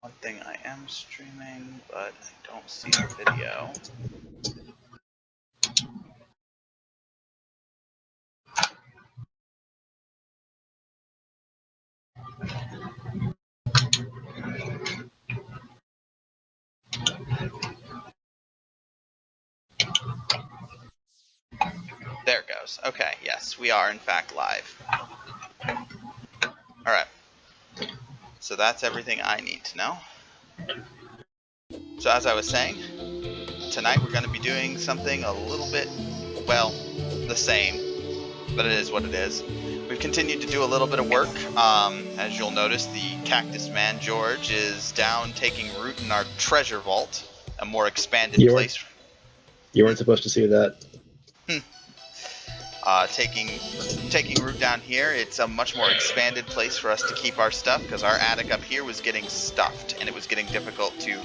One thing, I am streaming, but I don't see the video. There it goes. Okay, yes, we are in fact live. Alright. So that's everything I need to know. So as I was saying, tonight we're going to be doing something a little bit, well, the same, but it is what it is. We've continued to do a little bit of work. As you'll notice, the Cactus Man George is down taking root in our treasure vault, a more expanded place. You weren't supposed to see that. Taking root down here, it's a much more expanded place for us to keep our stuff, because our attic up here was getting stuffed, and it was getting difficult to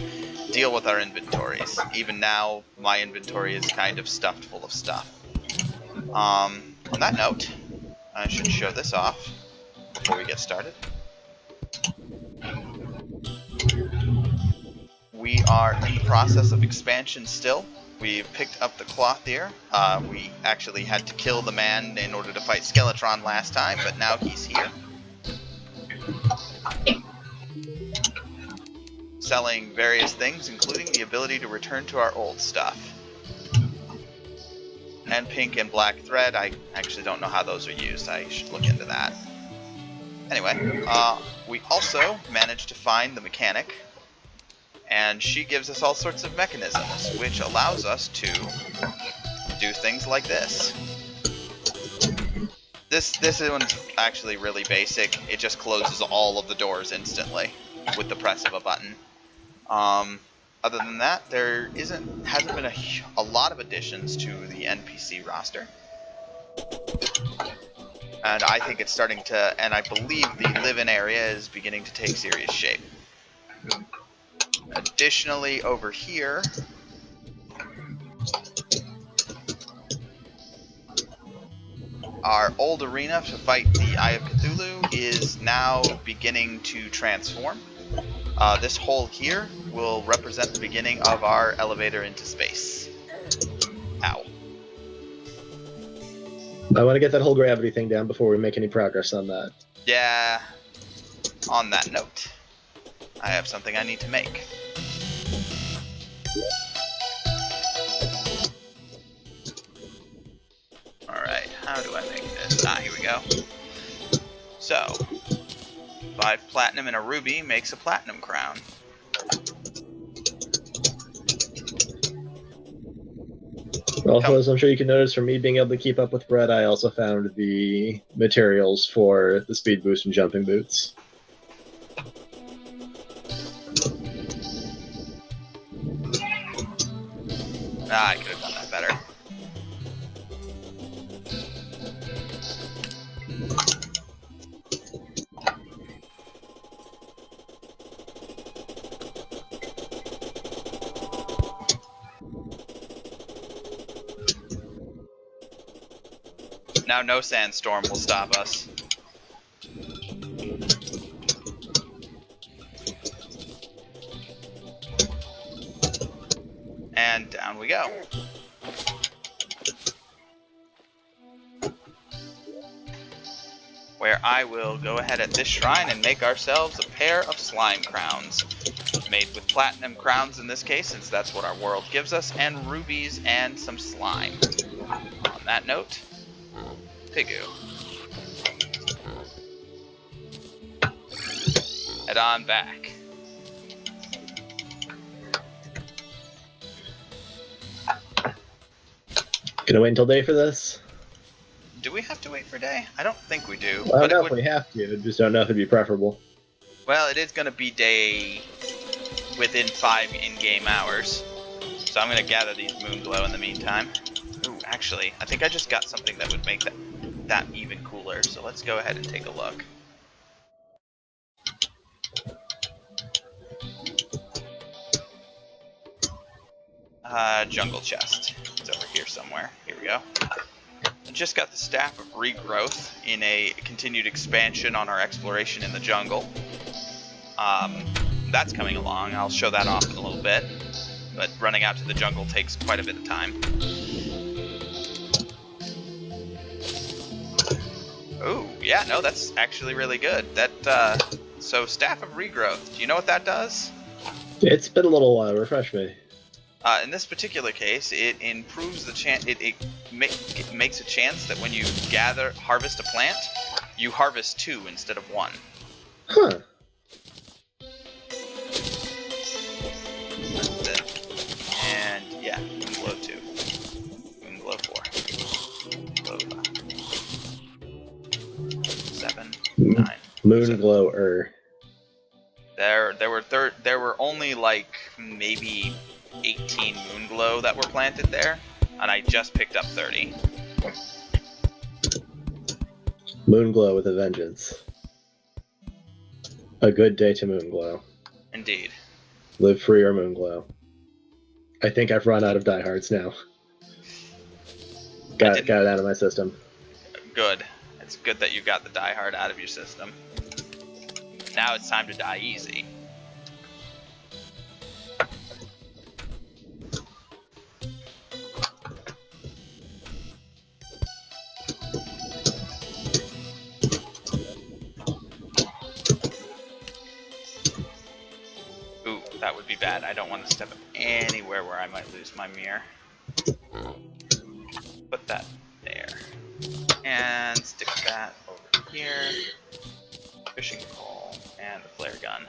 deal with our inventories. Even now, my inventory is kind of stuffed full of stuff. On that note, I should show this off before we get started. We are in the process of expansion still. We've picked up the cloth here. We actually had to kill the man in order to fight Skeletron last time, but now he's here. Selling various things, including the ability to return to our old stuff. And pink and black thread, I actually don't know how those are used. I should look into that. Anyway, we also managed to find the mechanic, and she gives us all sorts of mechanisms, which allows us to do things like this. This one's actually really basic. It just closes all of the doors instantly with the press of a button. Other than that, there hasn't been a lot of additions to the NPC roster. And I think it's starting to, and I believe the live-in area is beginning to take serious shape. Additionally, over here, our old arena to fight the Eye of Cthulhu is now beginning to transform. This hole here will represent the beginning of our elevator into space. Ow. I want to get that whole gravity thing down before we make any progress on that. Yeah. On that note, I have something I need to make. Alright, how do I make this? Here we go. So, 5 platinum and a ruby makes a platinum crown. Also, as I'm sure you can notice from me being able to keep up with Brett, I also found the materials for the speed boost and jumping boots. I could have done that better. Now no sandstorm will stop us. And down we go. Where I will go ahead at this shrine and make ourselves a pair of slime crowns. Made with platinum crowns in this case, since that's what our world gives us, and rubies and some slime. On that note, Pigu. Head on back. Gonna wait until day for this? Do we have to wait for day? I don't think we do. Well, I don't know if we have to, just don't know if it'd be preferable. Well, it is going to be day within 5 in-game hours. So I'm going to gather these Moonglow in the meantime. Ooh, actually, I think I just got something that would make that even cooler. So let's go ahead and take a look. Jungle chest. It's over here somewhere. Here we go. I just got the Staff of Regrowth in a continued expansion on our exploration in the jungle. that's coming along. I'll show that off in a little bit. But running out to the jungle takes quite a bit of time. Ooh, yeah, no, that's actually really good. That, so Staff of Regrowth, do you know what that does? It's been a little while. Refresh me. In this particular case, it improves the chance. It makes a chance that when you harvest a plant, you harvest 2 instead of 1. Huh. That's it. And yeah, Moonglow 2, Moonglow 4, Moonglow 7, 9. Moonglower. There were only like maybe 18 Moonglow that were planted there, and I just picked up 30. Moonglow with a vengeance. A good day to Moonglow. Indeed. Live free or Moonglow. I think I've run out of diehards now. Got it out of my system. Good. It's good that you got the diehard out of your system. Now it's time to die easy. Ooh, that would be bad. I don't want to step anywhere where I might lose my mirror. Put that there. And stick that over here. Fishing pole and the flare gun.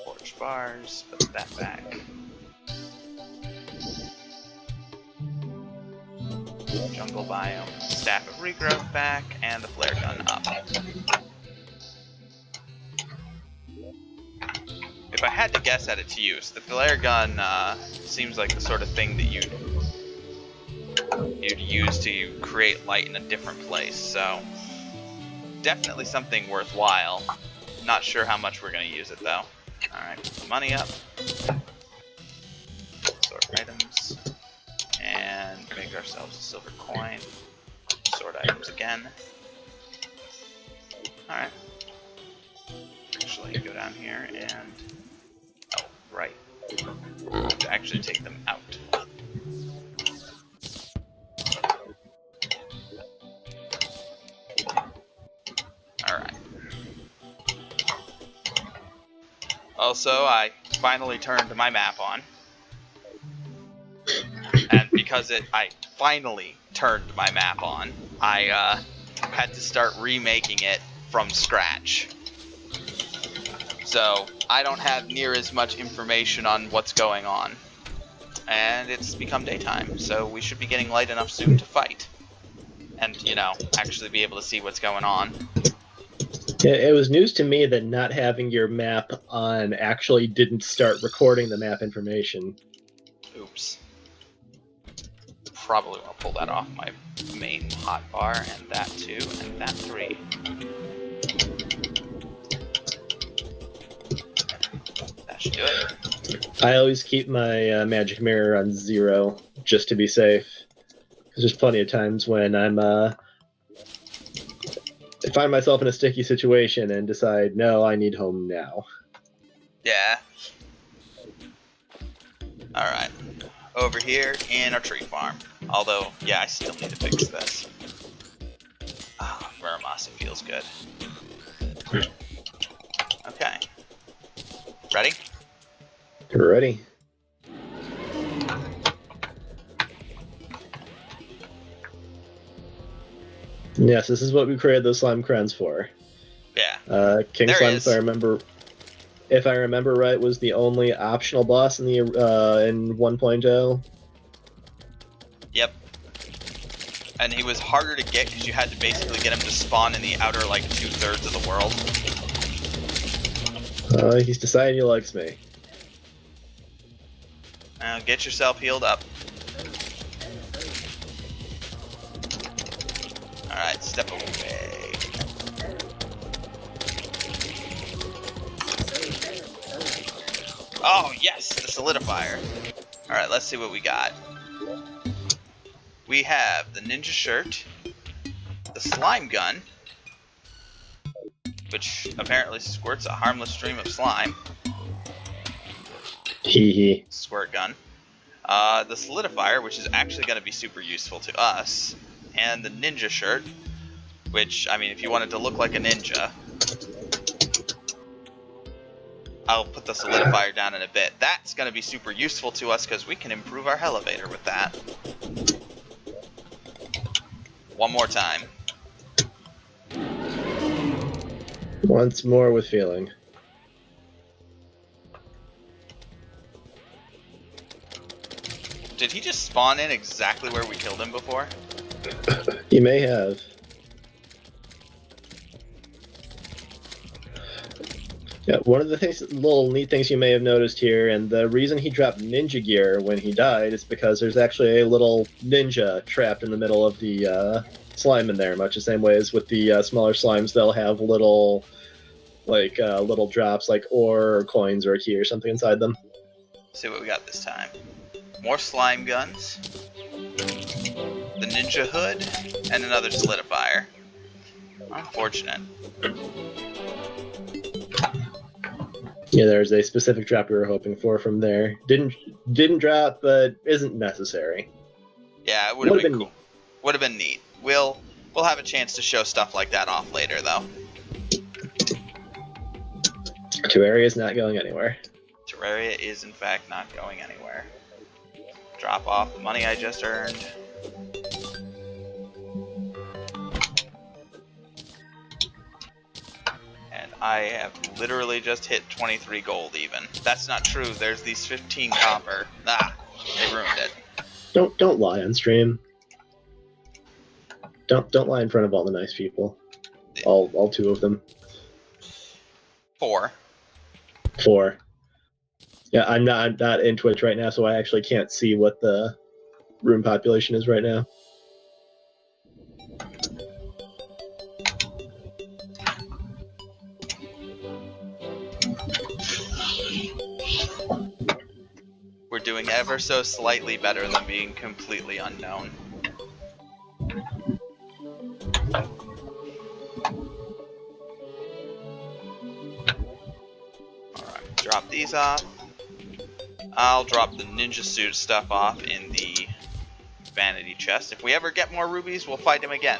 Forge bars, put that back. Jungle biome, staff of regrowth back, and the flare gun up. If I had to guess at its use, the flare gun seems like the sort of thing that you'd use to create light in a different place, so definitely something worthwhile. Not sure how much we're going to use it though. Alright, put the money up. Sort items. And make ourselves a silver coin. Sort items again. Alright. Actually, go down here and... Oh, right. To actually take them out. Alright. Also, I finally turned my map on. And because I finally turned my map on, I had to start remaking it from scratch. So I don't have near as much information on what's going on. And it's become daytime, so we should be getting light enough soon to fight. And, you know, actually be able to see what's going on. It was news to me that not having your map on actually didn't start recording the map information. Oops. Probably want to pull that off my main hotbar, and that 2, and that 3. That should do it. I always keep my magic mirror on 0 just to be safe. Because there's plenty of times when I find myself in a sticky situation and decide, no, I need home now. Yeah. Alright. Over here in our tree farm. Although, yeah, I still need to fix this. Oh, Muramosa feels good. Okay. Ready? You're ready. Yes, this is what we created those slime crowns for. Yeah. King There Slime, is. if I remember right, was the only optional boss in the in 1.0. Yep. And he was harder to get because you had to basically get him to spawn in the outer, like, 2/3 of the world. He's deciding he likes me. Now get yourself healed up. Alright, step away. Oh, yes! The solidifier. Alright, let's see what we got. We have the ninja shirt, the slime gun, which apparently squirts a harmless stream of slime. Hee. Squirt gun. The solidifier, which is actually going to be super useful to us. And the ninja shirt, which, I mean, if you wanted to look like a ninja, I'll put the solidifier down in a bit. That's going to be super useful to us because we can improve our elevator with that. One more time. Once more with feeling. Did he just spawn in exactly where we killed him before? He may have. Yeah, one of the little neat things you may have noticed here, and the reason he dropped ninja gear when he died is because there's actually a little ninja trapped in the middle of the slime in there, much the same way as with the smaller slimes, they'll have little drops like ore or coins or a key or something inside them. Let's see what we got this time. More slime guns, the ninja hood, and another solidifier. Unfortunate. Yeah, there's a specific drop we were hoping for from there. Didn't drop, but isn't necessary. Yeah, it would have been cool. Would have been neat. We'll have a chance to show stuff like that off later, though. Terraria is not going anywhere. Terraria is, in fact, not going anywhere. Drop off the money I just earned. And I have literally just hit 23 gold even. That's not true. There's these 15 copper. Ah, they ruined it. Don't lie on stream. Don't lie in front of all the nice people. Yeah. All two of them. 4. Yeah, I'm not in Twitch right now, so I actually can't see what the room population is right now. We're doing ever so slightly better than being completely unknown. Alright, drop these off. I'll drop the ninja suit stuff off in the vanity chest. If we ever get more rubies, we'll fight him again.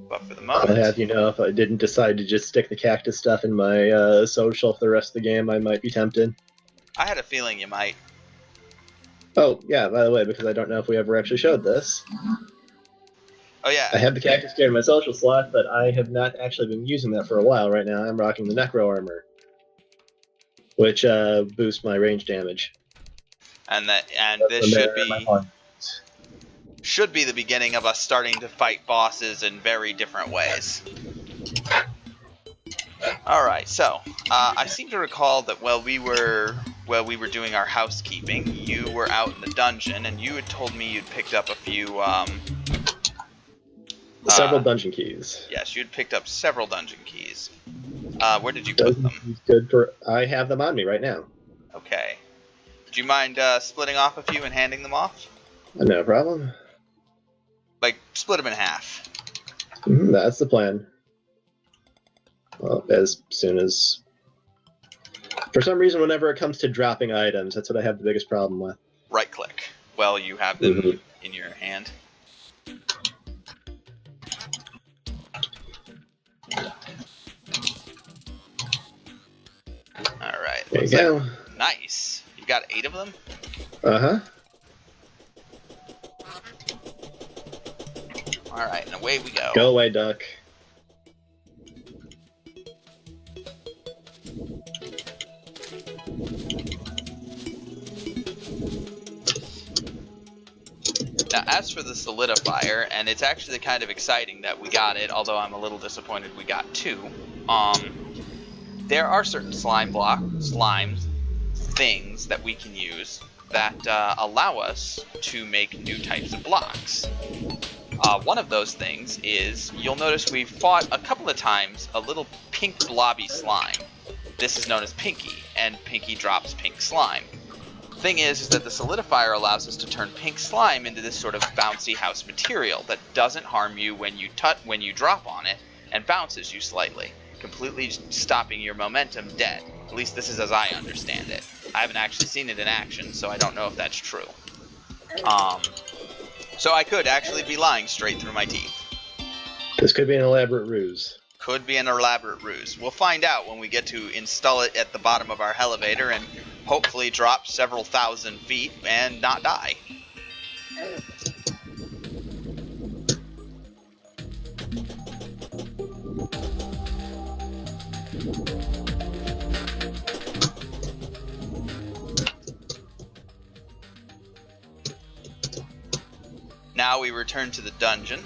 But for the moment... I'll have you know, if I didn't decide to just stick the cactus stuff in my social for the rest of the game, I might be tempted. I had a feeling you might. Oh, yeah, by the way, because I don't know if we ever actually showed this. Oh, yeah. I have the cactus gear in my social slot, but I have not actually been using that for a while right now. I'm rocking the Necro Armor, which boosts my range damage. And this should be the beginning of us starting to fight bosses in very different ways. Alright, so, I seem to recall that while we were doing our housekeeping, you were out in the dungeon, and you had told me you'd picked up a few, several dungeon keys. Yes, you'd picked up several dungeon keys. Where did you put them? I have them on me right now. Okay. Do you mind splitting off a few and handing them off? No problem. Like, split them in half. That's the plan. Well, as soon as... For some reason, whenever it comes to dropping items, that's what I have the biggest problem with. Right-click. Well, you have them in your hand. Alright. There you go. Nice. You got 8 of them? Uh-huh. Alright, and away we go. Go away, duck. Now, as for the solidifier, and it's actually kind of exciting that we got it, although I'm a little disappointed we got 2. There are certain slime things that we can use that allow us to make new types of blocks. One of those things is, you'll notice we've fought a couple of times a little pink blobby slime. This is known as Pinky, and Pinky drops pink slime. thing is that the solidifier allows us to turn pink slime into this sort of bouncy house material that doesn't harm you when you drop on it and bounces you slightly, completely stopping your momentum dead. At least this is as I understand it. I haven't actually seen it in action, so I don't know if that's true. So I could actually be lying straight through my teeth. This could be an elaborate ruse. Could be an elaborate ruse. We'll find out when we get to install it at the bottom of our elevator and hopefully drop several thousand feet and not die. Now we return to the dungeon.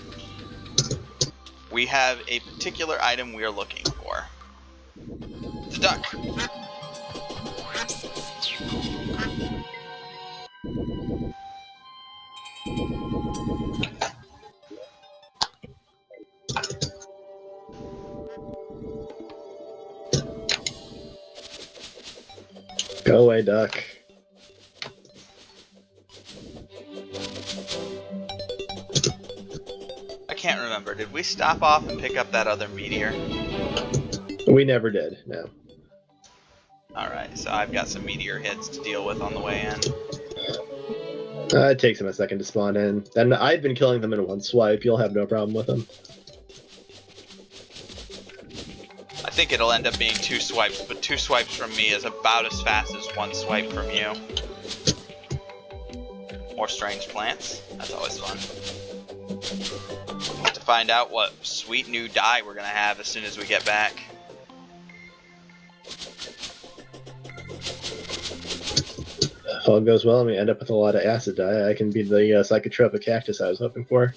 We have a particular item we are looking for. The duck. Go away, duck. I can't remember. Did we stop off and pick up that other meteor? We never did, no. Alright, so I've got some meteor hits to deal with on the way in. It takes them a second to spawn in. And I've been killing them in one swipe. You'll have no problem with them. I think it'll end up being 2 swipes, but 2 swipes from me is about as fast as 1 swipe from you. More strange plants. That's always fun. We'll have to find out what sweet new dye we're gonna have as soon as we get back. If all goes well and we end up with a lot of acid dye, I can be the psychotropic cactus I was hoping for.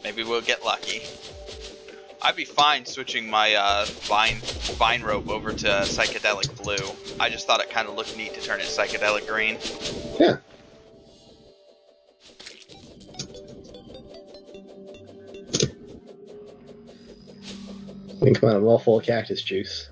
Maybe we'll get lucky. I'd be fine switching my vine rope over to psychedelic blue. I just thought it kind of looked neat to turn it psychedelic green. Yeah. I mean, come on, I'm all full of cactus juice.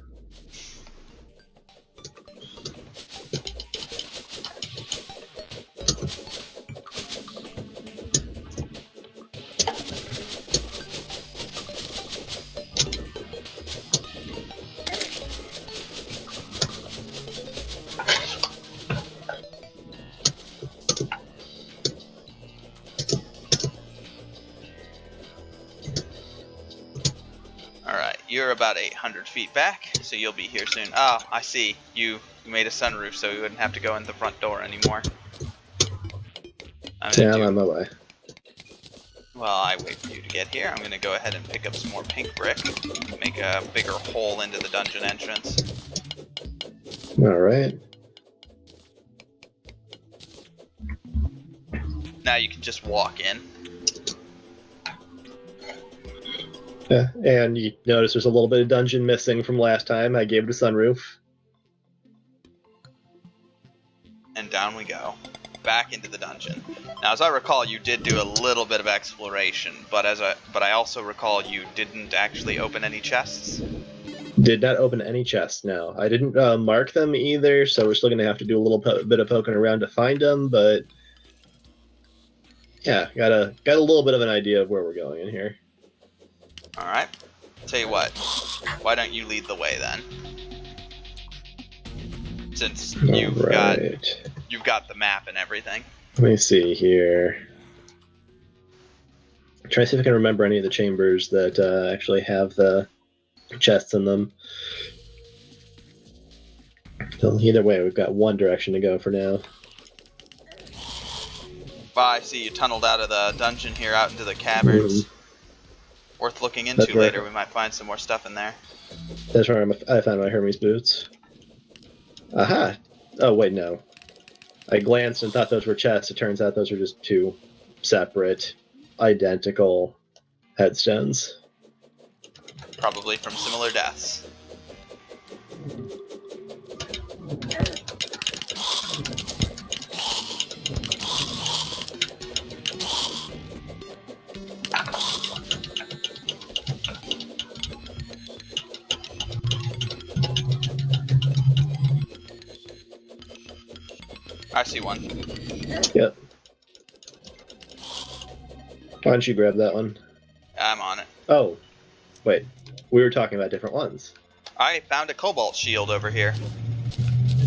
You're about 800 feet back, so you'll be here soon. Oh, I see. You made a sunroof so we wouldn't have to go in the front door anymore. Yeah, I'm on my way. While I wait for you to get here, I'm going to go ahead and pick up some more pink brick. Make a bigger hole into the dungeon entrance. Alright. Now you can just walk in. Yeah, and you notice there's a little bit of dungeon missing from last time. I gave it a sunroof. And down we go. Back into the dungeon. Now, as I recall, you did do a little bit of exploration, but I also recall you didn't actually open any chests. Did not open any chests, no. I didn't mark them either, so we're still going to have to do a little bit of poking around to find them, but yeah, got a little bit of an idea of where we're going in here. Alright. Tell you what, why don't you lead the way then? Since you've got the map and everything. Let me see here. Try to see if I can remember any of the chambers that actually have the chests in them. So either way, we've got one direction to go for now. Well, I see you tunneled out of the dungeon here out into the caverns. Worth looking into That's where, later. We might find some more stuff in there. That's where I found my Hermes boots. Aha! Oh, wait, no. I glanced and thought those were chests. It turns out those are just 2 separate, identical headstones. Probably from similar deaths. I see one. Yep. Why don't you grab that one? I'm on it. Oh, wait. We were talking about different ones. I found a cobalt shield over here,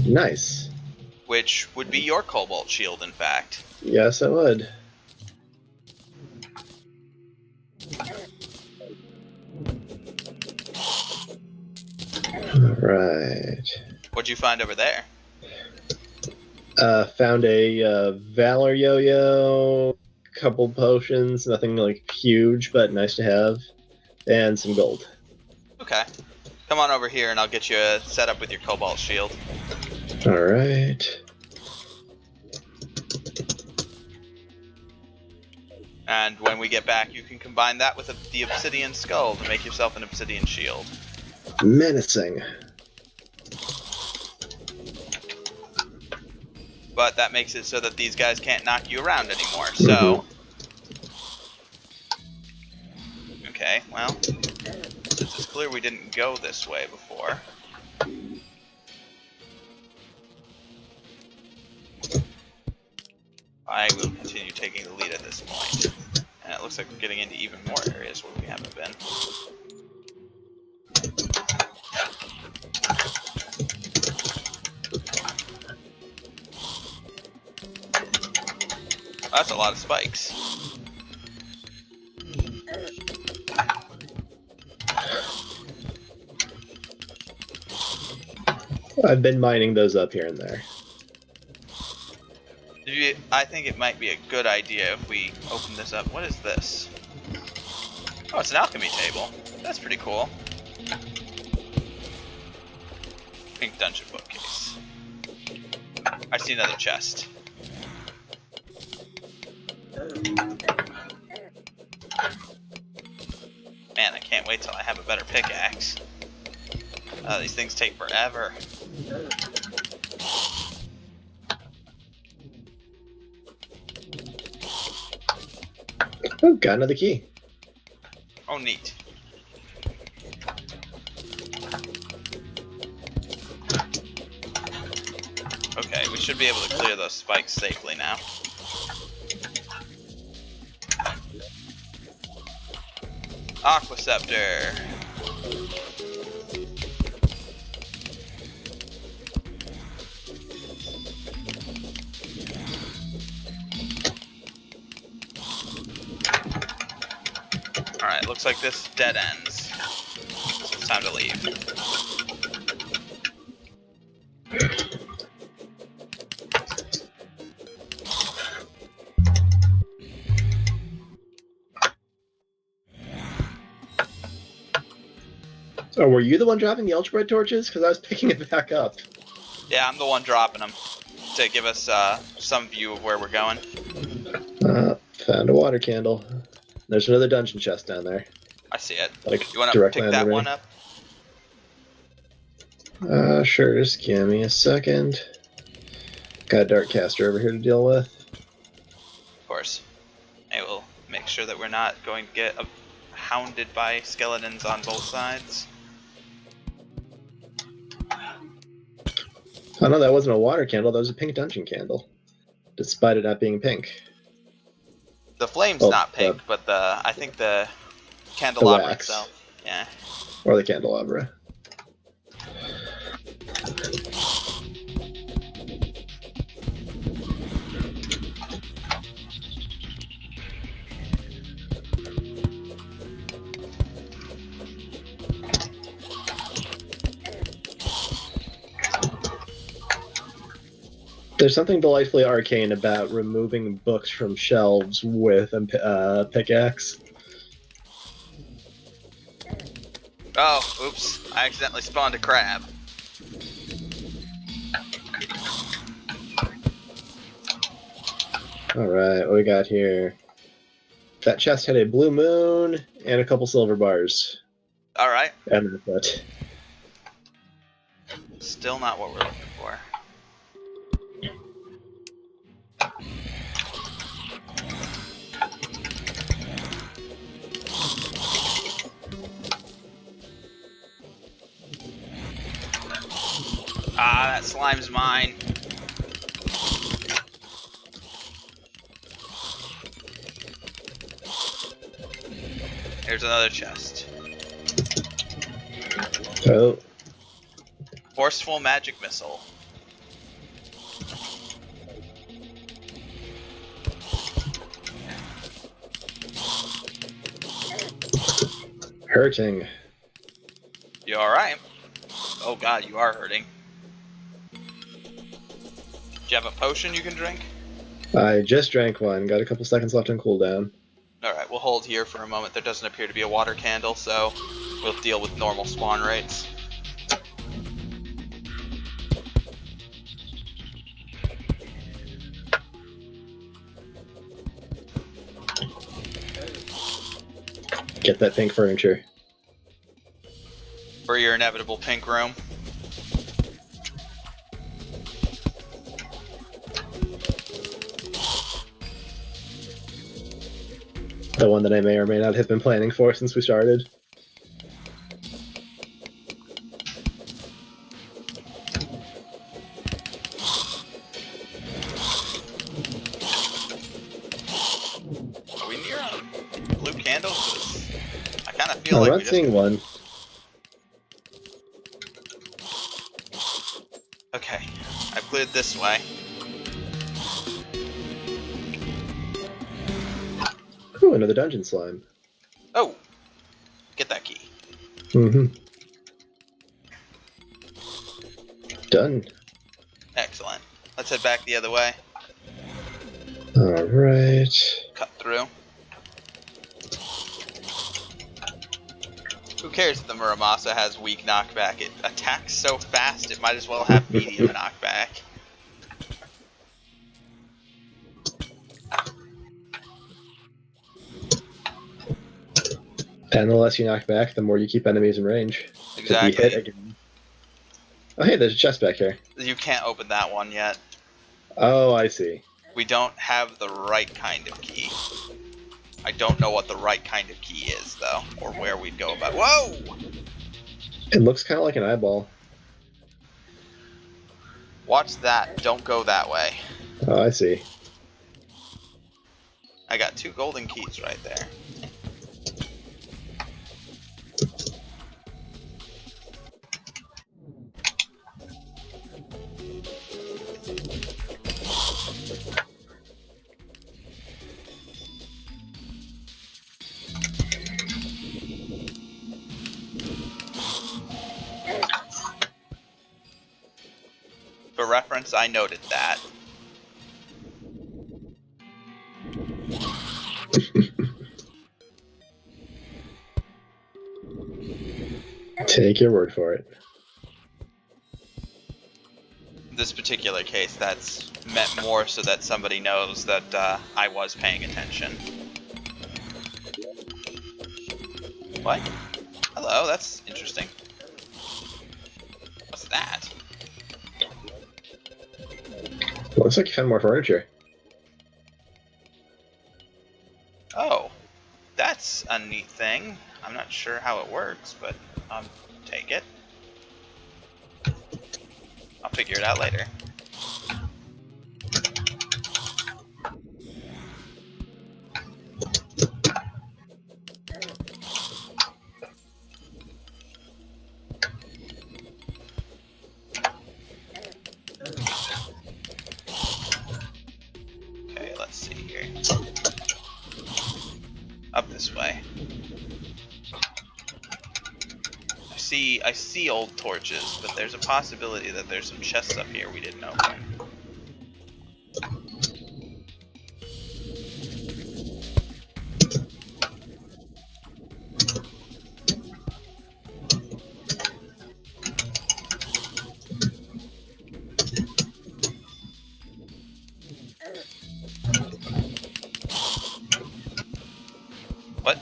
Nice. which would be your cobalt shield, in fact. Yes, I would. Alright. What'd you find over there? Found a Valor yo-yo, couple potions, nothing like huge, but nice to have, and some gold. Okay. Come on over here and I'll get you set up with your cobalt shield. Alright. And when we get back, you can combine that with the obsidian skull to make yourself an obsidian shield. Menacing. But that makes it so that these guys can't knock you around anymore, so... Okay, well, since it's clear we didn't go this way before... I will continue taking the lead at this point. And it looks like we're getting into even more areas where we haven't been. That's a lot of spikes. I've been mining those up here and there. I think it might be a good idea if we open this up. What is this? Oh, it's an alchemy table. That's pretty cool. Pink dungeon bookcase. I see another chest. Man, I can't wait till I have a better pickaxe. These things take forever. Oh, got another key. Oh, neat. Okay, we should be able to clear those spikes safely now. Aquaceptor. Alright, looks like this dead ends. So it's time to leave. So were you the one dropping the ultraviolet torches? Because I was picking it back up. Yeah, I'm the one dropping them to give us some view of where we're going. Found a water candle. There's another dungeon chest down there. I see it. Like, You want to pick that one up? Sure, just give me a second. Got a dark caster over here to deal with. Of course. I will make sure that we're not going to get hounded by skeletons on both sides. Oh no, that wasn't a water candle, that was a pink dungeon candle. Despite it not being pink. The flame's not pink, but I think the candelabra itself. Yeah. Or the candelabra. There's something delightfully arcane about removing books from shelves with a pickaxe. Oh, oops. I accidentally spawned a crab. Alright, what we got here? That chest had a blue moon and a couple silver bars. Alright. And that's it. Still not what we're looking for. Ah, that slime's mine. Here's another chest. Oh. Forceful magic missile. Hurting. You alright? Oh god, you are hurting. Do you have a potion you can drink? I just drank one. Got a couple seconds left on cooldown. Alright, we'll hold here for a moment. There doesn't appear to be a water candle, so we'll deal with normal spawn rates. Get that pink furniture. For your inevitable pink room. The one that I may or may not have been planning for since we started. Are we near a blue candle? 'Cause I kind of feel like I'm we not seeing one. Okay, I cleared this way. Ooh, another dungeon slime. Oh! Get that key. Mm-hmm. Done. Excellent. Let's head back the other way. Alright. Cut through. Who cares if the Muramasa has weak knockback? It attacks so fast it might as well have medium knockback. And the less you knock back, the more you keep enemies in range. Exactly. To be hit again. Oh hey, there's a chest back here. You can't open that one yet. Oh, I see. We don't have the right kind of key. I don't know what the right kind of key is, though, or where we'd go about. Whoa! It looks kind of like an eyeball. Watch that. Don't go that way. Oh, I see. I got 2 golden keys right there. For reference, I noted that. Take your word for it. In this particular case, that's meant more so that somebody knows that I was paying attention. What? Hello, that's interesting. What's that? Looks like you found more furniture. Oh, that's a neat thing. I'm not sure how it works, but take it. I'll figure it out later. Okay, let's see here. Up this way. I see old torches, but there's a possibility that there's some chests up here we didn't open. What?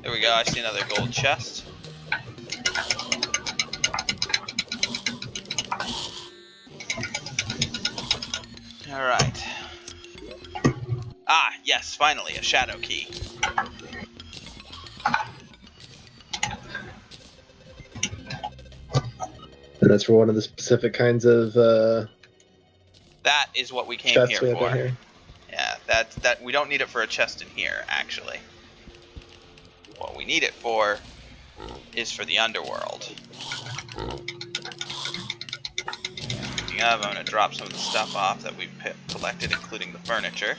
There we go, I see another gold chest. Alright. Ah, yes, finally, a shadow key. And that's for one of the specific kinds of That is what we came chests here we have for. down here. Yeah, that we don't need it for a chest in here, actually. What we need it for is for the underworld. Speaking of, I'm going to drop some of the stuff off that we've collected, including the furniture,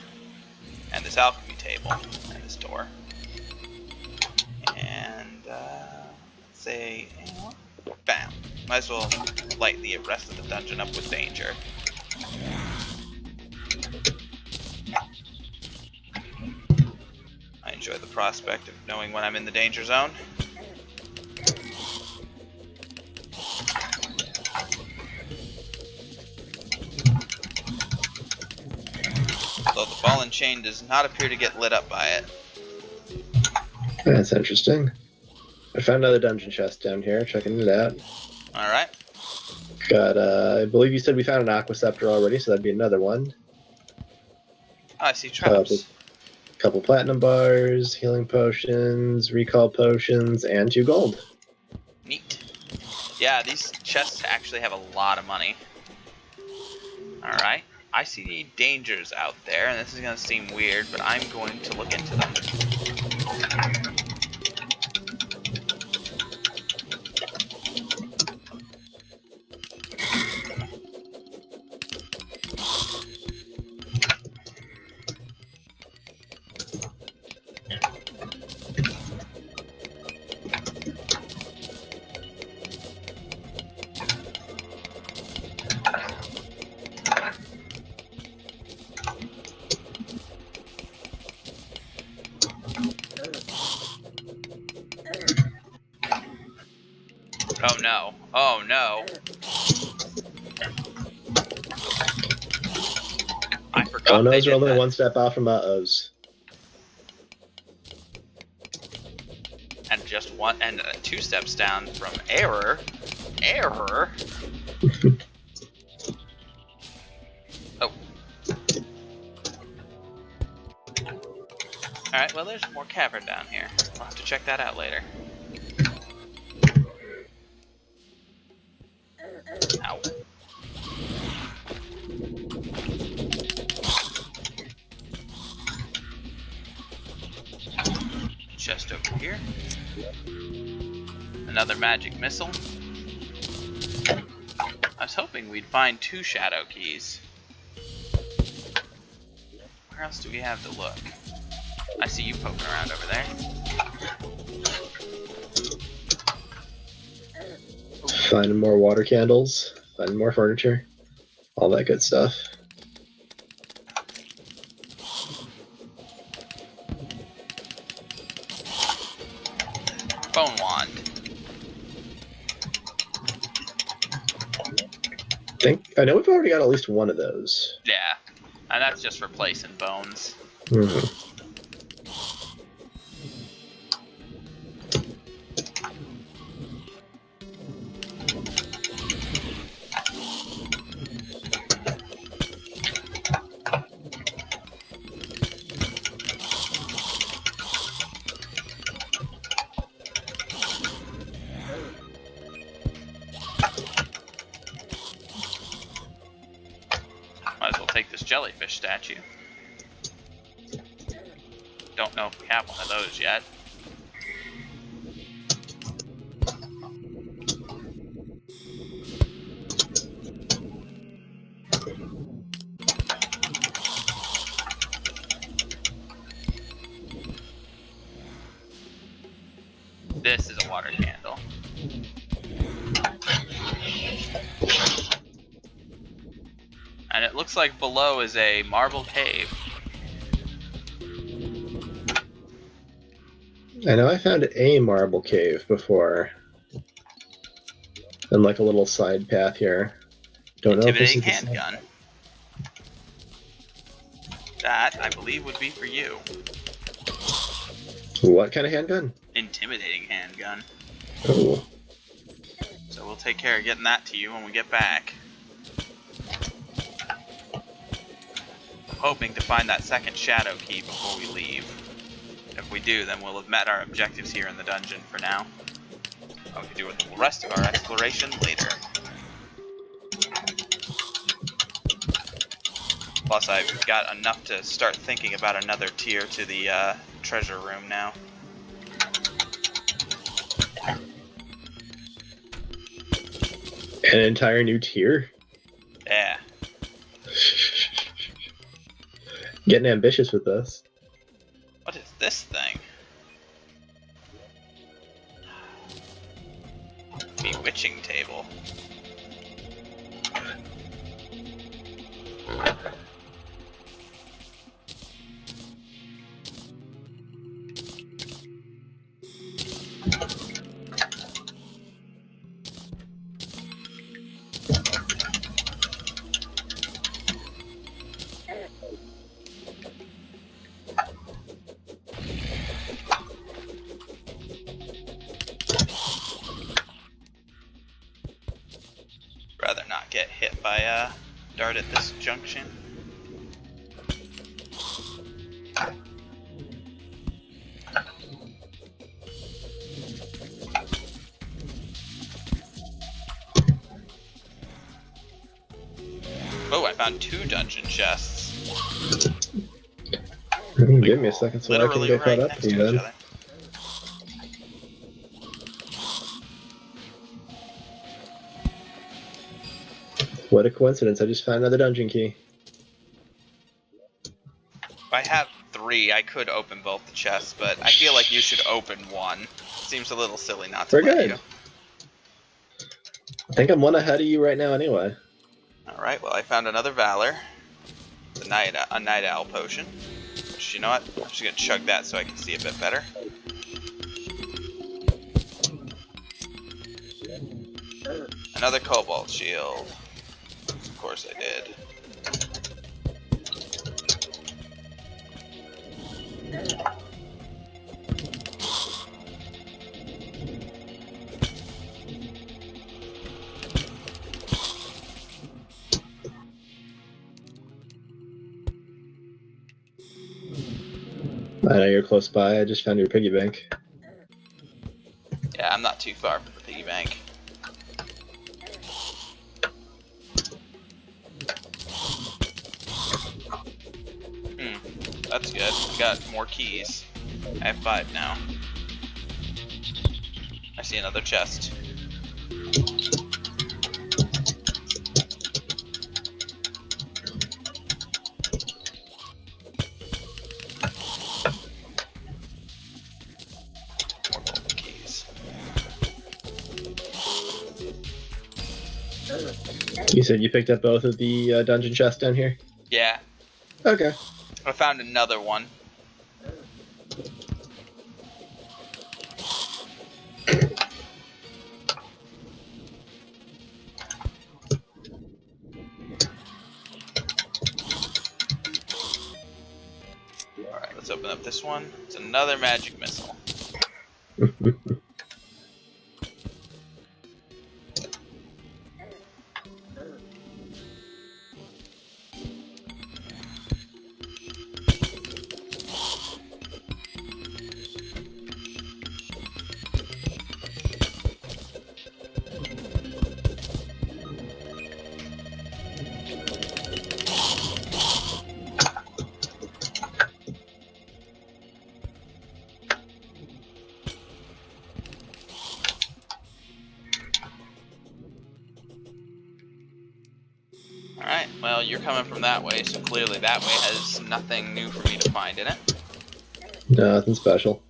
and this alchemy table, and this door. And, let's say, bam. Might as well light the rest of the dungeon up with danger. I enjoy the prospect of knowing when I'm in the danger zone. Although the ball and chain does not appear to get lit up by it. That's interesting. I found another dungeon chest down here, checking it out. Alright. Got, I believe you said we found an aqua scepter already, so that'd be another one. Oh, I see traps. Couple platinum bars, healing potions, recall potions, and 2 gold. Neat. Yeah, these chests actually have a lot of money. Alright. I see dangers out there, and this is going to seem weird, but I'm going to look into them. Oh no. Oh no. I forgot. Oh no, they you're only that. one step off from O's. And just one, and 2 steps down from error. Error? Oh. Alright, well there's more cavern down here. We'll have to check that out later. Ow. Chest over here. Another magic missile. I was hoping we'd find 2 shadow keys. Where else do we have to look? I see you poking around over there. Finding more water candles, finding more furniture, all that good stuff. Bone wand. I know we've already got at least one of those. Yeah, and that's just replacing bones. Might as well take this jellyfish statue. Don't know if we have one of those yet. This is a water candle. And it looks like below is a marble cave. I know I found a marble cave before. And like a little side path here. Don't know if this Intimidating is the handgun. That, I believe, would be for you. What kind of handgun? Intimidating handgun. Oh. So we'll take care of getting that to you when we get back. I'm hoping to find that second shadow key before we leave. If we do, then we'll have met our objectives here in the dungeon for now. We can do with the rest of our exploration later. Plus, I've got enough to start thinking about another tier to the treasure room now. An entire new tier? Yeah. Getting ambitious with this. What is this thing? Bewitching table. Rather not get hit by a dart at this junction. Oh, I found 2 dungeon chests. Give me a second so I can Literally get right caught up next to you to each then. other. What a coincidence, I just found another dungeon key. If I have 3, I could open both the chests, but I feel like you should open one. Seems a little silly not to We're let good. you. I think I'm one ahead of you right now anyway. Alright, well I found another Valor. It's a night owl potion. Which, you know what? I'm just gonna chug that so I can see a bit better. Another cobalt shield. Of course I did. I know you're close by, I just found your piggy bank. Yeah, I'm not too far from the piggy bank. That's good. I got more keys. I have 5 now. I see another chest. More golden keys. You said you picked up both of the dungeon chests down here? Yeah, Okay. I found another one. Alright, let's open up this one. It's another magic missile. Alright, well, you're coming from that way, so clearly that way has nothing new for me to find in it. Nothing special.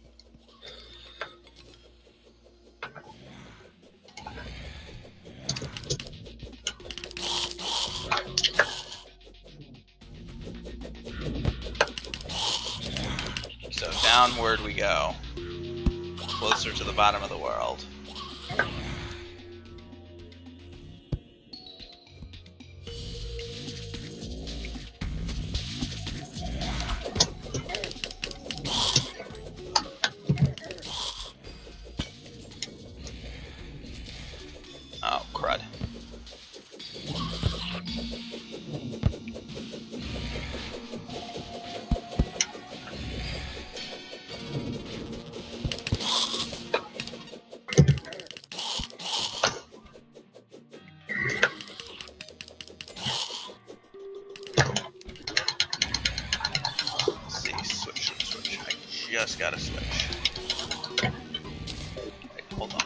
So downward we go. Closer to the bottom of the world. Oh, crud. just gotta switch. Wait, hold on.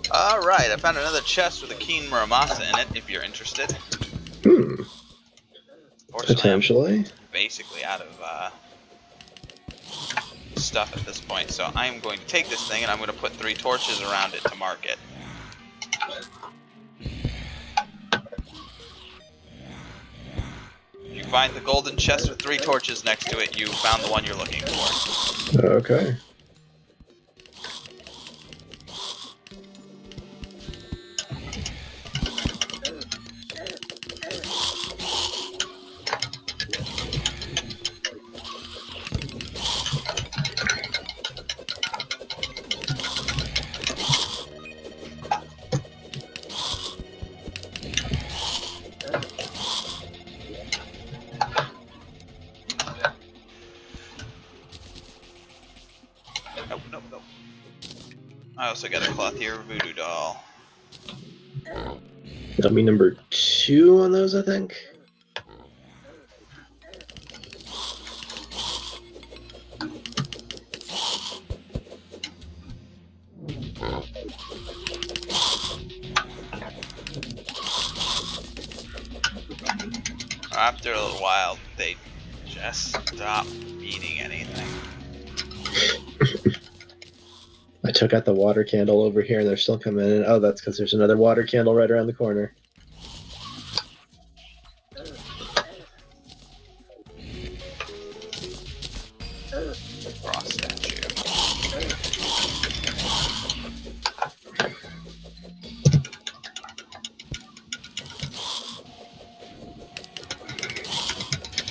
Alright, I found another chest with a keen Muramasa in it, if you're interested. Potentially. I'm basically out of stuff at this point, so I'm going to take this thing and I'm going to put 3 torches around it to mark it. You find the golden chest with 3 torches next to it, you found the one you're looking for. Okay. Nope. I also got a clothier voodoo doll. That'll be number 2 on those, I think. After a little while, they just stop eating anything. I took out the water candle over here and they're still coming in. Oh, that's because there's another water candle right around the corner. Cross statue.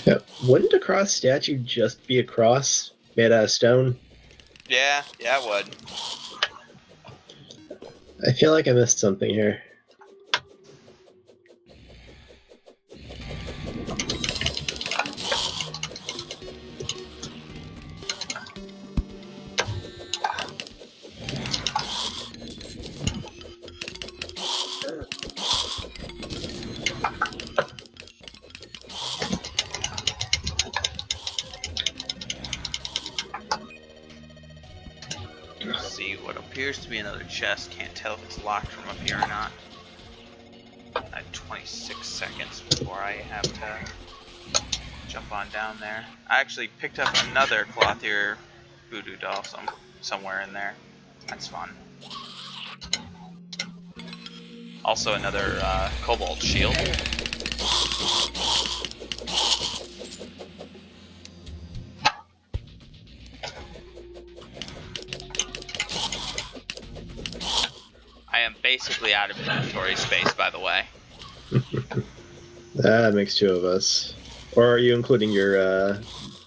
Yeah. Wouldn't a cross statue just be a cross made out of stone? Yeah, it would. I feel like I missed something here. See what appears to be another chest. Can't tell if it's locked from up here or not. I have 26 seconds before I have to jump on down there. I actually picked up another clothier voodoo doll somewhere in there. That's fun. Also another cobalt shield. I am basically out of inventory space, by the way. That makes 2 of us. Or are you including your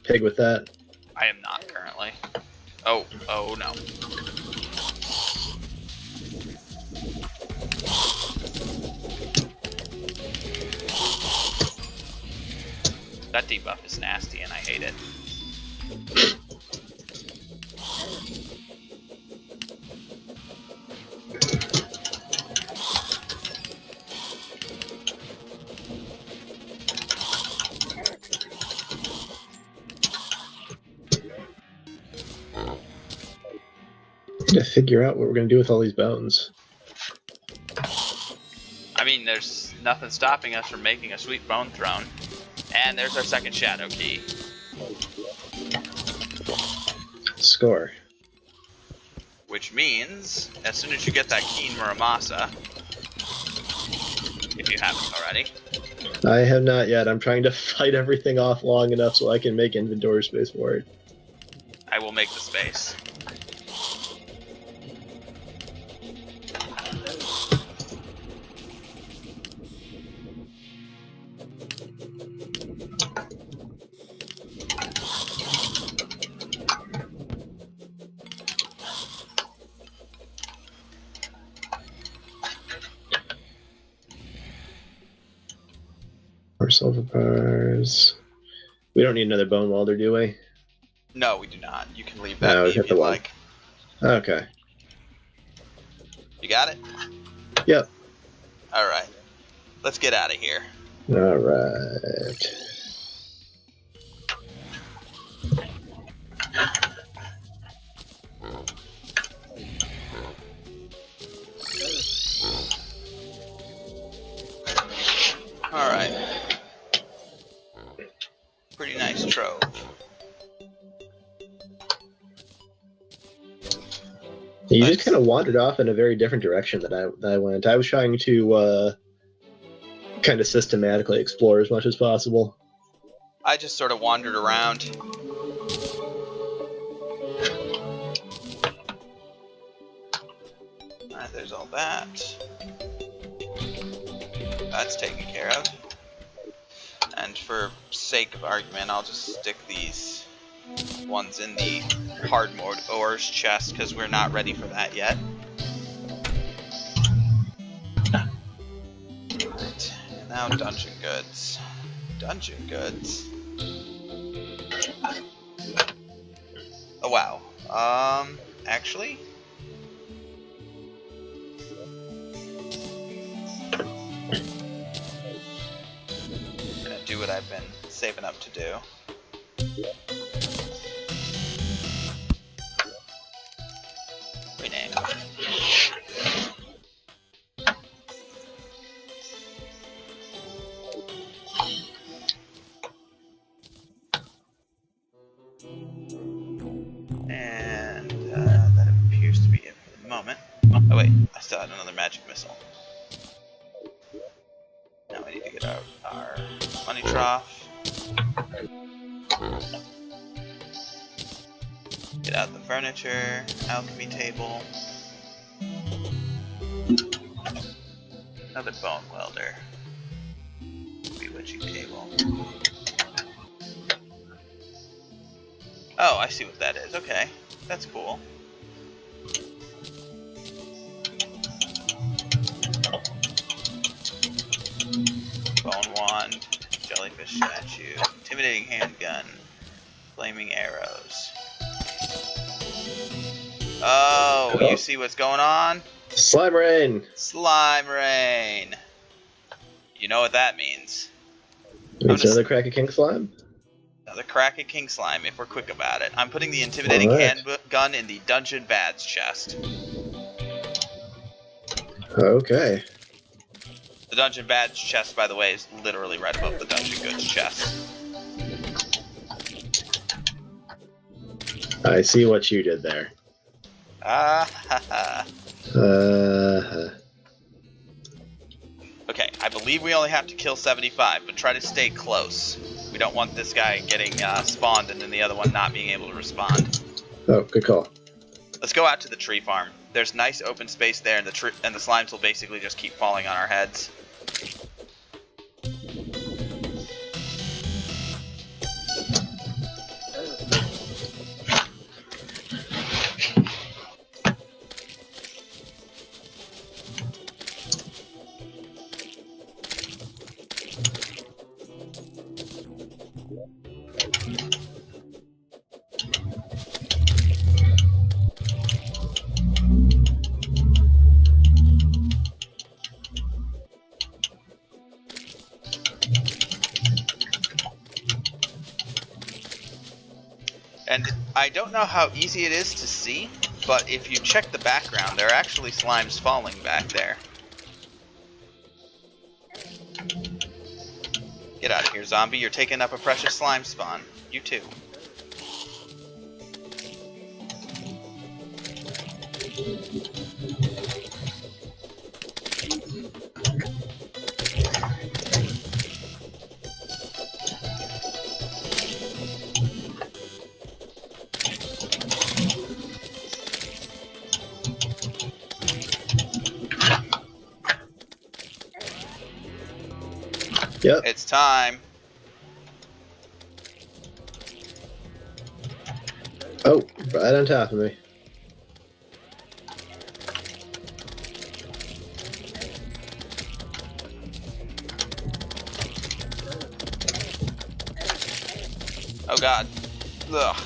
pig with that? I am not currently. Oh no. That debuff is nasty and I hate it. To figure out what we're going to do with all these bones. I mean, there's nothing stopping us from making a sweet bone throne. And there's our second shadow key. Score. Which means, as soon as you get that keen Muramasa, if you haven't already. I have not yet. I'm trying to fight everything off long enough so I can make inventory space for it. I will make the space. More silver bars. We don't need another bone welder, do we? No, we do not. You can leave that No, be hit if the you'd one. like. Okay. You got it? Yep. Alright. Let's get out of here. Alright. Alright. Pretty nice trove. You just kind of wandered off in a very different direction that I went. I was trying to kind of systematically explore as much as possible. I just sort of wandered around. Alright, there's all that. That's taken care of. And for sake of argument, I'll just stick these ones in the hard mode ores chest because we're not ready for that yet. Right, and now dungeon goods. Dungeon goods. Oh wow. Actually, I'm gonna do what I've been saving up to do. Rename. And that appears to be it for the moment. Oh wait, I still had another magic missile. Now we need to get our money trough. Get out the furniture, alchemy table. Another bone welder. Bewitching table. Oh, I see what that is. Okay, that's cool. Bone wand, jellyfish statue, intimidating handgun, flaming arrows. Oh, you see what's going on? Slime rain! Slime rain! You know what that means. It's another crack of king slime? Another crack at King Slime if we're quick about it. I'm putting the intimidating handgun in the dungeon bads chest. Okay. The dungeon bads chest, by the way, is literally right above the dungeon goods chest. I see what you did there. Ah ha ha. Okay, I believe we only have to kill 75, but try to stay close. We don't want this guy getting spawned and then the other one not being able to respond. Oh, good call. Let's go out to the tree farm. There's nice open space there, and the slimes will basically just keep falling on our heads. And I don't know how easy it is to see, But if you check the background, there are actually slimes falling back there. Get out of here, zombie. You're taking up a precious slime spawn. You too. Yep. It's time. Oh, right on top of me. Oh god. Ugh.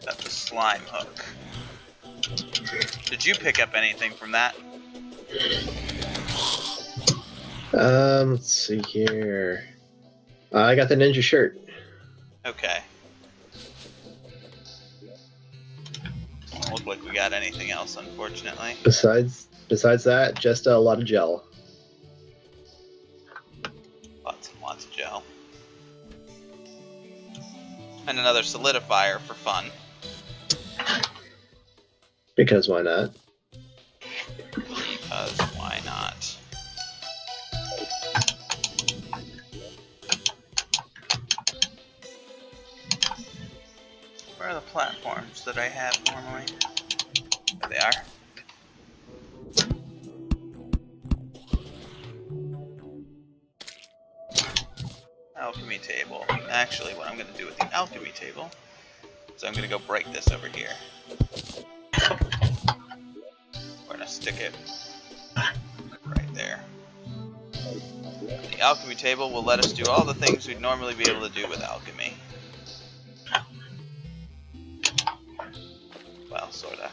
That's a slime hook. Did you pick up anything from that? Let's see here. I got the ninja shirt. Okay. Doesn't look like we got anything else, unfortunately. Besides that, just a lot of gel. Lots and lots of gel. And another solidifier for fun. Because why not? Because why not? Where are the platforms that I have normally? There they are. Alchemy table. Actually, what I'm going to do with the alchemy table is I'm going to go break this over here. We're going to stick it right there. The alchemy table will let us do all the things we'd normally be able to do with alchemy. Well, sorta.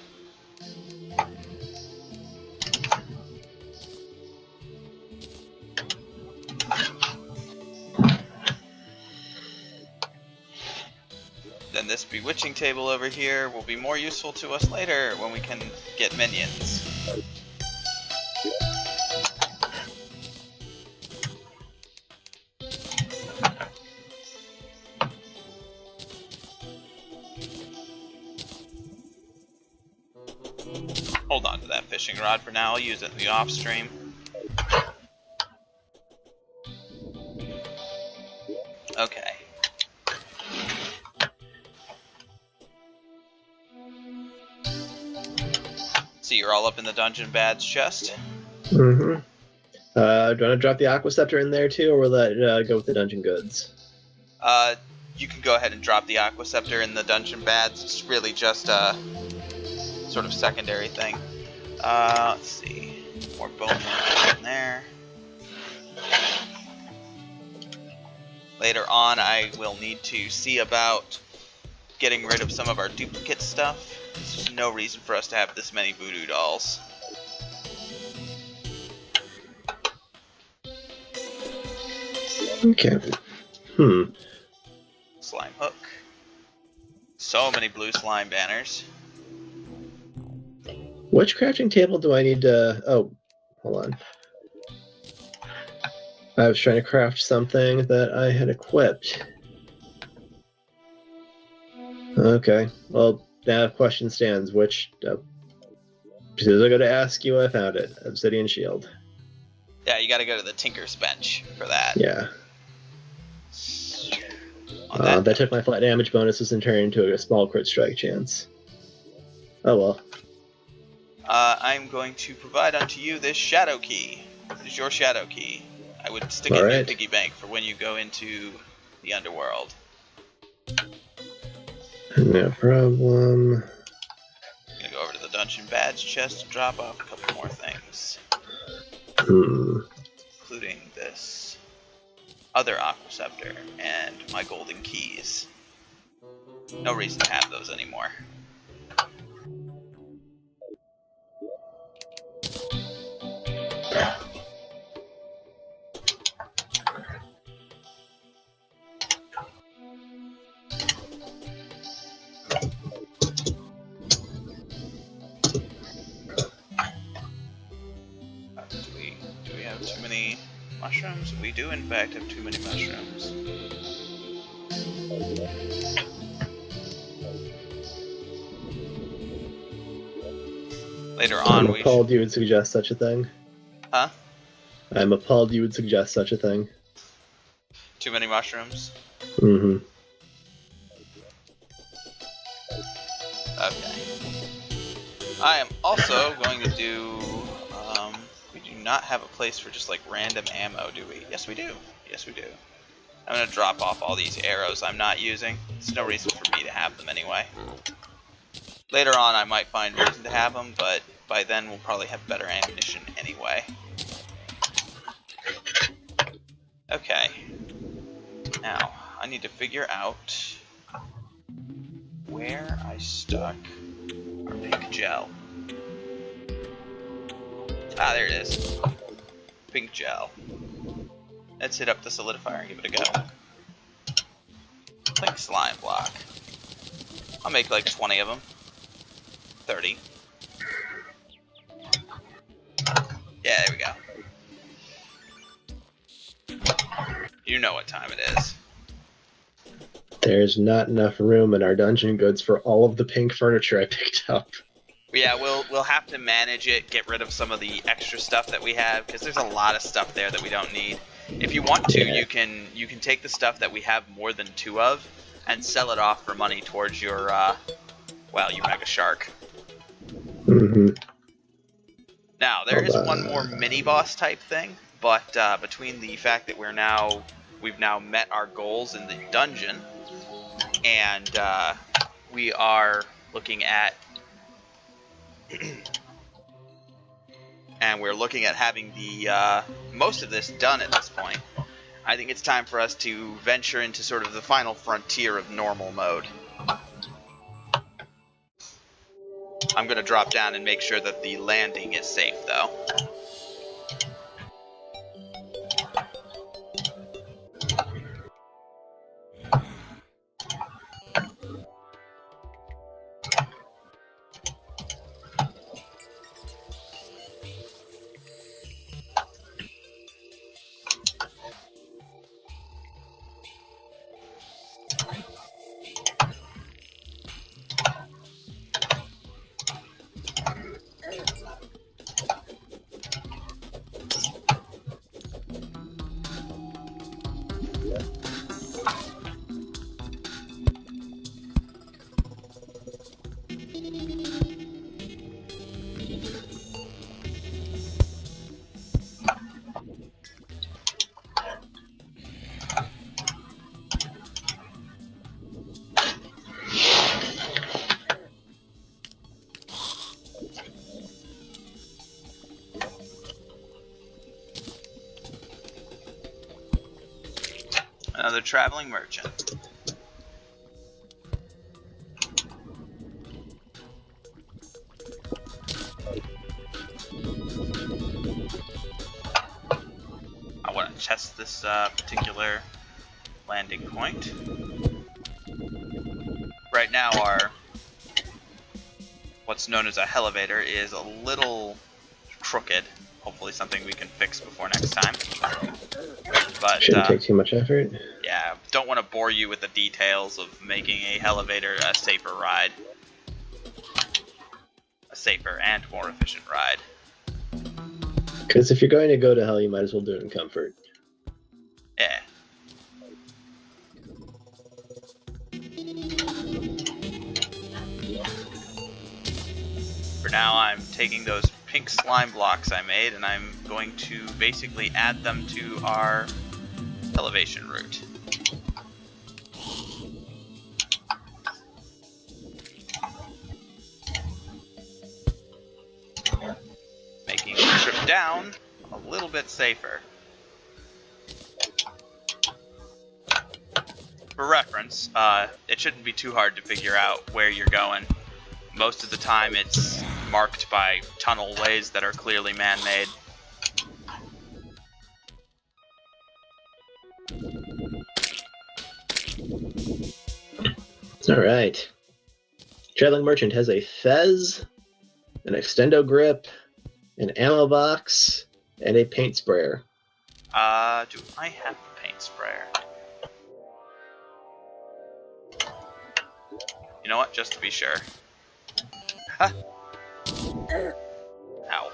Then this bewitching table over here will be more useful to us later when we can get minions. Hold on to that fishing rod for now. I'll use it in the off stream. Okay. So you're all up in the dungeon badge chest? Mm-hmm. Do you want to drop the Aqua Scepter in there too, or will that go with the dungeon goods? You can go ahead and drop the Aqua Scepter in the dungeon badge. It's really just a sort of secondary thing. Let's see. More bone marrow in there. Later on, I will need to see about getting rid of some of our duplicate stuff. There's no reason for us to have this many voodoo dolls. Okay. Slime hook. So many blue slime banners. Which crafting table do I need to... Oh, hold on. I was trying to craft something that I had equipped. Okay. Well, now the question stands. Which... as soon as I go to ask you, I found it. Obsidian Shield. Yeah, you gotta go to the Tinker's Bench for that. Yeah. On that took my flat damage bonuses and turned into a small crit strike chance. Oh well. I'm going to provide unto you this shadow key. It is your shadow key. I would stick it in your piggy bank for when you go into the underworld. No problem. I'm gonna go over to the dungeon badge chest to drop off a couple more things. Including this other Aqua Scepter and my golden keys. No reason to have those anymore. Do we have too many mushrooms? We do in fact have too many mushrooms. Later on, I'm appalled you would suggest such a thing. Huh? I'm appalled you would suggest such a thing. Too many mushrooms? Mm-hmm. Okay. I am also going to do... we do not have a place for just like random ammo, do we? Yes, we do. Yes, we do. I'm going to drop off all these arrows I'm not using. There's no reason for me to have them anyway. Later on, I might find reason to have them, but by then we'll probably have better ammunition anyway. Okay. Now, I need to figure out where I stuck our pink gel. Ah, there it is. Pink gel. Let's hit up the solidifier and give it a go. Pink slime block. I'll make like 20 of them. 30. Yeah, there we go. You know what time it is. There's not enough room in our dungeon goods for all of the pink furniture I picked up. Yeah, we'll have to manage it, get rid of some of the extra stuff that we have, because there's a lot of stuff there that we don't need. If you want to, Yeah. you can take the stuff that we have more than 2 of and sell it off for money towards your your mega shark. Mm-hmm. Now there is one more mini boss type thing, but between the fact that we've now met our goals in the dungeon, and we are looking at having the most of this done at this point, I think it's time for us to venture into sort of the final frontier of normal mode. I'm going to drop down and make sure that the landing is safe, though. Another traveling merchant. I want to test this particular landing point. Right now our what's known as a elevator is a little crooked. Hopefully something we can fix before next time. But Shouldn't take too much effort. yeah, don't want to bore you with the details of making a elevator a safer ride. A safer and more efficient ride. Because if you're going to go to hell, you might as well do it in comfort. Yeah. For now, I'm taking those pink slime blocks I made and I'm going to basically add them to our elevation route. Making the trip down a little bit safer. For reference, it shouldn't be too hard to figure out where you're going. Most of the time it's marked by tunnel ways that are clearly man-made. Alright. Traveling Merchant has a fez, an extendo grip, an ammo box, and a paint sprayer. Do I have the paint sprayer? You know what? Just to be sure. Ha! Ow.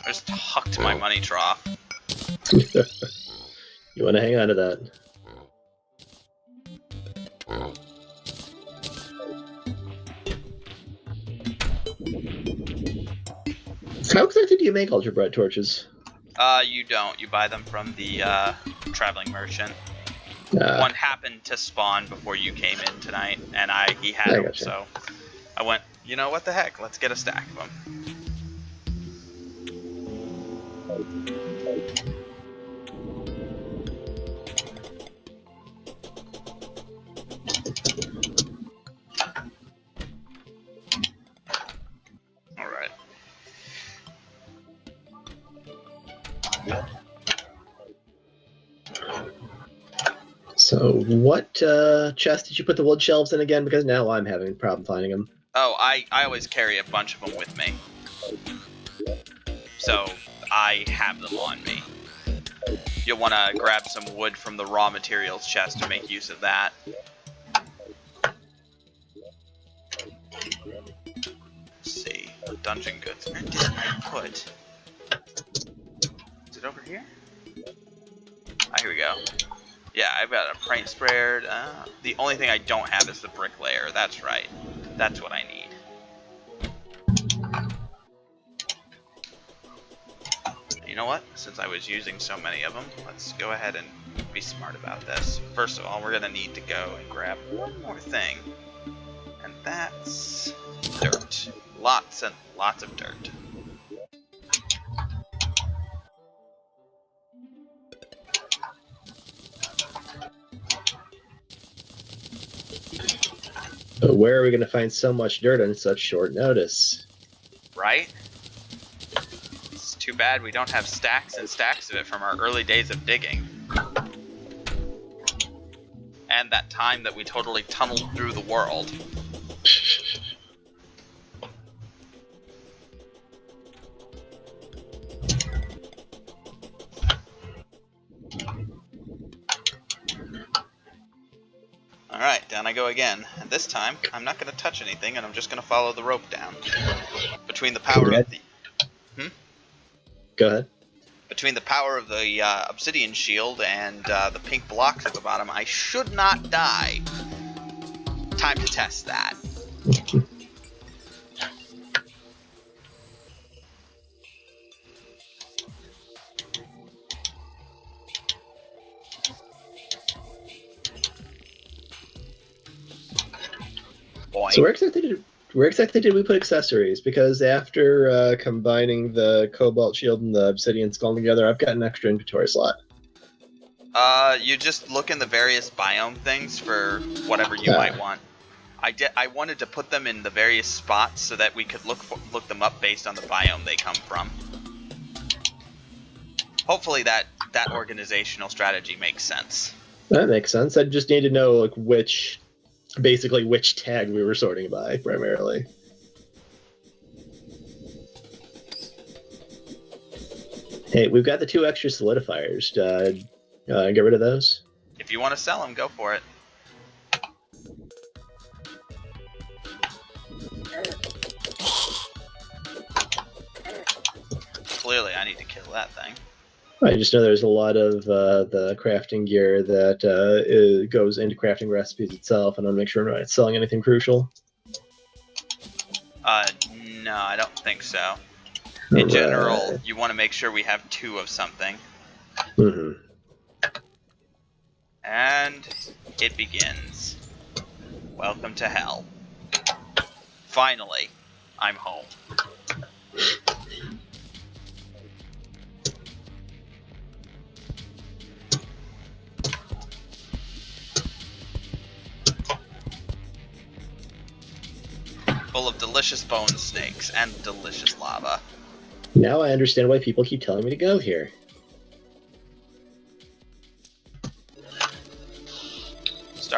I just hucked my money trough. You want to hang on to that. How exactly do you make ultra bright torches? You don't. You buy them from the traveling merchant. One happened to spawn before you came in tonight, and he had them, gotcha. so I went, you know what the heck, let's get a stack of them. Alright. So, what chest did you put the wood shelves in again? Because now I'm having a problem finding them. Oh, I always carry a bunch of them with me. So, I have them on me. You'll want to grab some wood from the raw materials chest to make use of that. Let's see. Dungeon goods. Where did I put? Is it over here? Ah, here we go. Yeah, I've got a paint sprayer. The only thing I don't have is the bricklayer. That's right. That's what I need. You know what? Since I was using so many of them, let's go ahead and be smart about this. First of all, we're going to need to go and grab one more thing. And that's dirt. Lots and lots of dirt. But where are we going to find so much dirt on such short notice? Right? It's too bad we don't have stacks and stacks of it from our early days of digging. And that time that we totally tunneled through the world. Alright, down I go again. And this time, I'm not going to touch anything, and I'm just going to follow the rope down. Between the power of the... Go ahead. Between the power of the obsidian shield and the pink blocks at the bottom, I should not die. Time to test that. Boing. So where exactly did we put accessories? Because after combining the cobalt shield and the obsidian skull together, I've got an extra inventory slot. You just look in the various biome things for whatever you might want. I wanted to put them in the various spots so that we could look them up based on the biome they come from. Hopefully that organizational strategy makes sense. That makes sense. I just need to know like which tag we were sorting by primarily. Hey, we've got the 2 extra solidifiers. Get rid of those? If you want to sell them, go for it. Clearly, I need to kill that thing. I just know there's a lot of the crafting gear that goes into crafting recipes itself, and I'll make sure I'm not selling anything crucial. No, I don't think so. In general, you want to make sure we have 2 of something. Mm-hmm. And it begins. Welcome to hell. Finally, I'm home. Full of delicious bone snakes and delicious lava. Now I understand why people keep telling me to go here.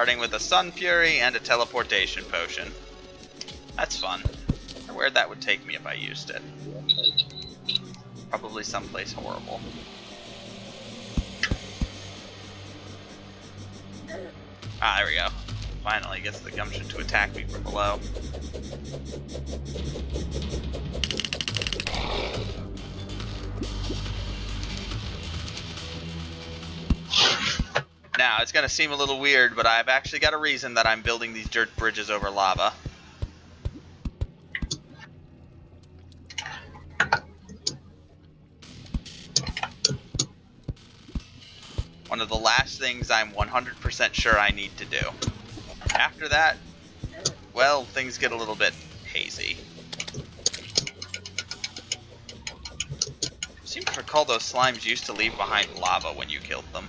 starting with a Sun Fury and a teleportation potion. That's fun. I wonder where that would take me if I used it. Probably someplace horrible. Ah, there we go. Finally gets the gumption to attack me from below. Now, it's going to seem a little weird, but I've actually got a reason that I'm building these dirt bridges over lava. One of the last things I'm 100% sure I need to do. After that, well, things get a little bit hazy. I seem to recall those slimes used to leave behind lava when you killed them.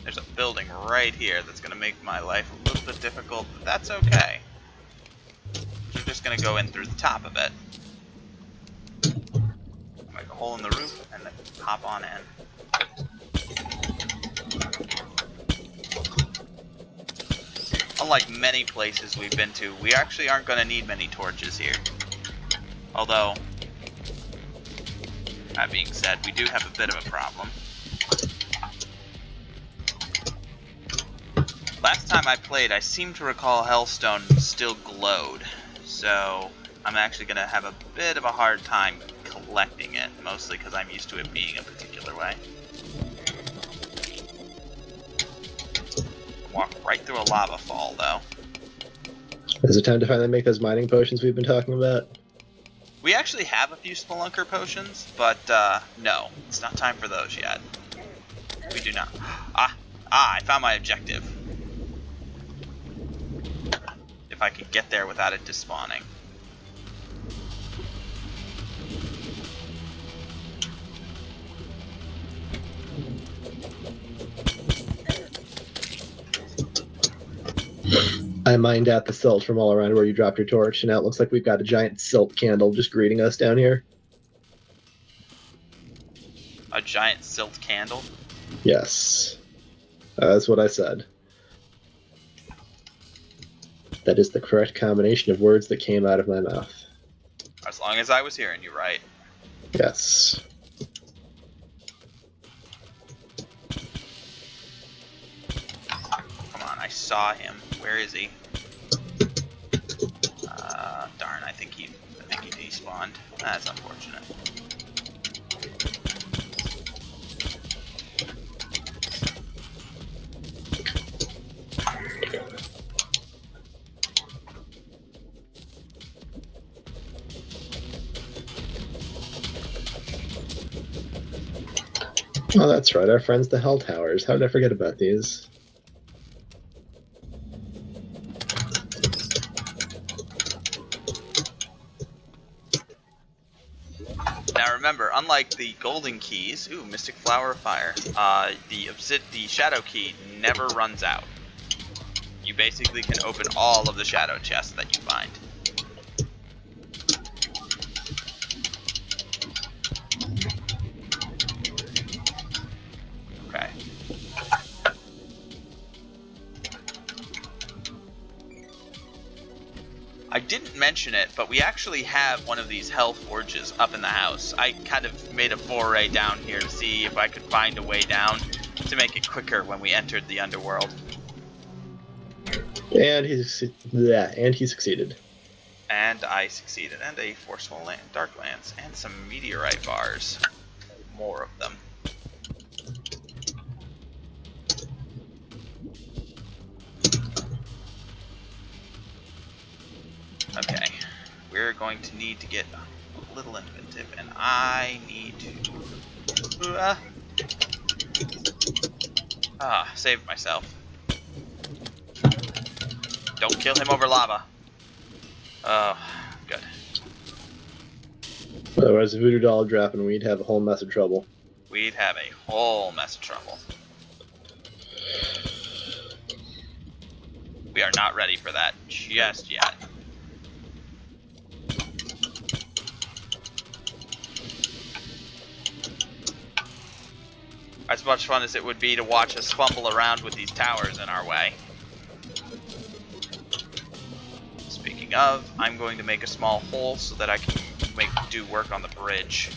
There's a building right here that's going to make my life a little bit difficult, but that's okay. We're just going to go in through the top of it. Make a hole in the roof and then hop on in. Unlike many places we've been to, we actually aren't going to need many torches here. Although, that being said, we do have a bit of a problem. Last time I played, I seem to recall Hellstone still glowed, so I'm actually going to have a bit of a hard time collecting it, mostly because I'm used to it being a particular way. Walk right through a lava fall, though. Is it time to finally make those mining potions we've been talking about? We actually have a few Spelunker potions, but no, it's not time for those yet. We do not. I found my objective. If I could get there without it despawning. I mined out the silt from all around where you dropped your torch, and now it looks like we've got a giant silt candle just greeting us down here. A giant silt candle? Yes. That's what I said. That is the correct combination of words that came out of my mouth. As long as I was hearing you right. Yes. Come on, I saw him. Where is he? Darn, I think he despawned. That's unfortunate. Oh, that's right. Our friends, the Hell Towers. How did I forget about these? Now remember, unlike the golden keys, ooh, Mystic Flower of Fire, the shadow key never runs out. You basically can open all of the shadow chests that you find. Okay. I didn't mention it, but we actually have one of these hell forges up in the house. I kind of made a foray down here to see if I could find a way down to make it quicker when we entered the underworld. And he succeeded. And I succeeded. And a forceful dark lance. And some meteorite bars. More of them. Okay. We're going to need to get a little inventive. And I need to... saved myself. Don't kill him over lava. Oh, good. Otherwise, the voodoo doll would drop and we'd have a whole mess of trouble. We'd have a whole mess of trouble. We are not ready for that just yet. As much fun as it would be to watch us fumble around with these towers in our way. Speaking of, I'm going to make a small hole so that I can do work on the bridge.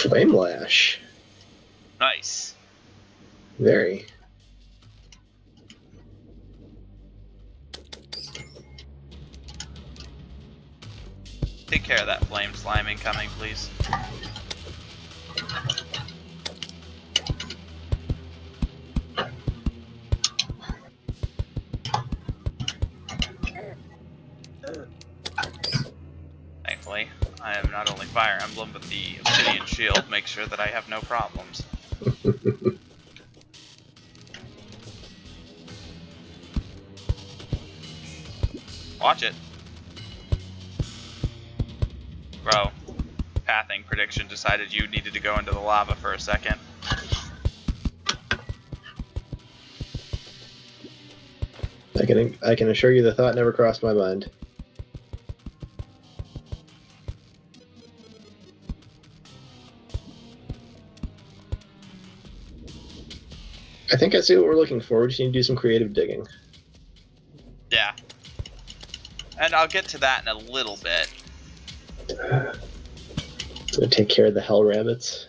Flame Lash. Nice. Very. Take care of that flame slime incoming, please. Thankfully, I am not only Fire Emblem, but the Obsidian Shield makes sure that I have no problems. Watch it. Bro, pathing prediction decided you needed to go into the lava for a second. I can assure you the thought never crossed my mind. I think I see what we're looking for. We just need to do some creative digging. Yeah. And I'll get to that in a little bit. Gonna take care of the hell rabbits.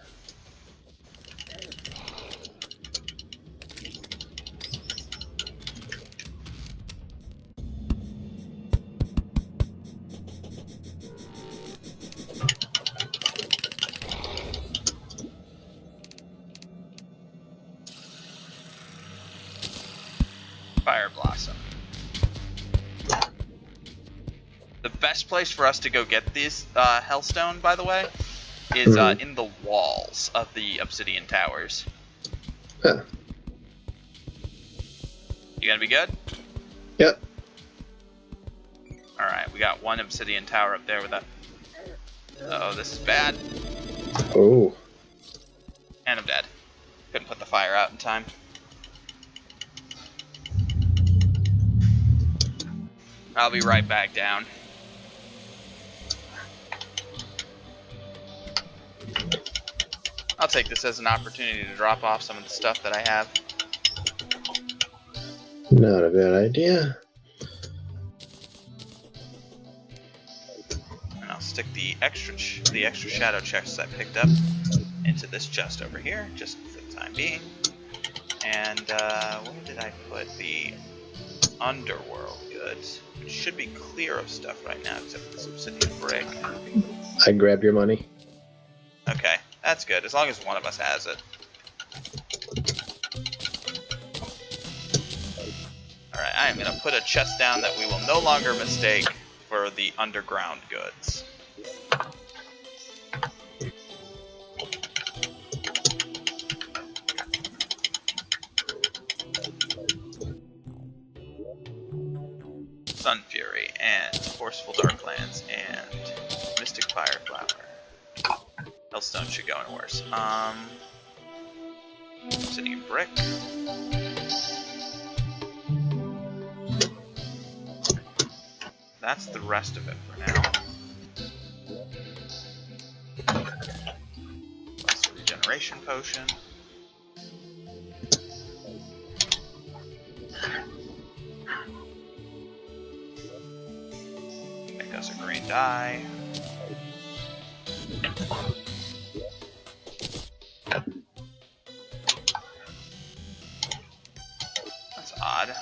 Fire Blossom. The best place for us to go get this Hellstone, by the way, is in the walls of the Obsidian Towers. Huh. You gonna be good? Yep. Alright, we got one Obsidian Tower up there with that. Uh oh, this is bad. Oh. And I'm dead. Couldn't put the fire out in time. I'll be right back down. I'll take this as an opportunity to drop off some of the stuff that I have. Not a bad idea. And I'll stick the extra shadow chests I picked up into this chest over here, just for the time being. And where did I put the underworld goods? Which should be clear of stuff right now, except for this obsidian brick. I grabbed your money. Okay, that's good, as long as one of us has it. Alright, I am going to put a chest down that we will no longer mistake for the underground goods. Sun Fury, and Forceful Darklands, and Mystic Fireflower. Hellstone should go in worse. Obsidian brick. That's the rest of it for now. Plus a regeneration potion. Make us a green dye. That's odd.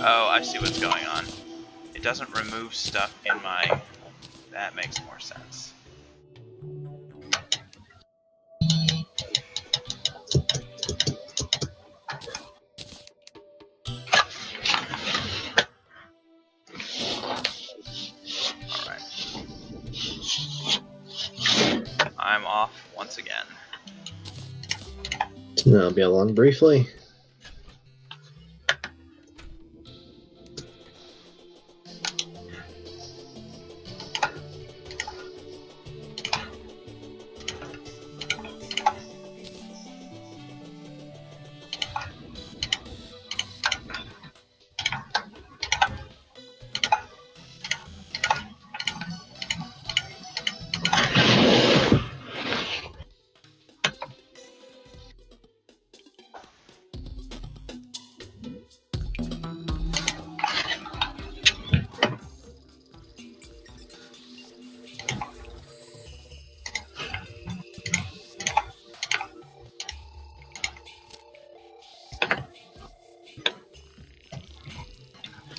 Oh, I see what's going on. It doesn't remove stuff in my... That makes more sense. Alright. I'm off once again. I'll be along briefly.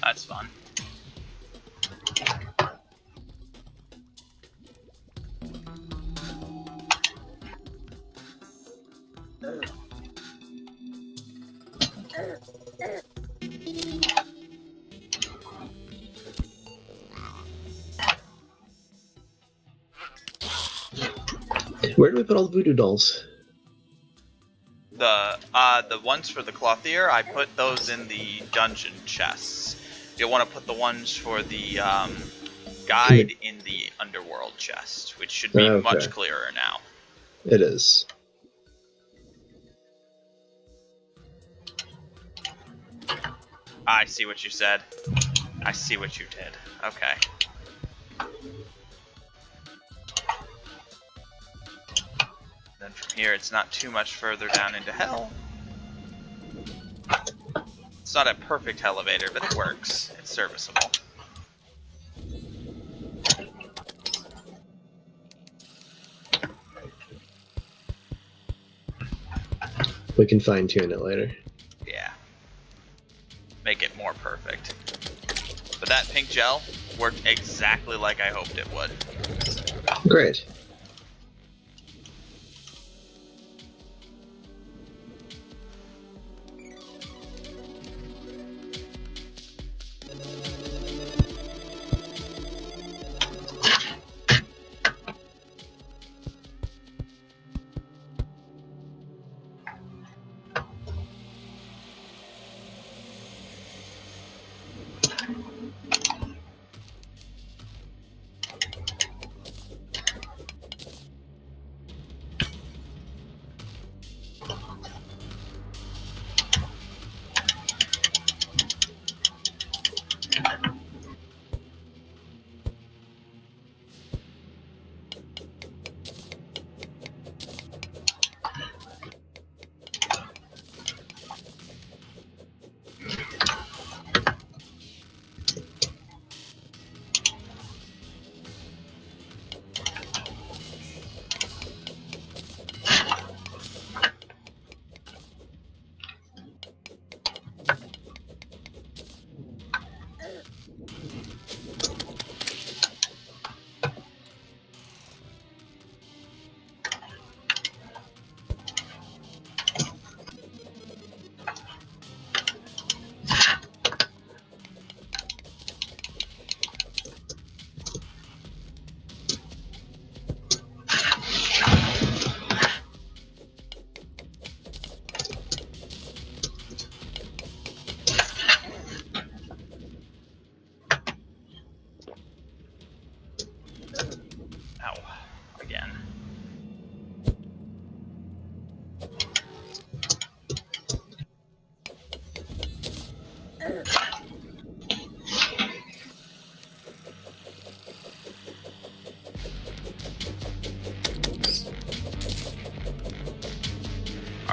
That's fun. Where do we put all the voodoo dolls? The ones for the clothier, I put those in the dungeon chests. You'll want to put the ones for the guide in the underworld chest, which should be much clearer now. It is. I see what you said. I see what you did. Okay. Then from here, it's not too much further down into hell. It's not a perfect elevator, but it works. It's serviceable. We can fine-tune it later. Yeah. Make it more perfect. But that pink gel worked exactly like I hoped it would. Great.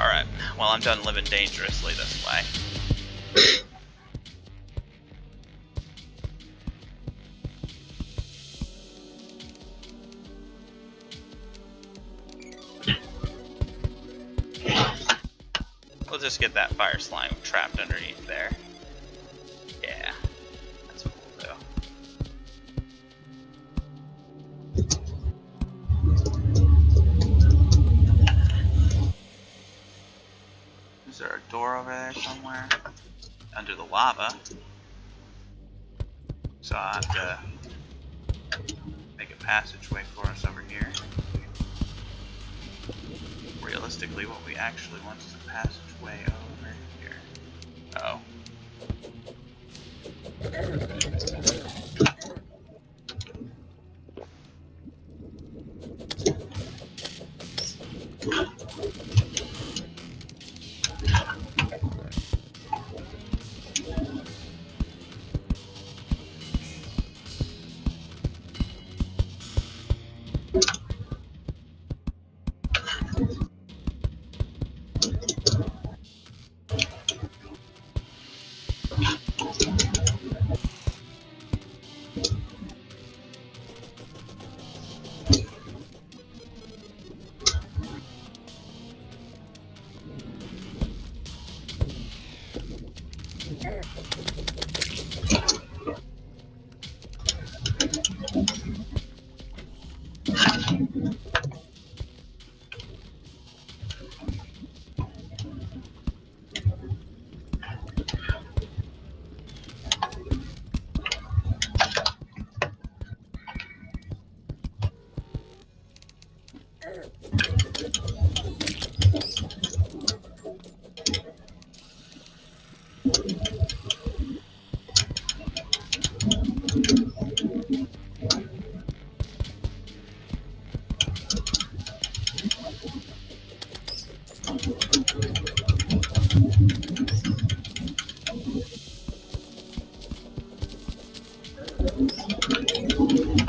Alright, well, I'm done living dangerously this way. We'll just get that fire slime trapped underneath there. Yeah, that's what we'll do. Is there a door over there somewhere? Under the lava. So I'll have to make a passageway for us over here. Realistically, what we actually want is a passageway over here. Oh.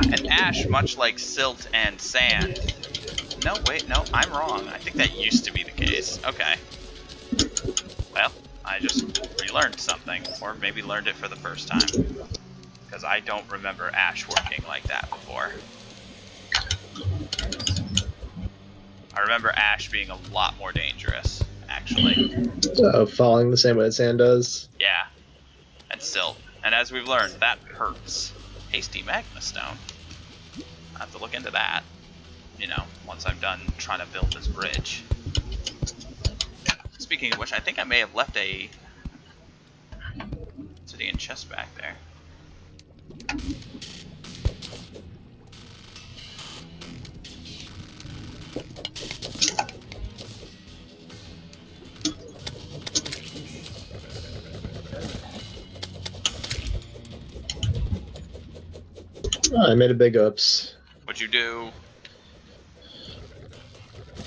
And ash, much like silt and sand. No, wait, no, I'm wrong. I think that used to be the case. Okay. Well, I just relearned something, or maybe learned it for the first time. Because I don't remember ash working like that before. I remember ash being a lot more dangerous, actually. Falling the same way that sand does. Yeah. And silt. And as we've learned, that hurts. Hasty magma stone. I have to look into that. You know, once I'm done trying to build this bridge. Speaking of which, I think I may have left a obsidian chest back there. Oh, I made a big oops. What'd you do?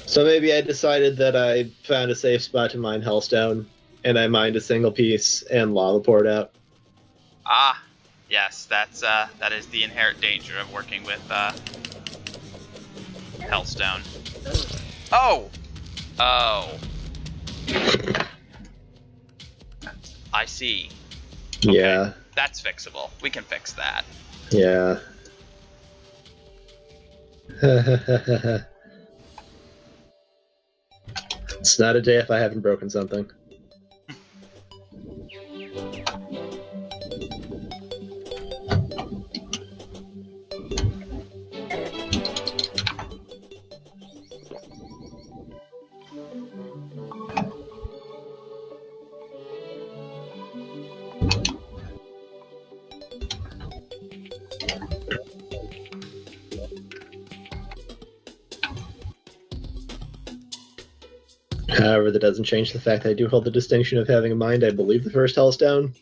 So maybe I decided that I found a safe spot to mine hellstone, and I mined a single piece and lava poured out. Ah, yes, that is the inherent danger of working with hellstone. Oh, oh, I see. Okay. Yeah. That's fixable. We can fix that. Yeah. It's not a day if I haven't broken something. However, that doesn't change the fact that I do hold the distinction of having mined, I believe, the first hellstone.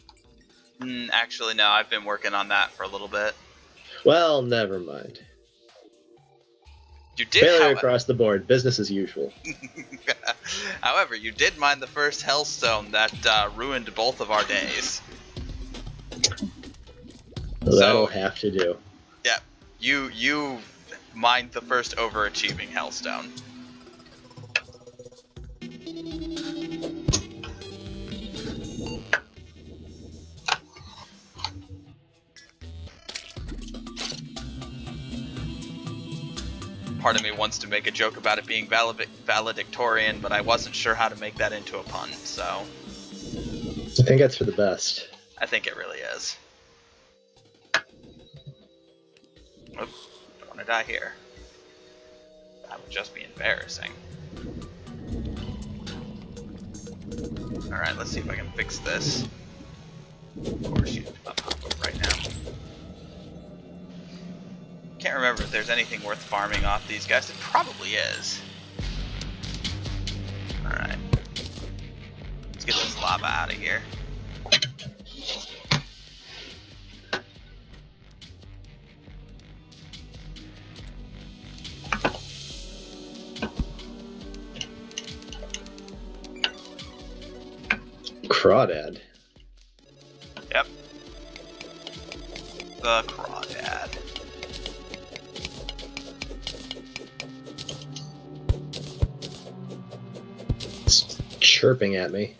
Actually, no, I've been working on that for a little bit. Well, never mind. You did Failure across the board, business as usual. However, you did mine the first hellstone that ruined both of our days. So that'll have to do. Yeah, you mined the first overachieving hellstone. Part of me wants to make a joke about it being valedictorian, but I wasn't sure how to make that into a pun, so I think that's for the best. I think it really is. Oop, don't want to die here. That would just be embarrassing. Alright, let's see if I can fix this. Of course, you pop up right now. Can't remember if there's anything worth farming off these guys. It probably is. Alright. Let's get this lava out of here. Crawdad. Yep. The crawdad. It's chirping at me.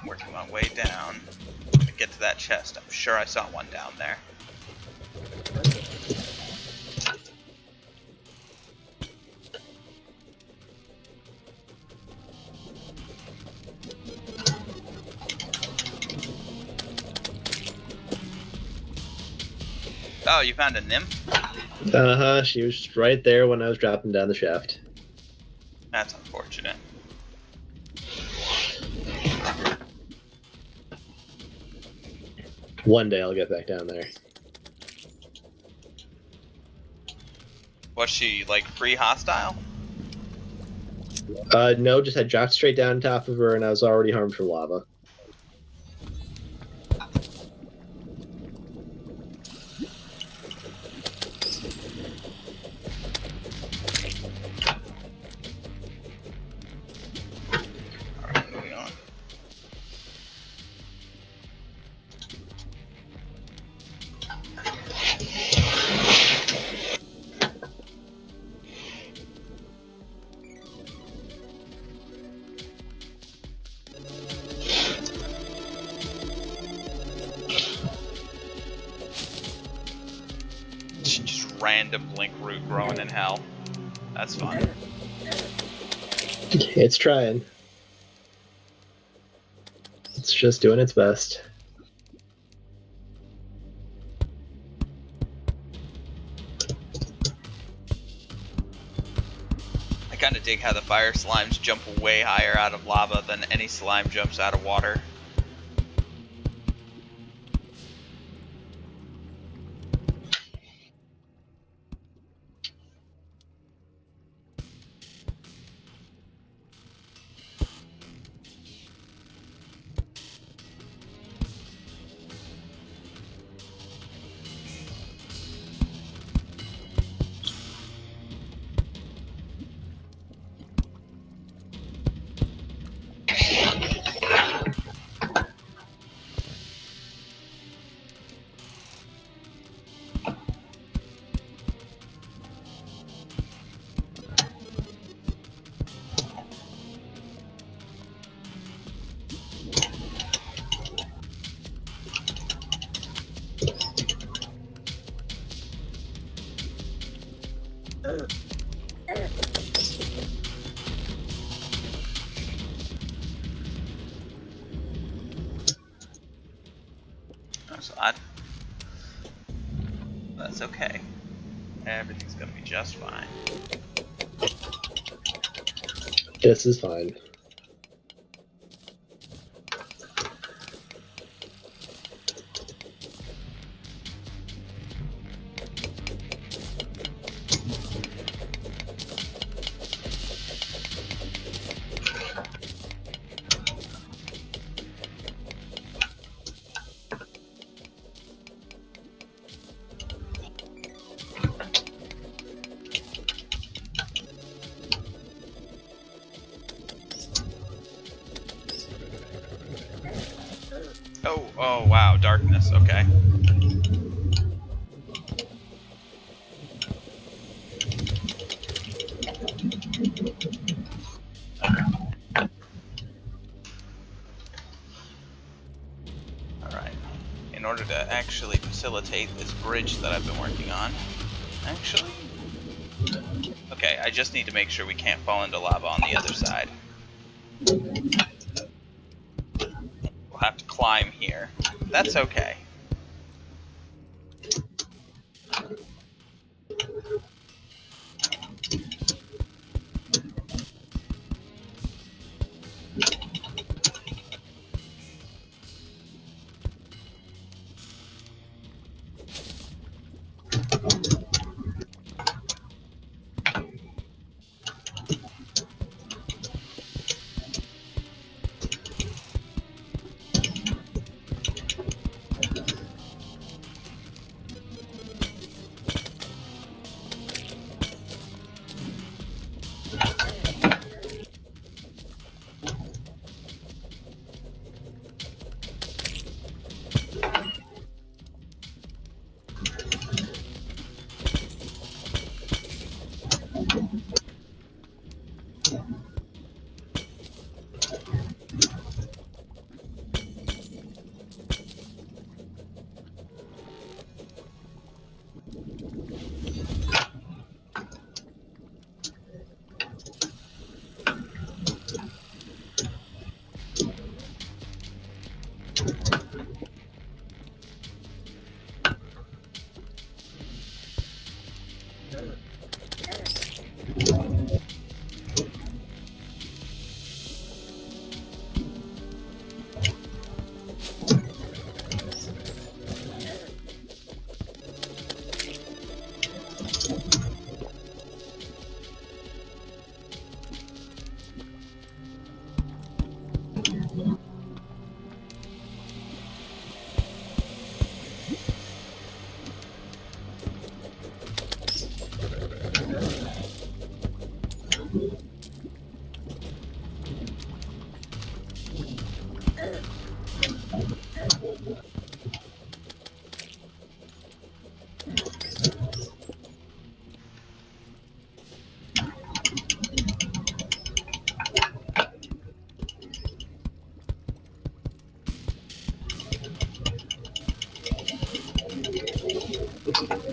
Working my way down to get to that chest. I'm sure I saw one down there. Oh, you found a nymph? Uh-huh, she was just right there when I was dropping down the shaft. That's unfortunate. One day I'll get back down there. Was she, like, pre-hostile? No, just had dropped straight down top of her and I was already harmed from lava. Alright, moving on. Just random blink root growing in hell. That's fun. It's trying. It's just doing its best. I kind of dig how the fire slimes jump way higher out of lava than any slime jumps out of water. That's odd. That's okay. Everything's gonna be just fine. This is fine. Oh, wow, darkness, okay. Alright. In order to actually facilitate this bridge that I've been working on, actually... Okay, I just need to make sure we can't fall into lava on the other side. We'll have to climb here. That's okay.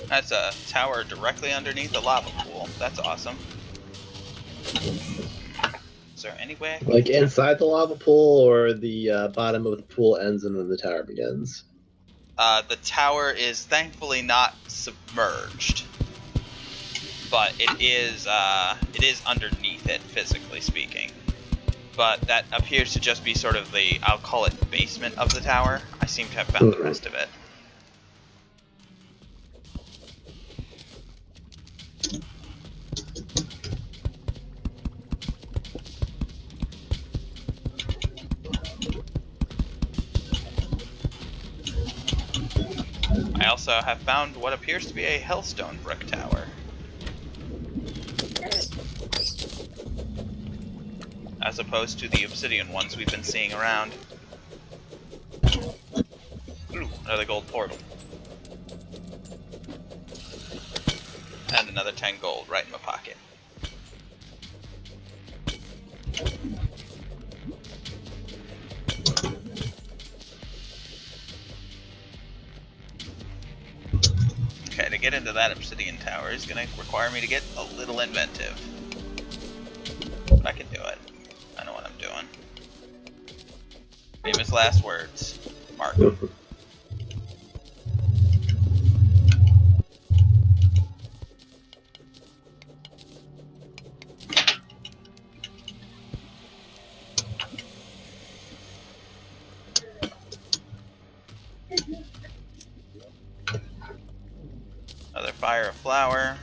That's a tower directly underneath the lava pool. That's awesome. Is there any way I can... Like inside the lava pool, or the bottom of the pool ends and then the tower begins? The tower is thankfully not submerged, but it is underneath it, physically speaking. But that appears to just be sort of the, I'll call it, basement of the tower. I seem to have found the rest of it. I also have found what appears to be a hellstone brick tower. As opposed to the obsidian ones we've been seeing around. Ooh, another gold portal. And another 10 gold right in my pocket. Okay, to get into that obsidian tower is going to require me to get a little inventive. But I can do it. I know what I'm doing. Famous last words. Mark. Another fire of flour.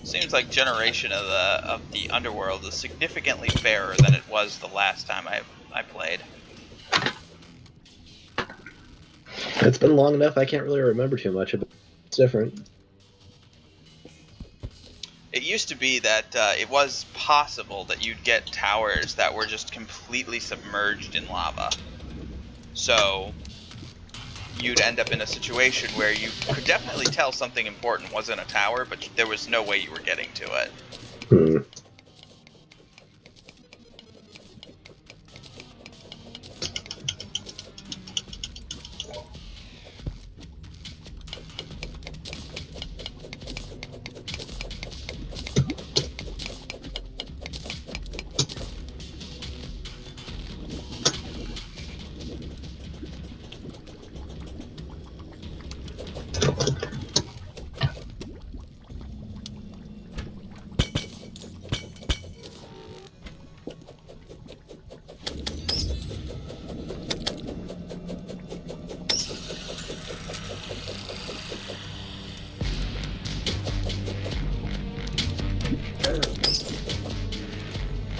Seems like generation of the underworld is significantly fairer than it was the last time I played. It's been long enough, I can't really remember too much of it. It's different. It used to be that it was possible that you'd get towers that were just completely submerged in lava. So you'd end up in a situation where you could definitely tell something important wasn't a tower, but there was no way you were getting to it. Hmm.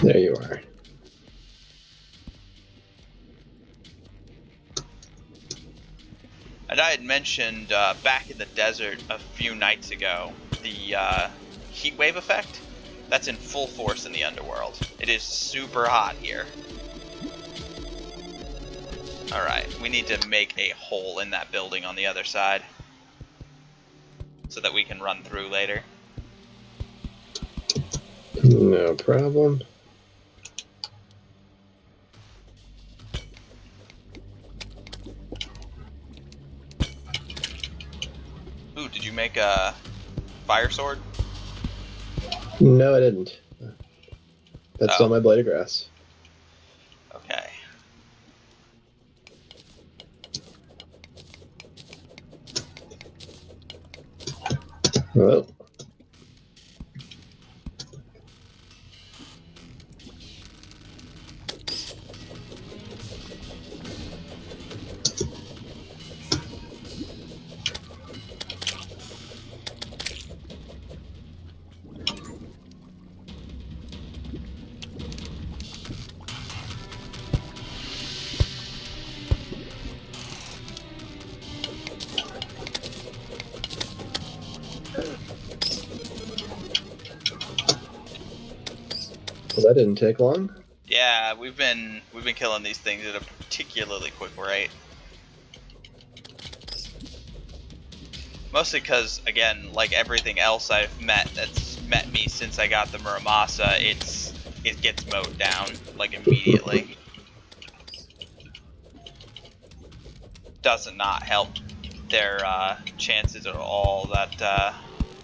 There you are. And I had mentioned back in the desert a few nights ago, the heat wave effect, that's in full force in the underworld. It is super hot here. Alright, we need to make a hole in that building on the other side so that we can run through later. No problem. Ooh, did you make a fire sword? No, I didn't. That's still my blade of grass. Okay. Oh. Well, that didn't take long. Yeah, we've been killing these things at a particularly quick rate. Mostly because, again, like everything else I've met that's met me since I got the Muramasa, it gets mowed down like immediately. Does not help their chances at all that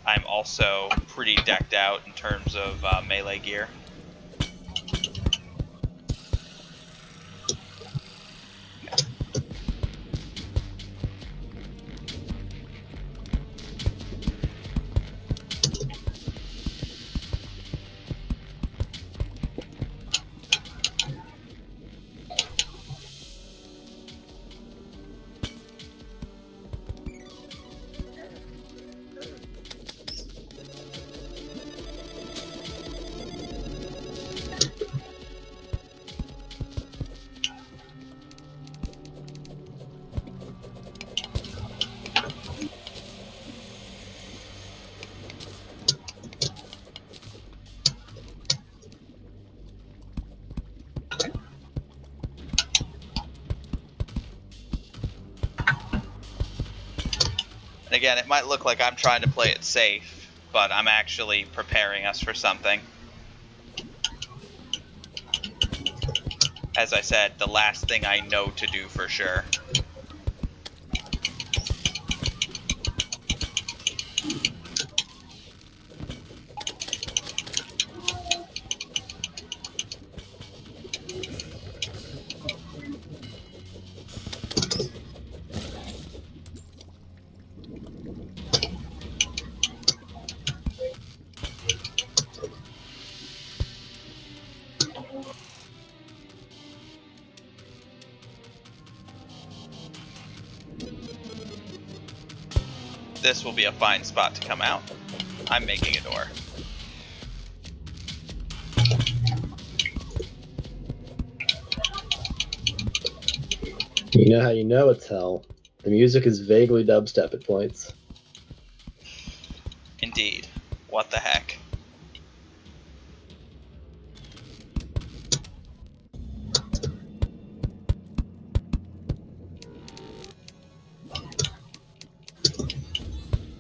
I'm also pretty decked out in terms of melee gear. And again, it might look like I'm trying to play it safe, but I'm actually preparing us for something. As I said, the last thing I know to do for sure. This will be a fine spot to come out. I'm making a door. You know how you know it's hell? The music is vaguely dubstep at points. Indeed. What the heck?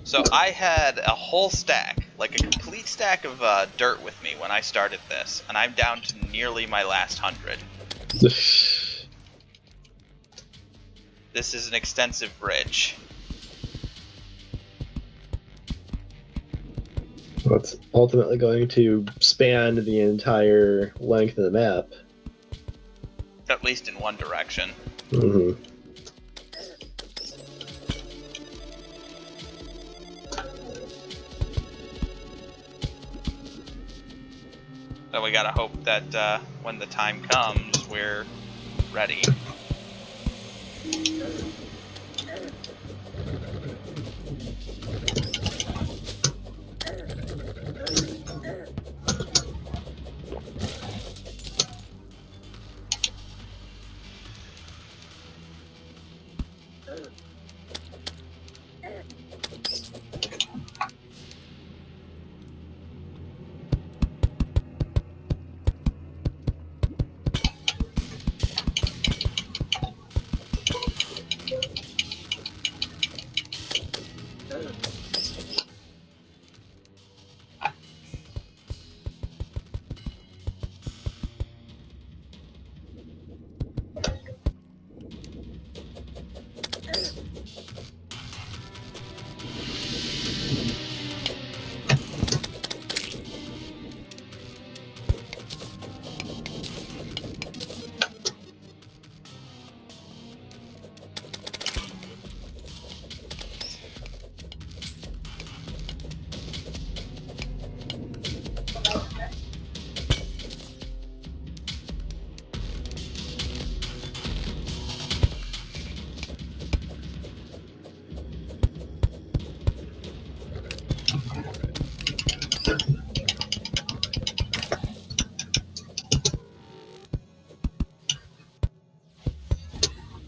So I had a whole stack, like a complete stack of dirt with me when I started this, and I'm down to nearly my last 100. This is an extensive bridge. It's ultimately going to span the entire length of the map. At least in one direction. Mm-hmm. So we gotta hope that when the time comes, we're ready.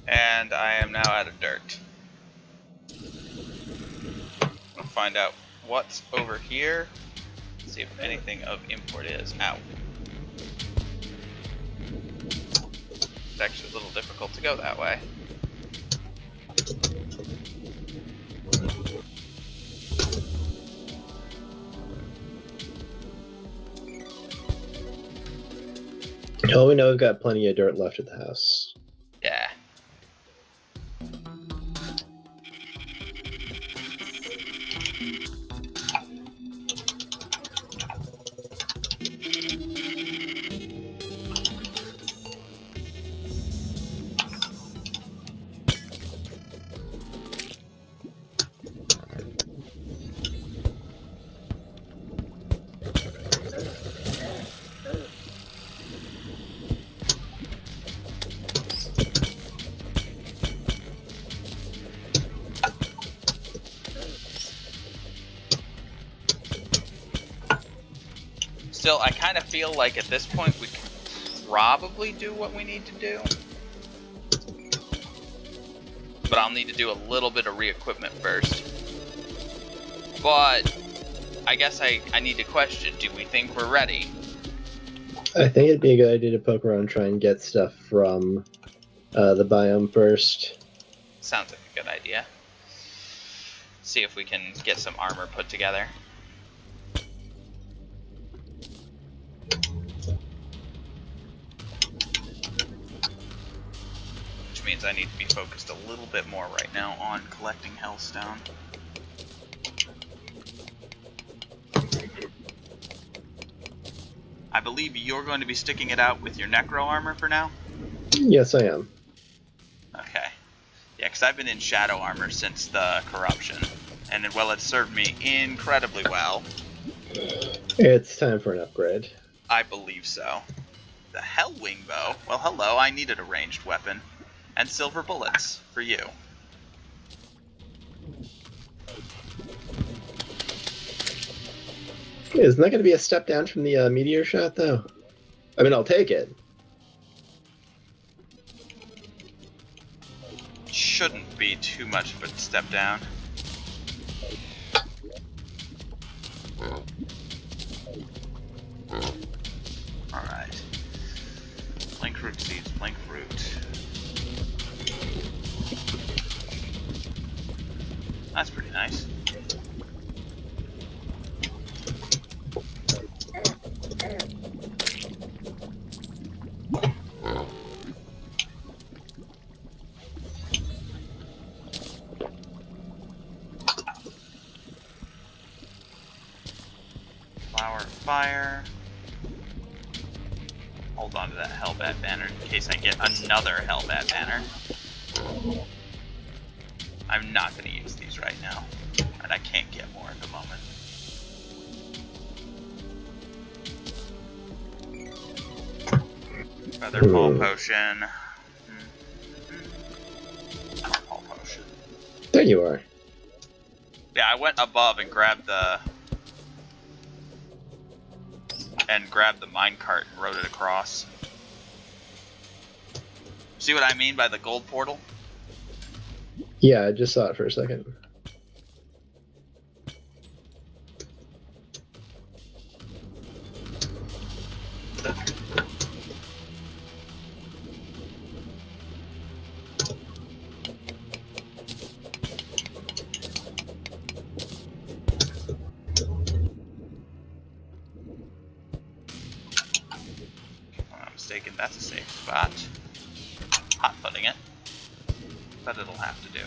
And I am now out of dirt. We'll find out what's over here. See if anything of import is. Ow. It's actually a little difficult to go that way. Well, we know we've got plenty of dirt left at the house. Yeah. Still, I kind of feel like at this point we can probably do what we need to do. But I'll need to do a little bit of re-equipment first. But I guess I need to question, do we think we're ready? I think it'd be a good idea to poke around and try and get stuff from the biome first. Sounds like a good idea. See if we can get some armor put together. Which means I need to be focused a little bit more right now on collecting hellstone. I believe you're going to be sticking it out with your necro armor for now? Yes, I am. Okay. Yeah, because I've been in shadow armor since the corruption. And well, it's served me incredibly well. It's time for an upgrade. I believe so. The Hellwing bow? Well, hello, I needed a ranged weapon. And silver bullets for you. Isn't that going to be a step down from the meteor shot, though? I mean, I'll take it. shouldn't be too much of a step down. Alright. Blink fruit seeds, blink fruit. That's pretty nice. Flower of fire. Hold on to that Hellbat banner in case I get another Hellbat banner. I'm not going to use these right now, and I can't get more at the moment. Featherfall potion. Featherfall potion. There you are. Yeah, I went above and grabbed the minecart and rode it across. See what I mean by the gold portal? Yeah, I just saw it for a second. If I'm not mistaken, that's a safe spot. Hot footing it. But it'll have to do.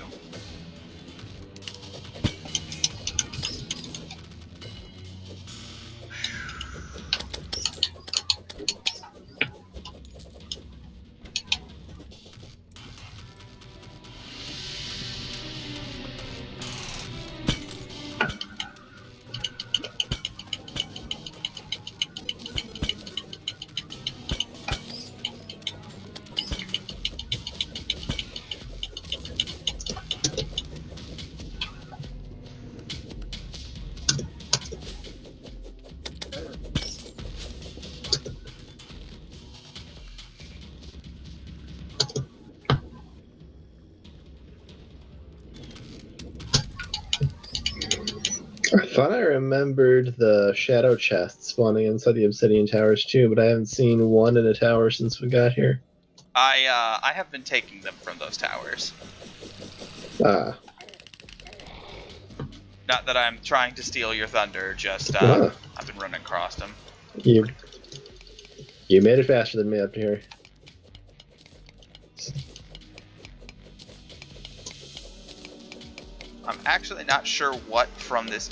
I thought I remembered the shadow chest spawning inside the obsidian towers too, but I haven't seen one in a tower since we got here. I have been taking them from those towers. Ah. Not that I'm trying to steal your thunder, just I've been running across them. You made it faster than me up here. I'm actually not sure what from this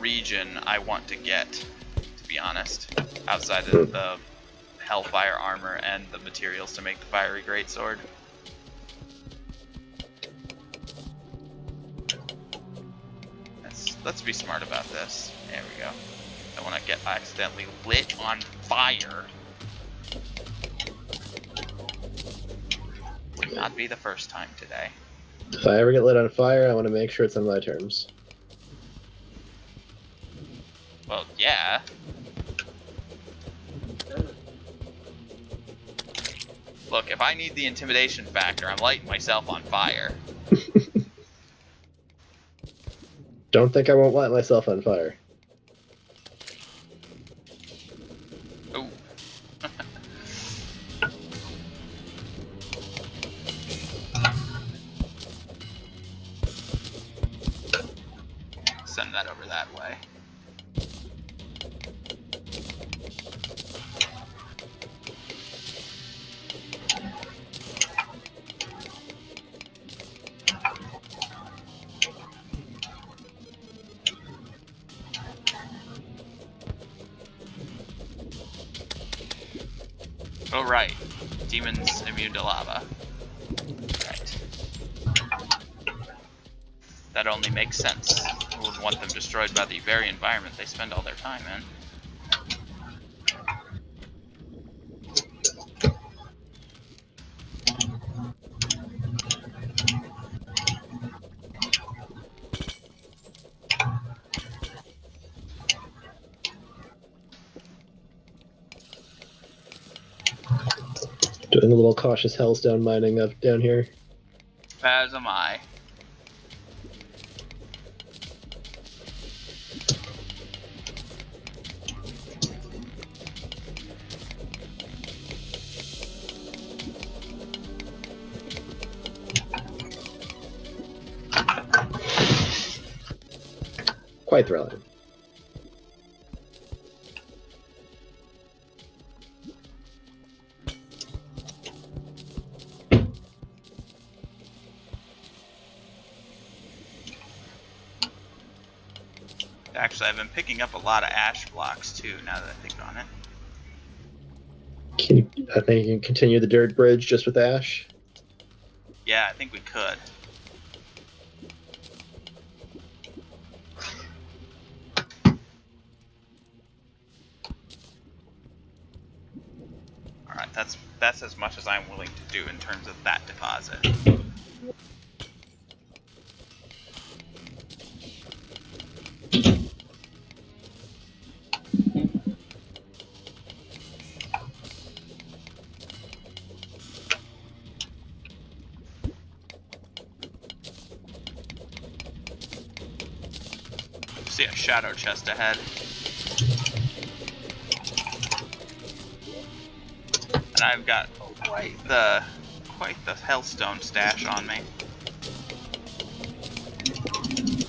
region I want to get, to be honest, outside of the Hellfire armor and the materials to make the fiery greatsword. Let's be smart about this. There we go. I don't want to get accidentally lit on fire. Would not be the first time today. If I ever get lit on fire, I want to make sure it's on my terms. Well, yeah. Look, if I need the intimidation factor, I'm lighting myself on fire. Don't think I won't light myself on fire. Ooh. Send that over that way. Oh, right. Demons immune to lava. Right. That only makes sense. I wouldn't want them destroyed by the very environment they spend all their time in. Doing a little cautious hellstone mining up down here. As am I. Quite thrilling. Actually, I've been picking up a lot of ash blocks too, now that I think on it. I think you can continue the dirt bridge just with ash. Yeah, I think we could. Alright, that's as much as I'm willing to do in terms of that deposit. See a shadow chest ahead. And I've got quite the hellstone stash on me.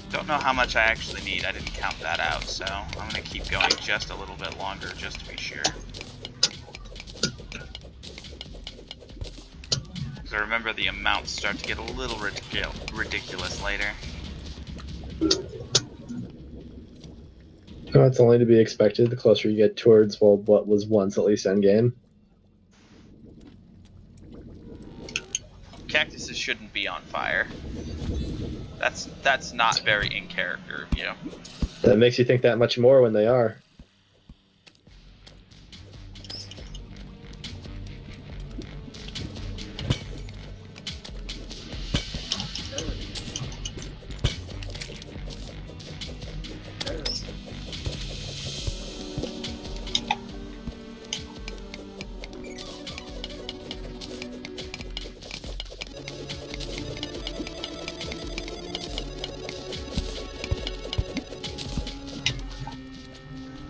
Don't know how much I actually need. I didn't count that out, so I'm gonna keep going just a little bit longer just to be sure. Because I remember the amounts start to get a little ridiculous later. No, it's only to be expected the closer you get towards, well, what was once at least endgame. Cactuses shouldn't be on fire. That's not very in character of you. That makes you think that much more when they are.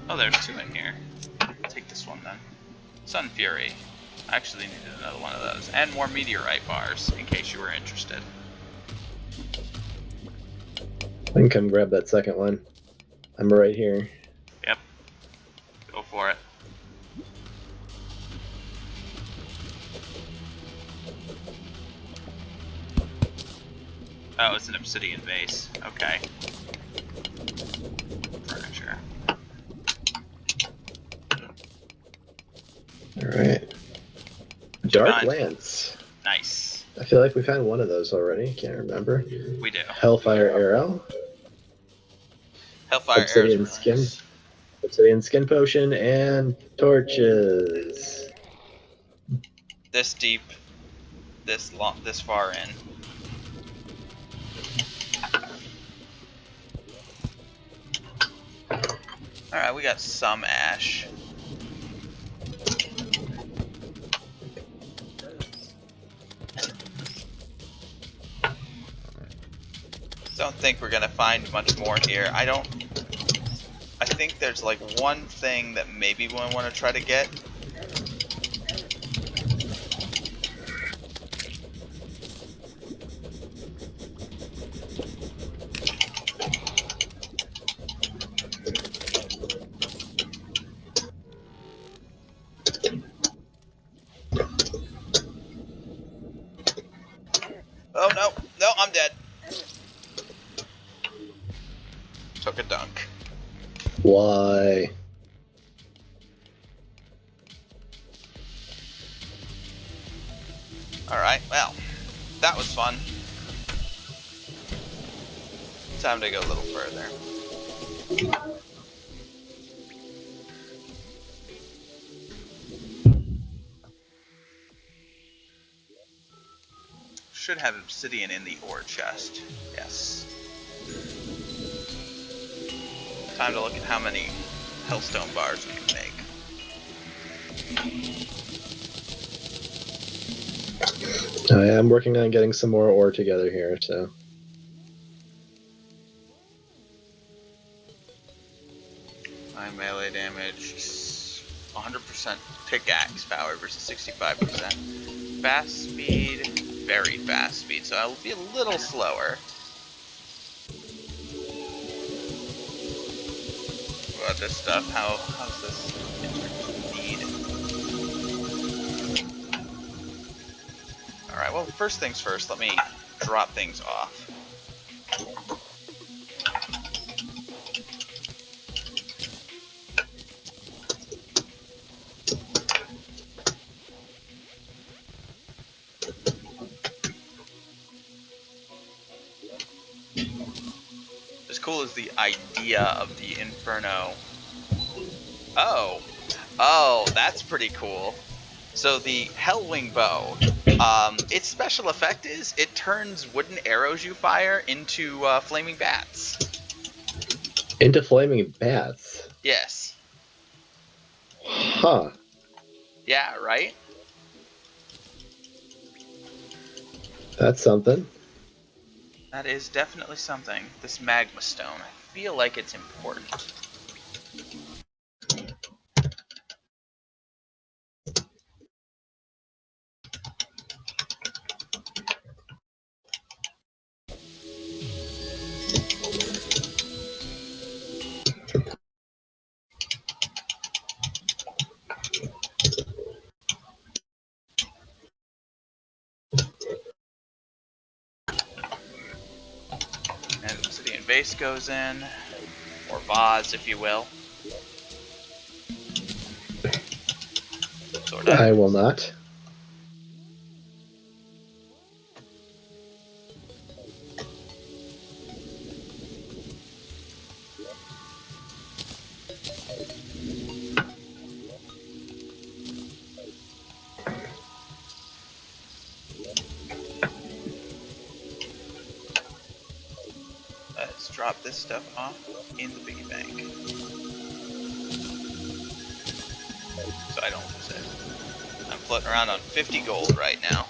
Oh, there's two in here. I'll take this one then. Sun Fury. I actually needed another one of those. And more meteorite bars, in case you were interested. I can come grab that second one. I'm right here. Yep. Go for it. Oh, it's an obsidian vase. Okay. Furniture. Alright. Dark Fine. Lance. Nice. I feel like we've had one of those already. Can't remember. We do. Hellfire Arrow. Hellfire Obsidian arrows. Skin. Nice. Obsidian Skin Potion and torches. This deep, this long, this far in. Alright, we got some ash. Don't think we're gonna find much more here. I think there's like one thing that maybe we want to try to get. Oh no, no, I'm dead. Took a dunk. Why? Alright, well, that was fun. Time to go a little further. Should have obsidian in the ore chest. Yes. Time to look at how many hellstone bars we can make. I am working on getting some more ore together here, so. My melee damage, 100% pickaxe power versus 65%. Fast speed, very fast speed, so I'll be a little slower. What about this stuff? How's this indeed? Alright, well, first things first, let me drop things off. As cool as the idea of the Inferno. Oh, that's pretty cool. So the Hellwing bow, its special effect is it turns wooden arrows you fire into flaming bats. Into flaming bats? Yes. Huh. Yeah, right? That's something. That is definitely something. This magma stone. I feel like it's important. And obsidian base goes in, or vase, if you will. Sort of. I will not. Let's drop this stuff off in the piggy bank, so I don't lose it. I'm floating around on 50 gold right now.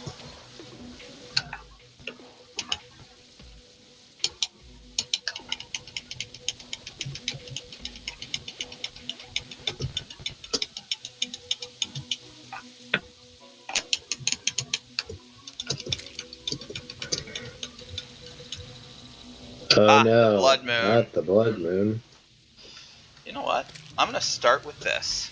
Oh no, the blood moon. not the blood moon. You know what? I'm gonna start with this.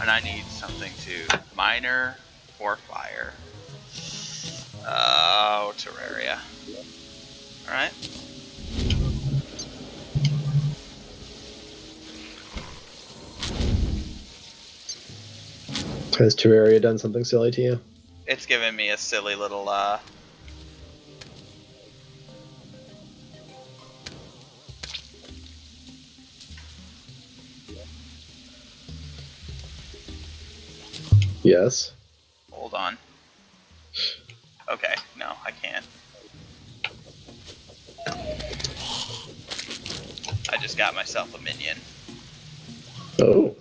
And I need something to miner or fire. Oh, Terraria. Alright. Has Terraria done something silly to you? It's giving me a silly little, Yes. hold on. Okay, no, I can't. I just got myself a minion. Oh.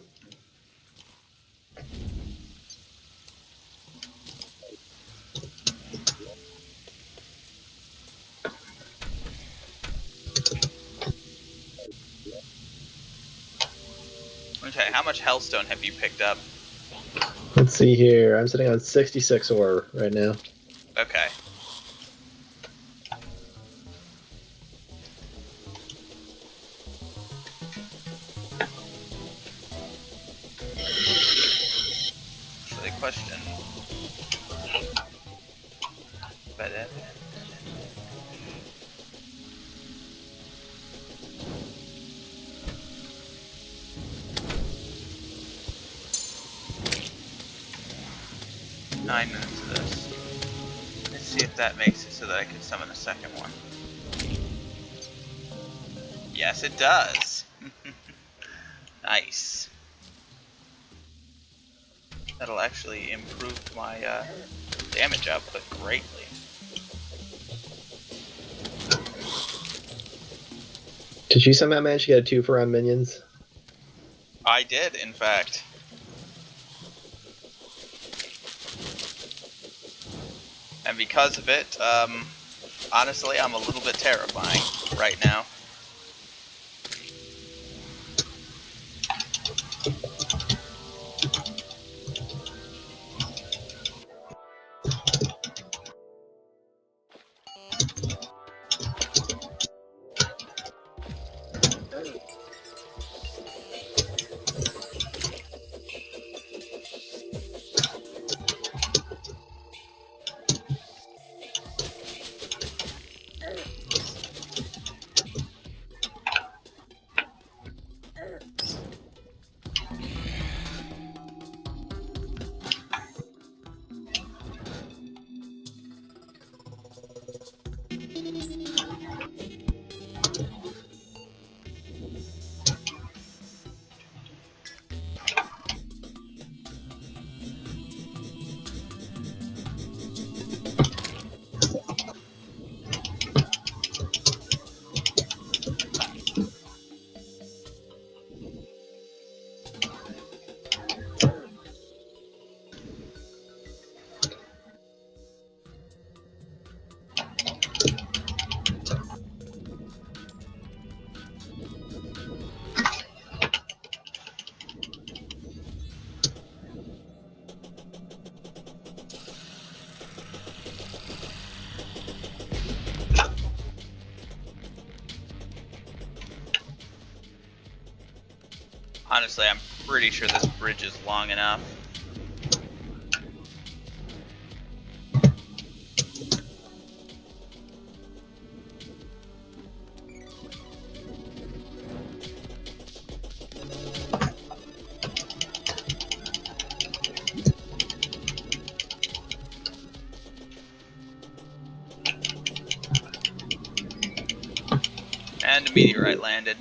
Okay, how much Hellstone have you picked up? Let's see here. I'm sitting on 66 ore right now. Okay. So the question. Nine minutes of this. Let's see if that makes it so that I can summon a second one. Yes, it does. Nice. That'll actually improve my damage output greatly. Did you somehow manage to get a 2 for on minions? I did, in fact. And because of it, honestly, I'm a little bit terrifying right now. Honestly, I'm pretty sure this bridge is long enough. And a meteorite landed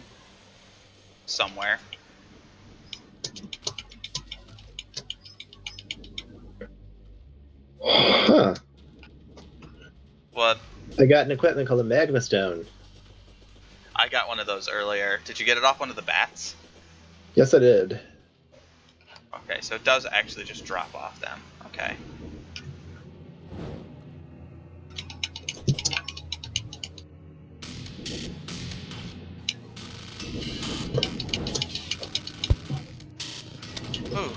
somewhere. Huh. What? I got an equipment called a magma stone. I got one of those earlier. Did you get it off one of the bats? Yes, I did. Okay, so it does actually just drop off them. Okay. Ooh.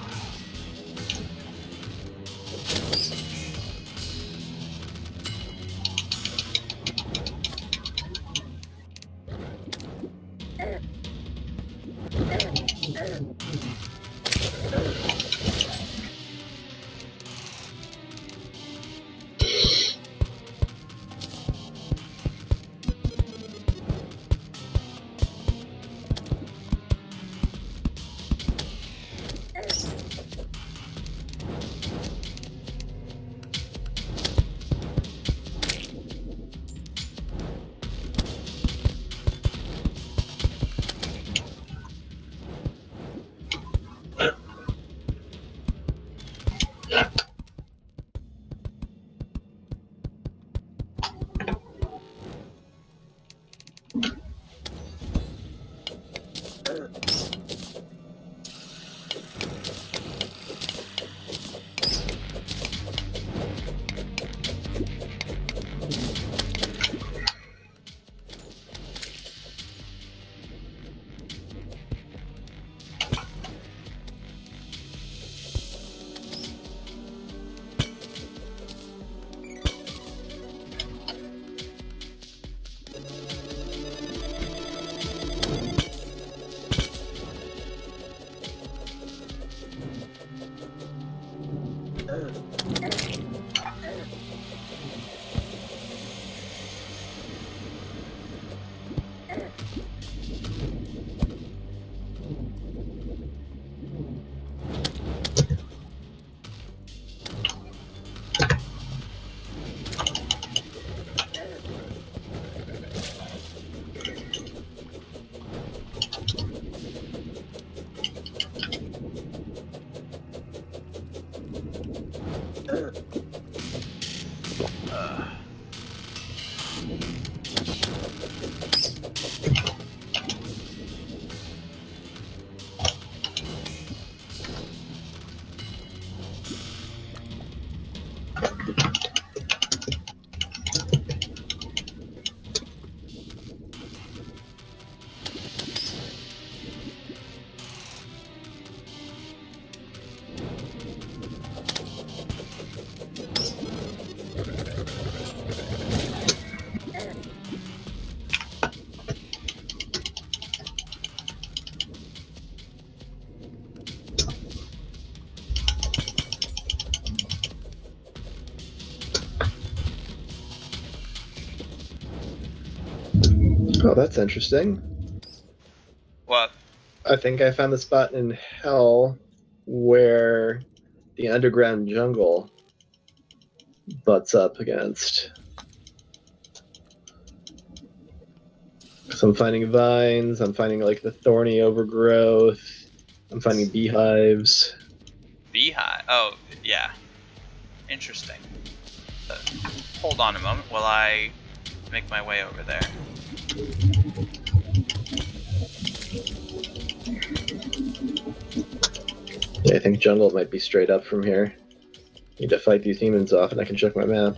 Oh, that's interesting. What? I think I found the spot in hell where the underground jungle butts up against. So I'm finding vines, I'm finding like the thorny overgrowth, I'm finding beehives. Beehive? Oh, yeah. Interesting. Hold on a moment while I make my way over there. Yeah, I think jungle might be straight up from here. Need to fight these demons off and I can check my map.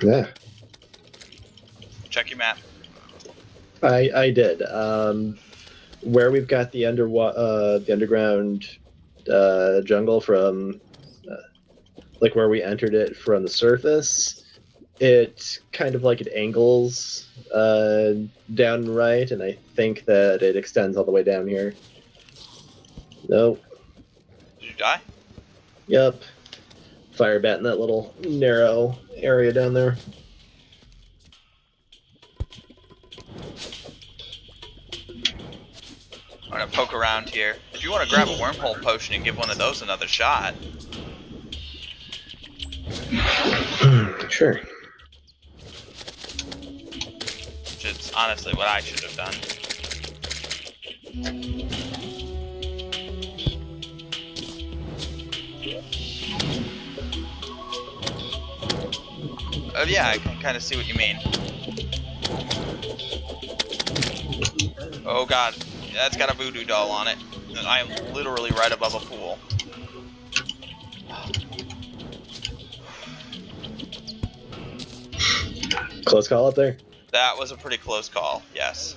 Yeah, Check your map. I did. Where we've got the underground jungle from, like where we entered it from the surface, it kind of like it angles down right, and I think that it extends all the way down here. Nope. Did you die? Yep. Fire bat in that little narrow area down there. I'm gonna poke around here. If you want to grab a wormhole potion and give one of those another shot. Sure. Which is honestly what I should have done. Oh yeah, I can kind of see what you mean. Oh god, that's got a voodoo doll on it. And I am literally right above a pool. Close call up there. That was a pretty close call, yes.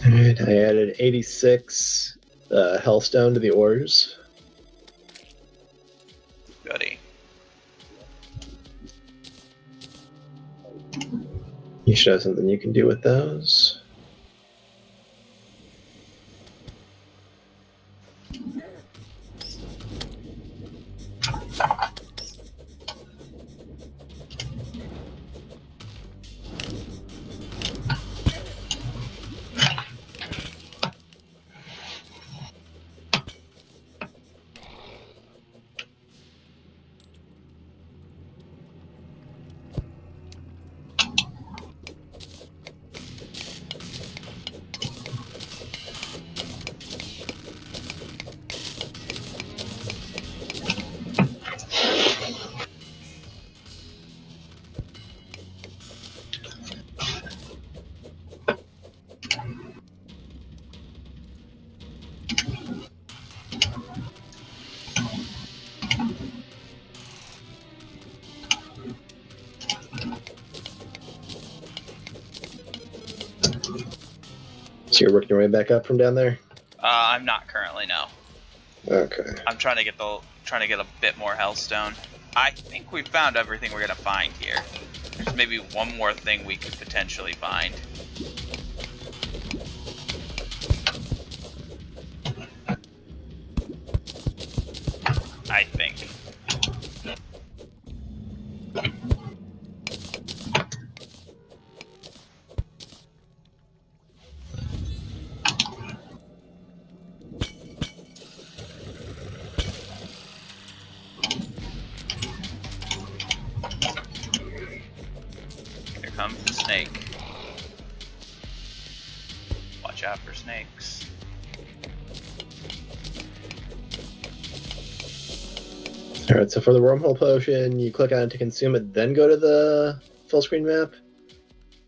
Alright, I added 86 hellstone to the ores. Goody. You should have something you can do with those. So you're working your way back up from down there? I'm not currently, no. Okay. I'm trying to get a bit more hellstone. I think we found everything we're gonna find here. There's maybe one more thing we could potentially find. I think. comes the snake. Watch out for snakes. Alright, so for the wormhole potion, you click on it to consume it, then go to the full screen map?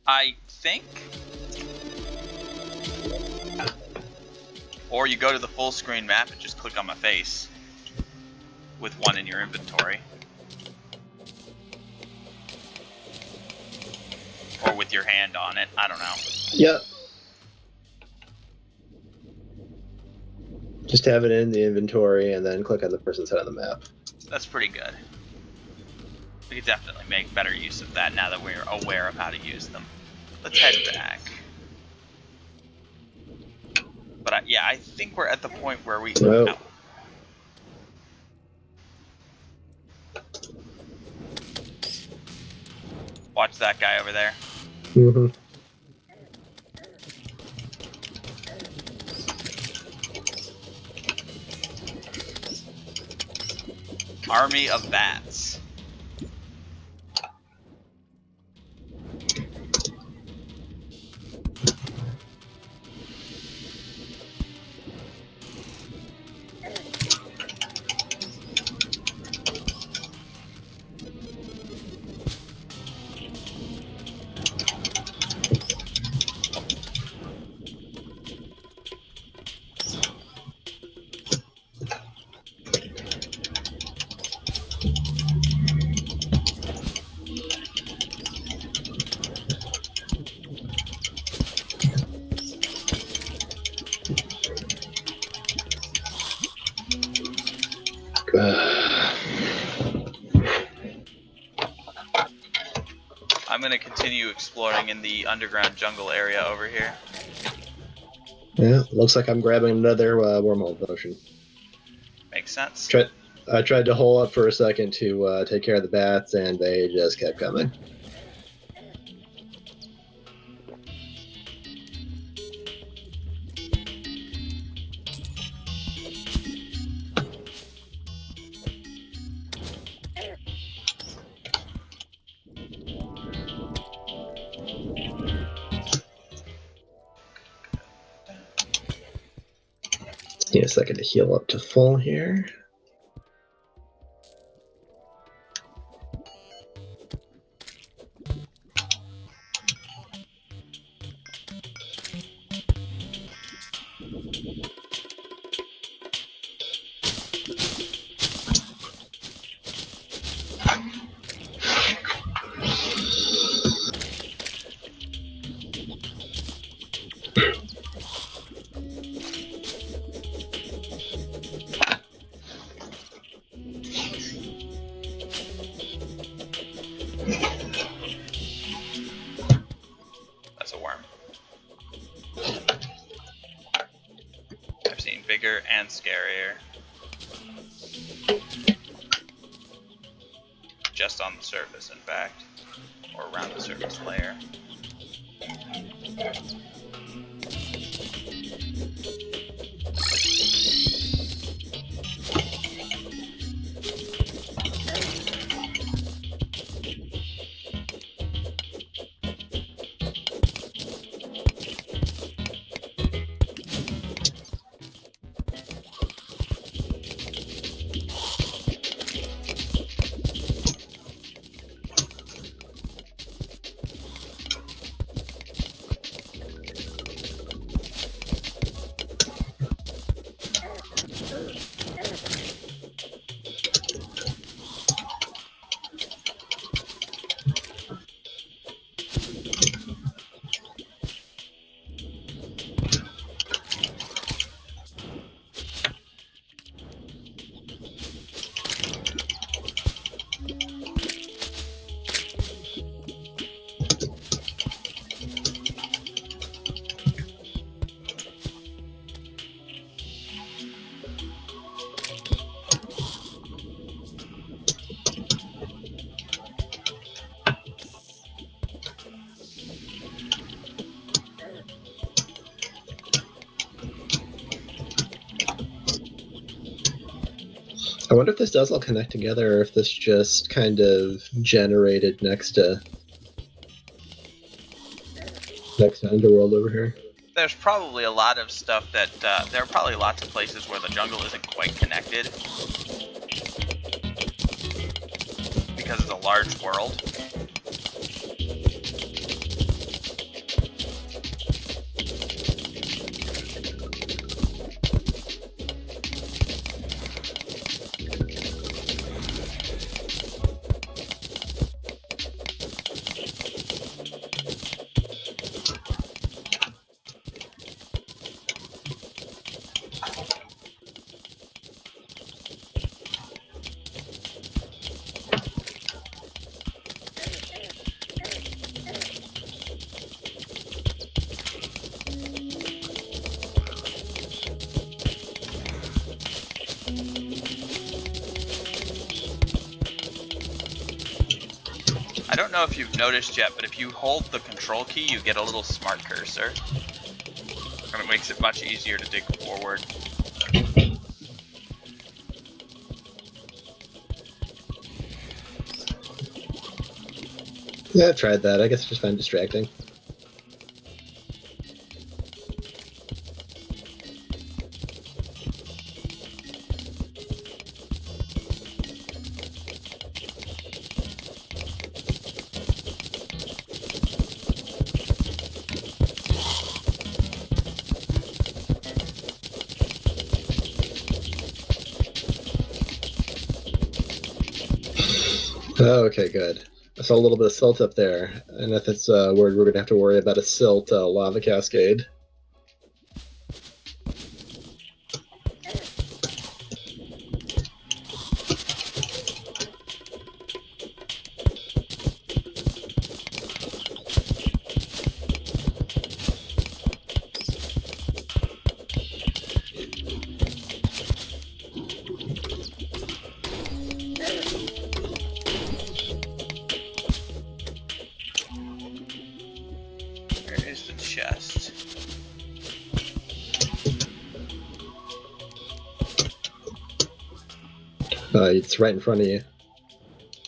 I think. Or you go to the full screen map and just click on my face with one in your inventory. Or with your hand on it, I don't know. Yep. Just have it in the inventory and then click on the person's head on the map. That's pretty good. We could definitely make better use of that now that we're aware of how to use them. Let's head back. But yeah, I think we're at the point where we... Whoa. Oh. Watch that guy over there. Mm-hmm. Army of bats. I'm going to continue exploring in the underground jungle area over here. Yeah, looks like I'm grabbing another wormhole potion. Makes sense. I tried to hole up for a second to take care of the bats, and they just kept coming. Need a second to heal up to full here. That's a worm. I've seen bigger and scarier. Just on the surface, in fact. Or around the surface layer. I wonder if this does all connect together, or if this just kind of generated next to Next to Underworld over here. There's probably a lot of stuff that there are probably lots of places where the jungle isn't quite connected because it's a large world. I don't know if you've noticed yet, but if you hold the control key, you get a little smart cursor. And it makes it much easier to dig forward. Yeah, I've tried that. I guess I just find it distracting. Oh, okay, good. I saw a little bit of silt up there, and if it's a word, we're going to have to worry about a silt lava cascade. Where is the chest? It's right in front of you.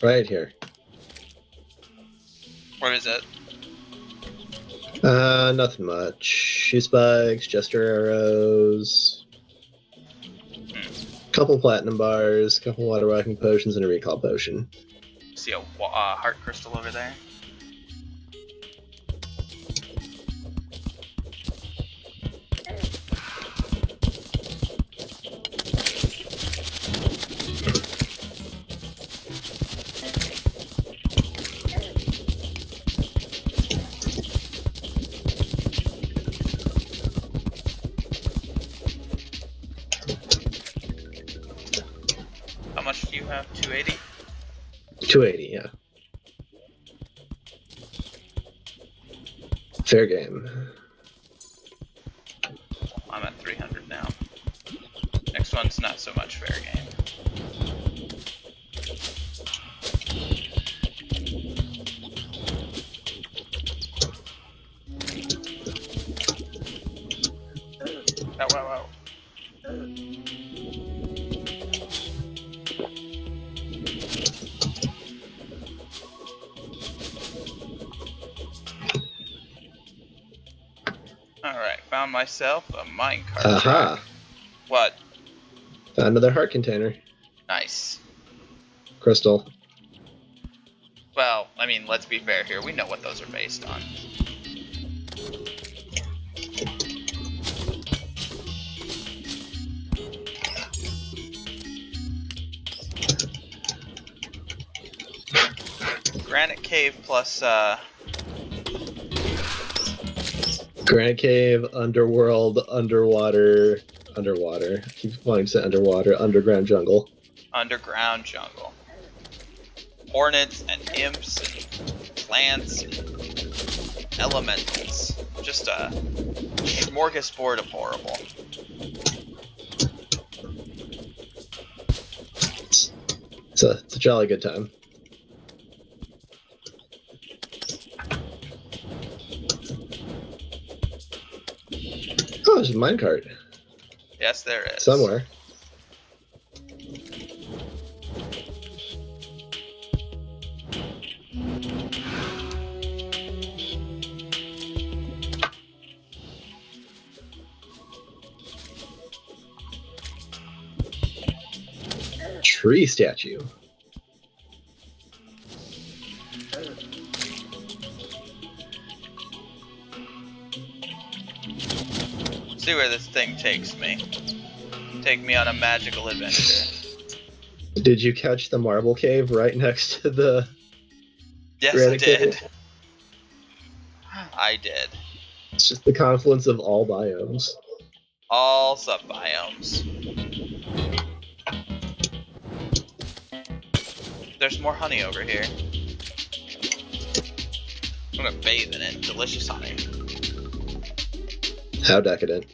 Right here. What is it? Nothing much. Shoe spikes, jester arrows, couple platinum bars, couple water walking potions, and a recall potion. See a heart crystal over there? How much do you have? 280? 280, yeah. Fair game. I'm at 300 now. Next one's not so much fair game. Oh, wow. Alright, found myself a minecart. Aha! What? Found another heart container. Nice. Crystal. Well, I mean, let's be fair here. We know what those are based on. Granite cave plus, Granite cave, underworld, underwater. I keep wanting to say underwater, underground jungle. underground jungle. Hornets and imps and plants and elementals. Just a smorgasbord of horrible. It's a jolly good time. Oh, there's a minecart. Yes, there is. Somewhere. tree statue. See where this thing takes me. Take me on a magical adventure. Did you catch the marble cave right next to the... Yes, I granite did. cave? I did. It's just the confluence of all biomes. All sub-biomes. There's more honey over here. I'm gonna bathe in it. Delicious honey. How decadent.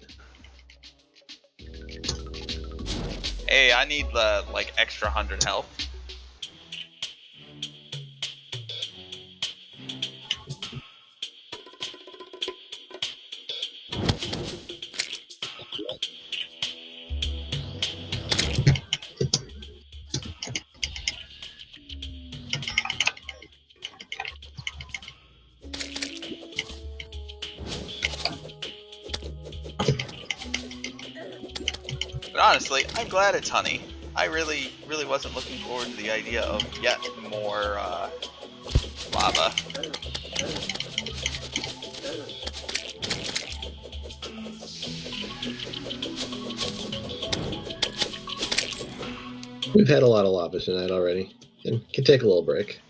Hey, I need like extra 100 health. But honestly, I'm glad it's honey. I really wasn't looking forward to the idea of yet more lava. We've had a lot of lava tonight already. Can take a little break.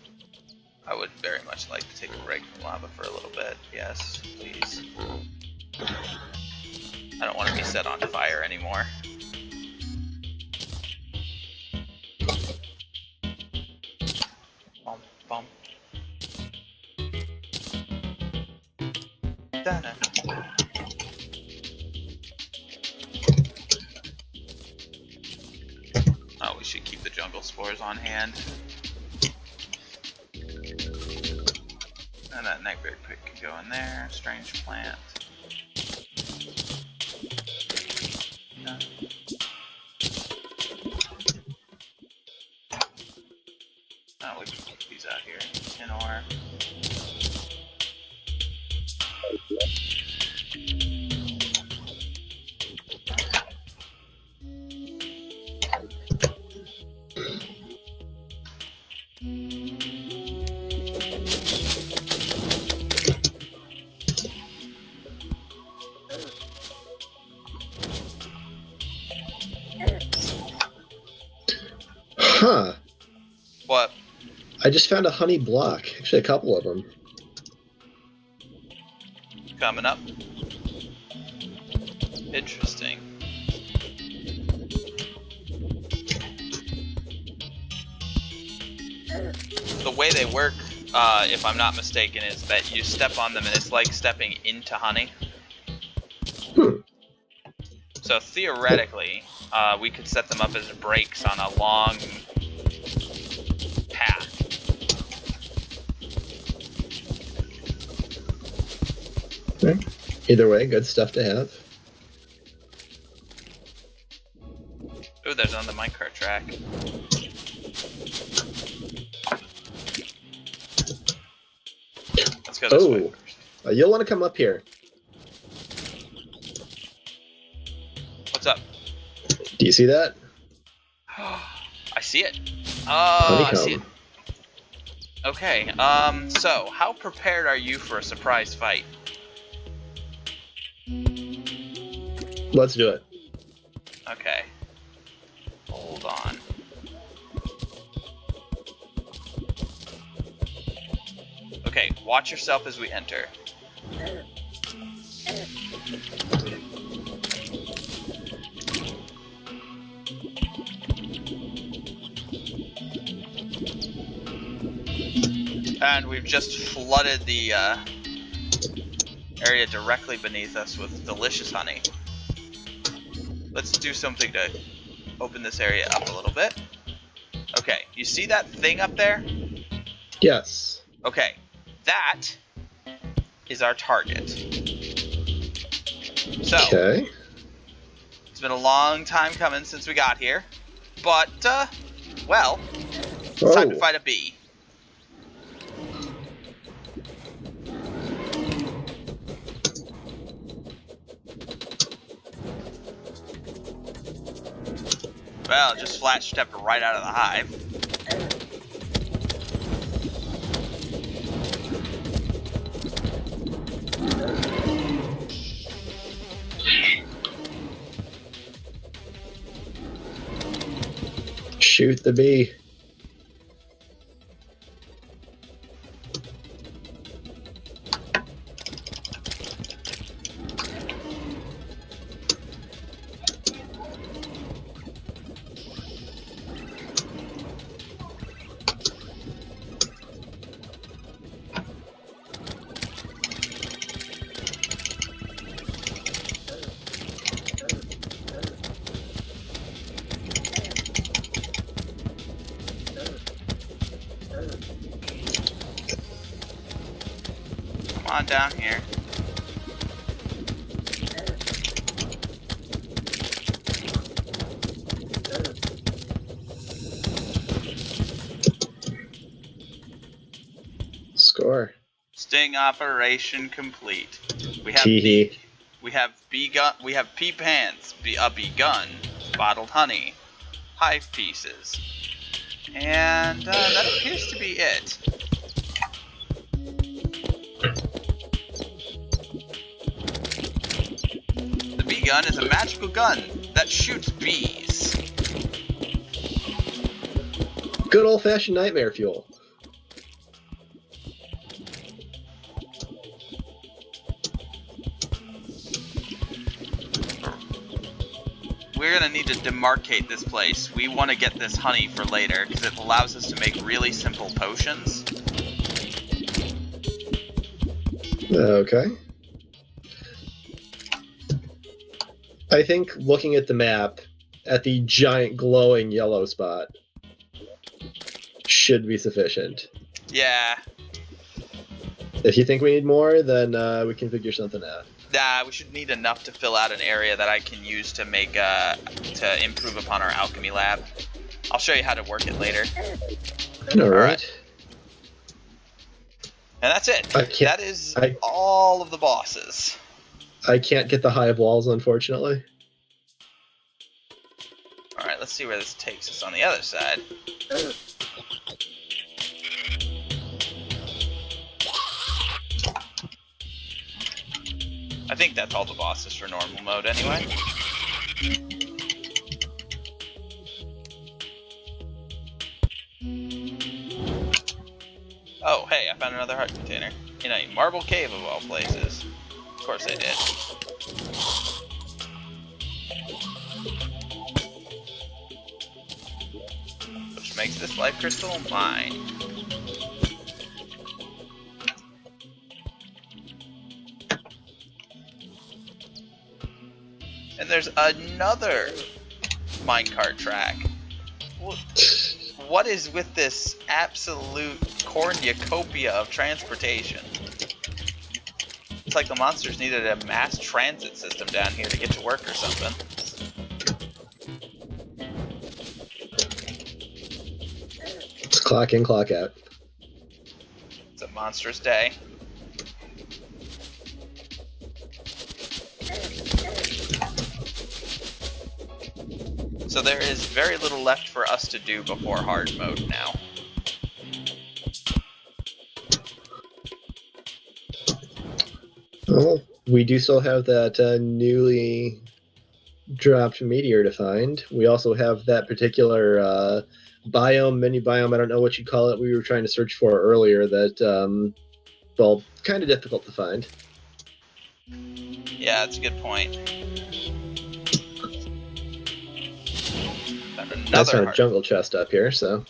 I would very much like to take a break from lava for a little bit. Yes, please. I don't want to be set on fire anymore. Bump, bump. Da-da. Oh, we should keep the jungle spores on hand. And that neckbeard pick can go in there. Strange plant. Done. Oh, we can keep these out here. Tin ore. Huh. What? I just found a honey block. Actually, a couple of them. Coming up. Interesting. The way they work, if I'm not mistaken, is that you step on them and it's like stepping into honey. So theoretically, we could set them up as breaks on a long path. Okay. Either way, good stuff to have. Ooh, there's another minecart track. Let's go this way. You'll want to come up here. What's up? Do you see that? I see it. Oh, I see it. Okay, so how prepared are you for a surprise fight? Let's do it. Okay. Hold on. Okay, watch yourself as we enter. And we've just flooded the area directly beneath us with delicious honey. Let's do something to open this area up a little bit. Okay, you see that thing up there? Yes. Okay, that is our target. So, Okay. it's been a long time coming since we got here, but, well, it's time to fight a bee. Well, it just flat stepped right out of the hive. Shoot the bee. Come on down here. Score. Sting operation complete. We have Teehee. we have bee gun. We have pea pants. A bee gun. Bottled honey. Hive pieces. And that appears to be it. The bee gun is a magical gun that shoots bees. Good old-fashioned nightmare fuel. We're gonna need to demarcate this place. We want to get this honey for later because it allows us to make really simple potions. Okay. I think looking at the map, at the giant glowing yellow spot, should be sufficient. Yeah. If you think we need more, then we can figure something out. Nah, we should need enough to fill out an area that I can use to make to improve upon our alchemy lab. I'll show you how to work it later. All right. And that's it. That is all of the bosses. I can't get the hive walls, unfortunately. All right, let's see where this takes us on the other side. I think that's all the bosses for normal mode anyway. Oh, hey, I found another heart container. In a marble cave of all places. Of course I did. Which makes this life crystal mine. And there's another minecart track. What is with this absolute cornucopia of transportation? It's like the monsters needed a mass transit system down here to get to work or something. It's clock in, clock out. It's a monstrous day. So there is very little left for us to do before hard mode now. Well, we do still have that newly dropped meteor to find. We also have that particular biome, mini biome, I don't know what you call it, we were trying to search for earlier that, well, kind of difficult to find. Yeah, that's a good point. That's our jungle chest up here, so.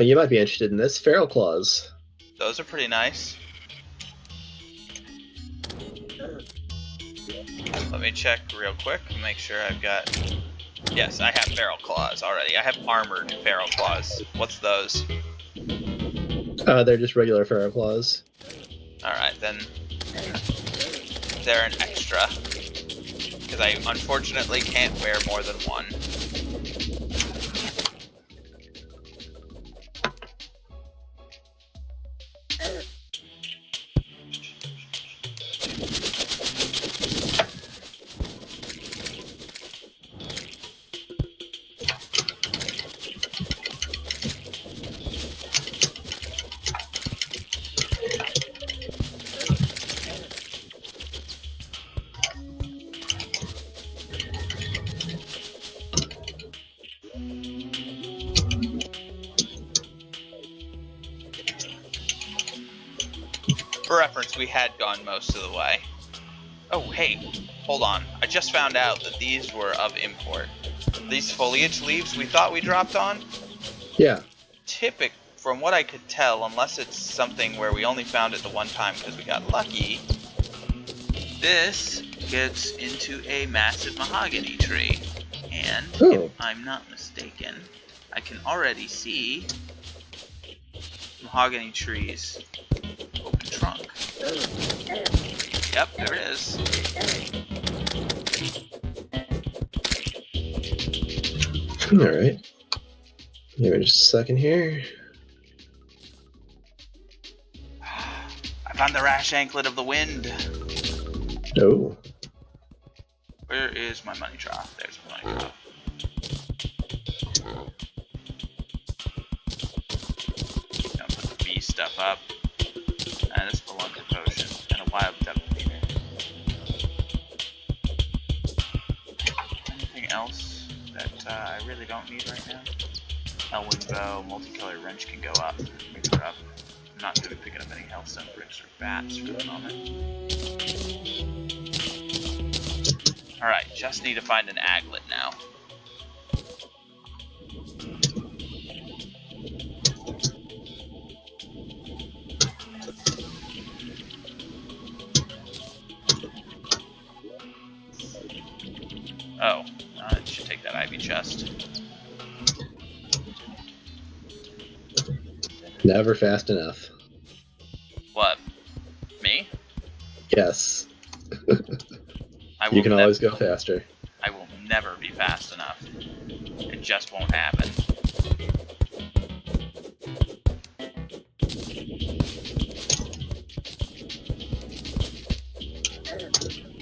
You might be interested in this. Feral claws. Those are pretty nice. Let me check real quick and make sure I've got... Yes, I have feral claws already. I have armored feral claws. What's those? They're just regular feral claws. Alright, then they're an extra. because I unfortunately can't wear more than one. For reference, we had gone most of the way. Oh, hey, hold on. I just found out that these were of import. These foliage leaves we thought we dropped on? Yeah. From what I could tell, unless it's something where we only found it the one time because we got lucky, this gets into a massive mahogany tree. And, if I'm not mistaken, I can already see mahogany trees open trunk. Yep, there it is. Alright. Give me just a second here. I found the rash anklet of the wind. Oh. Where is my money trough? There's my money trough. Gonna put the bee stuff up. And this Spelunker potion. And a wild depth meter. Anything else that I really don't need right now? Elwyn bow, multicolored wrench can go up. Move it up. I'm not going to be picking up any healthstone bricks or bats for the moment. Alright, just need to find an aglet now. Oh, I should take that ivy chest. Never fast enough. What? Me? Yes. I will You can always go faster. I will never be fast enough. It just won't happen.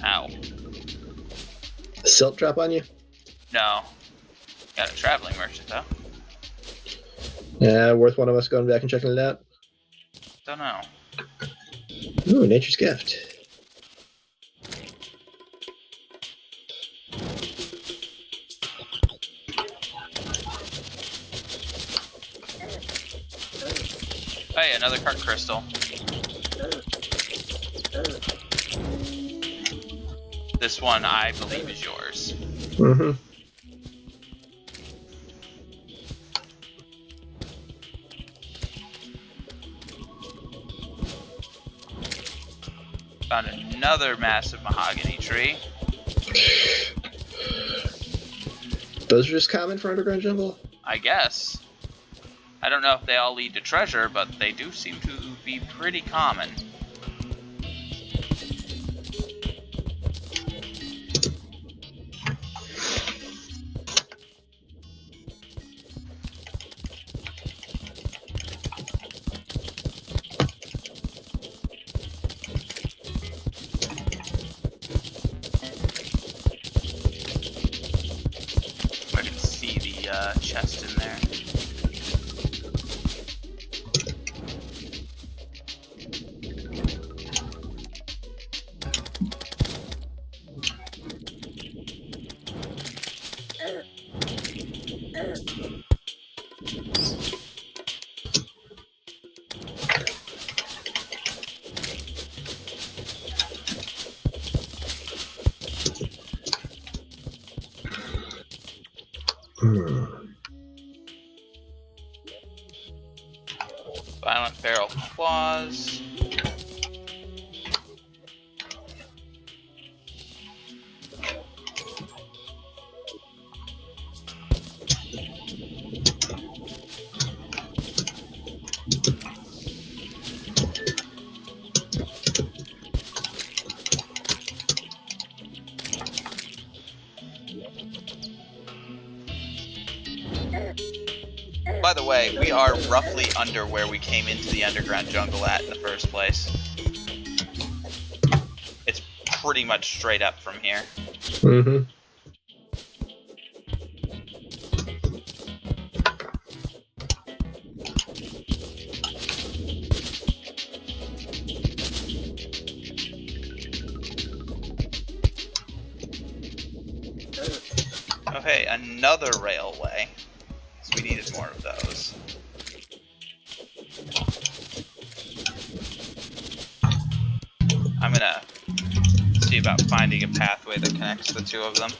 Ow. Silt drop on you? No. Got a traveling merchant, though. Yeah, worth one of us going back and checking it out? Don't know. Ooh, nature's gift. Hey, another cart crystal. This one, I believe, is yours. Mm-hmm. Found another massive mahogany tree. Those are just common for underground jungle? I guess. I don't know if they all lead to treasure, but they do seem to be pretty common. I can see the chest in there. Violent barrel claws. By the way, we are roughly under where we came into the underground jungle at in the first place. It's pretty much straight up from here. Mm-hmm. Okay, another railway. So we needed more of those. I'm gonna see about finding a pathway that connects the two of them.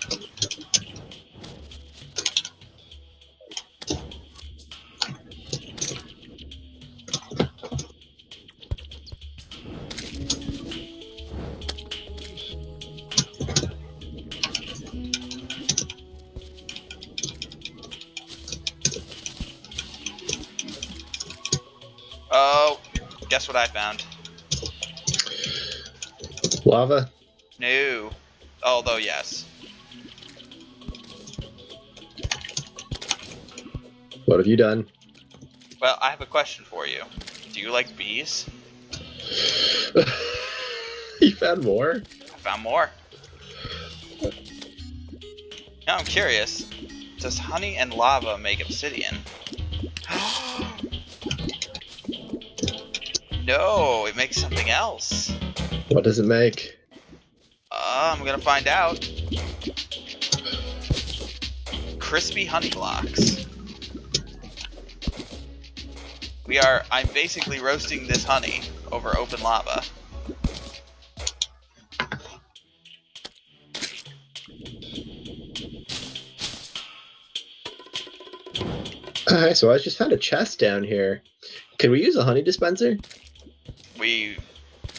Oh, guess what I found? Lava? No. Although, yes. What have you done? Well, I have a question for you. Do you like bees? You found more? I found more. Now I'm curious. Does honey and lava make obsidian? No, it makes something else. What does it make? I'm gonna find out. Crispy honey blocks. I'm basically roasting this honey over open lava. Alright, so I just found a chest down here. Can we use a honey dispenser?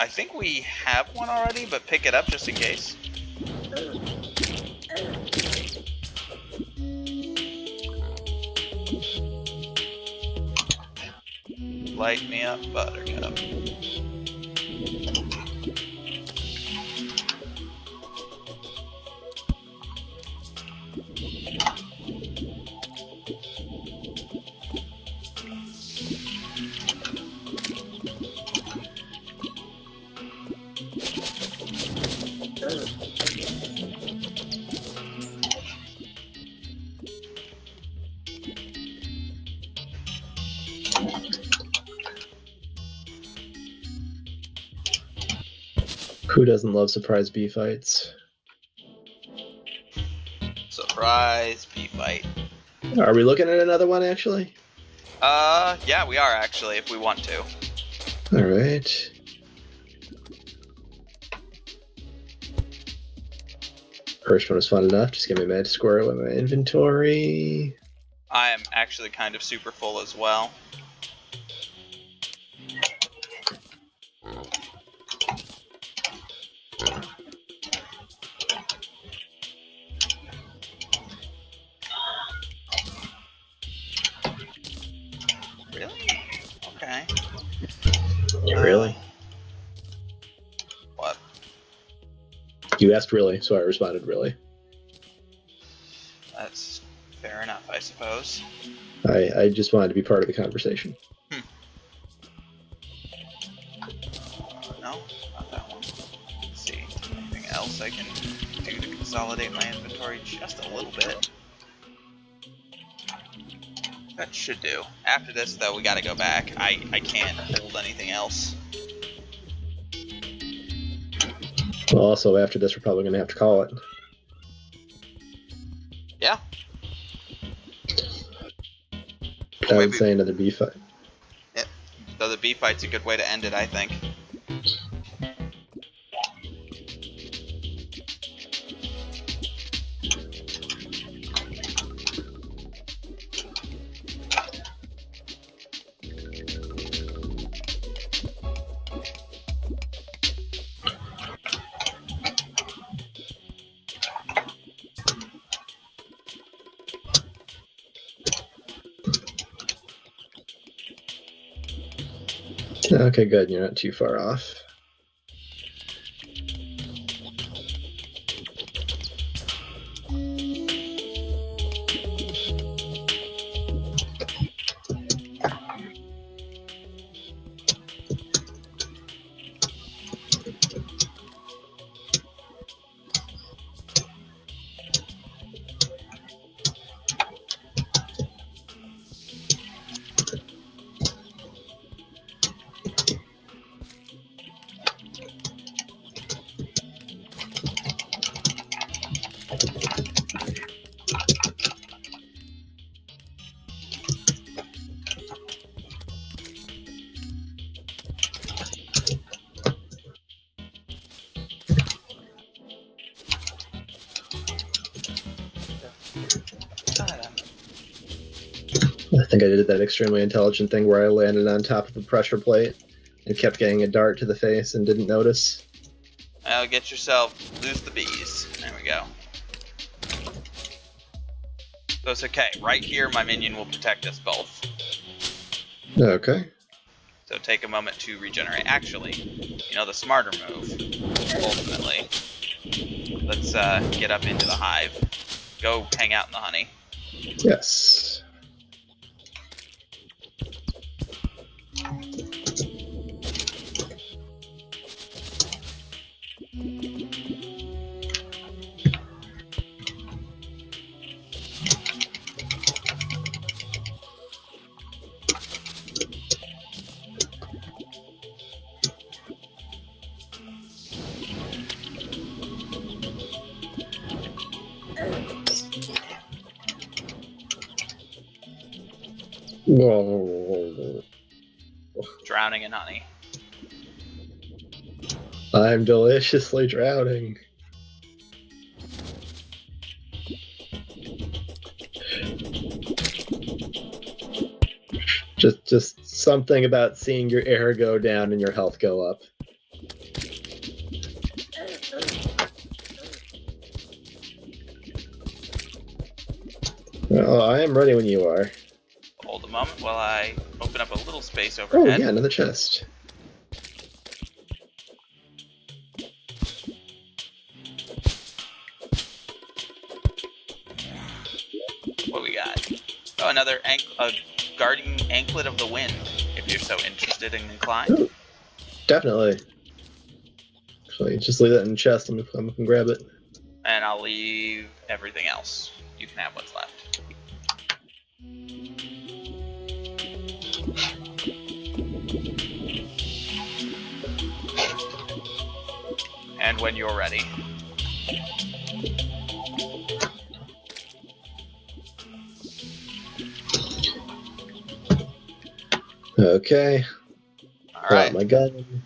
I think we have one already, but pick it up just in case. Light me up, buttercup. Who doesn't love surprise bee fights? Surprise bee fight. Are we looking at another one, actually? Yeah, we are actually, if we want to. Alright. First one was fun enough. Just give me a minute to square away my inventory. I am actually kind of super full as well. Really? Okay. Really? What? You asked really, so I responded really. That's fair enough, I suppose. I just wanted to be part of the conversation. No, not that one. Let's see. Anything else I can do to consolidate my inventory just a little bit? That should do. After this, though, we gotta go back. I can't hold anything else. Well, also, after this, we're probably going to have to call it. Yeah. I would say another bee fight. Yeah. Though the bee fight's a good way to end it, I think. Okay, good. You're not too far off. think I did that extremely intelligent thing where I landed on top of a pressure plate and kept getting a dart to the face and didn't notice. Now get yourself, lose the bees. There we go. So it's okay. Right here, my minion will protect us both. Okay. So take a moment to regenerate. Actually, you know, the smarter move, ultimately. Let's get up into the hive. Go hang out in the honey. Yes. Whoa. Drowning in honey. I'm deliciously drowning. Just something about seeing your air go down and your health go up. Oh, I am ready when you are. Hold a moment while I open up a little space Oh, overhead. yeah, another chest. What we got? Oh, another guardian anklet of the wind, if you're so interested and inclined. Ooh, definitely. Actually, just leave that in the chest and I'm gonna grab it. And I'll leave everything else. You can have what's left. And when you're ready. Okay. Alright. My gun.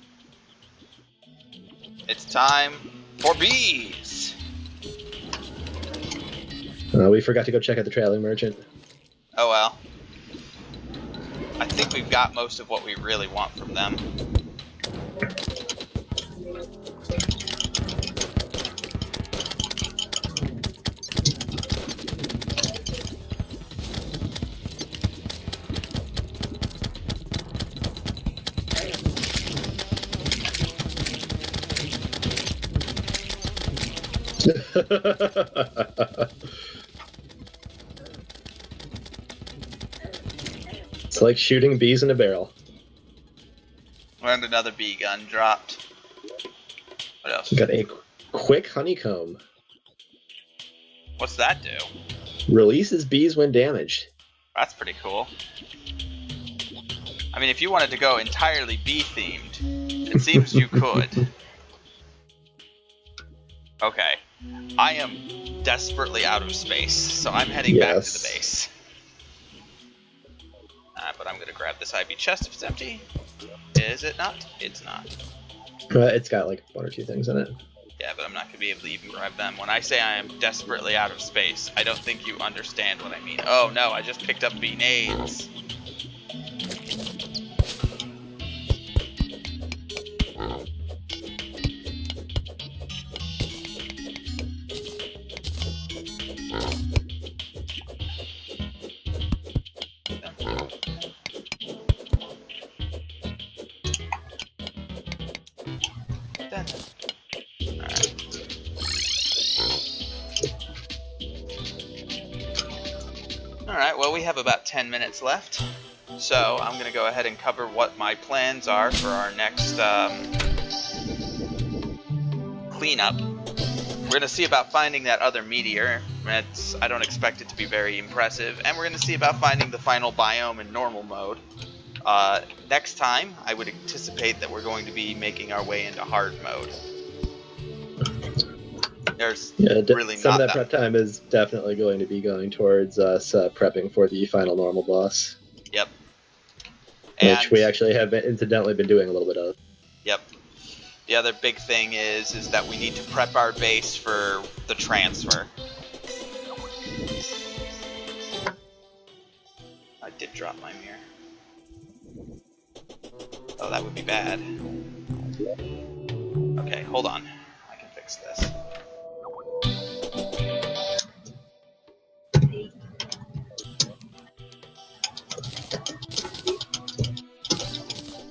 It's time for bees! We forgot to go check out the trailing merchant. Oh well. I think we've got most of what we really want from them. It's like shooting bees in a barrel. And another bee gun dropped. What else? We got a quick honeycomb. What's that do? Releases bees when damaged. That's pretty cool. I mean, if you wanted to go entirely bee themed, it seems you could. Okay. I am desperately out of space, so I'm heading back to the base. But I'm going to grab this IB chest if it's empty. Is it not? It's not. It's got like one or two things in it. Yeah, but I'm not going to be able to even grab them. When I say I am desperately out of space, I don't think you understand what I mean. Oh no, I just picked up bee nades. Alright, well we have about 10 minutes left, so I'm going to go ahead and cover what my plans are for our next cleanup. We're going to see about finding that other meteor. I don't expect it to be very impressive, and we're going to see about finding the final biome in normal mode. Next time, I would anticipate that we're going to be making our way into hard mode. There's really some not of that prep time is definitely going to be going towards us prepping for the final normal boss. Yep. Which we actually have incidentally been doing a little bit of. Yep. The other big thing is that we need to prep our base for the transfer. I did drop my mirror. Oh, that would be bad. Okay, hold on. I can fix this.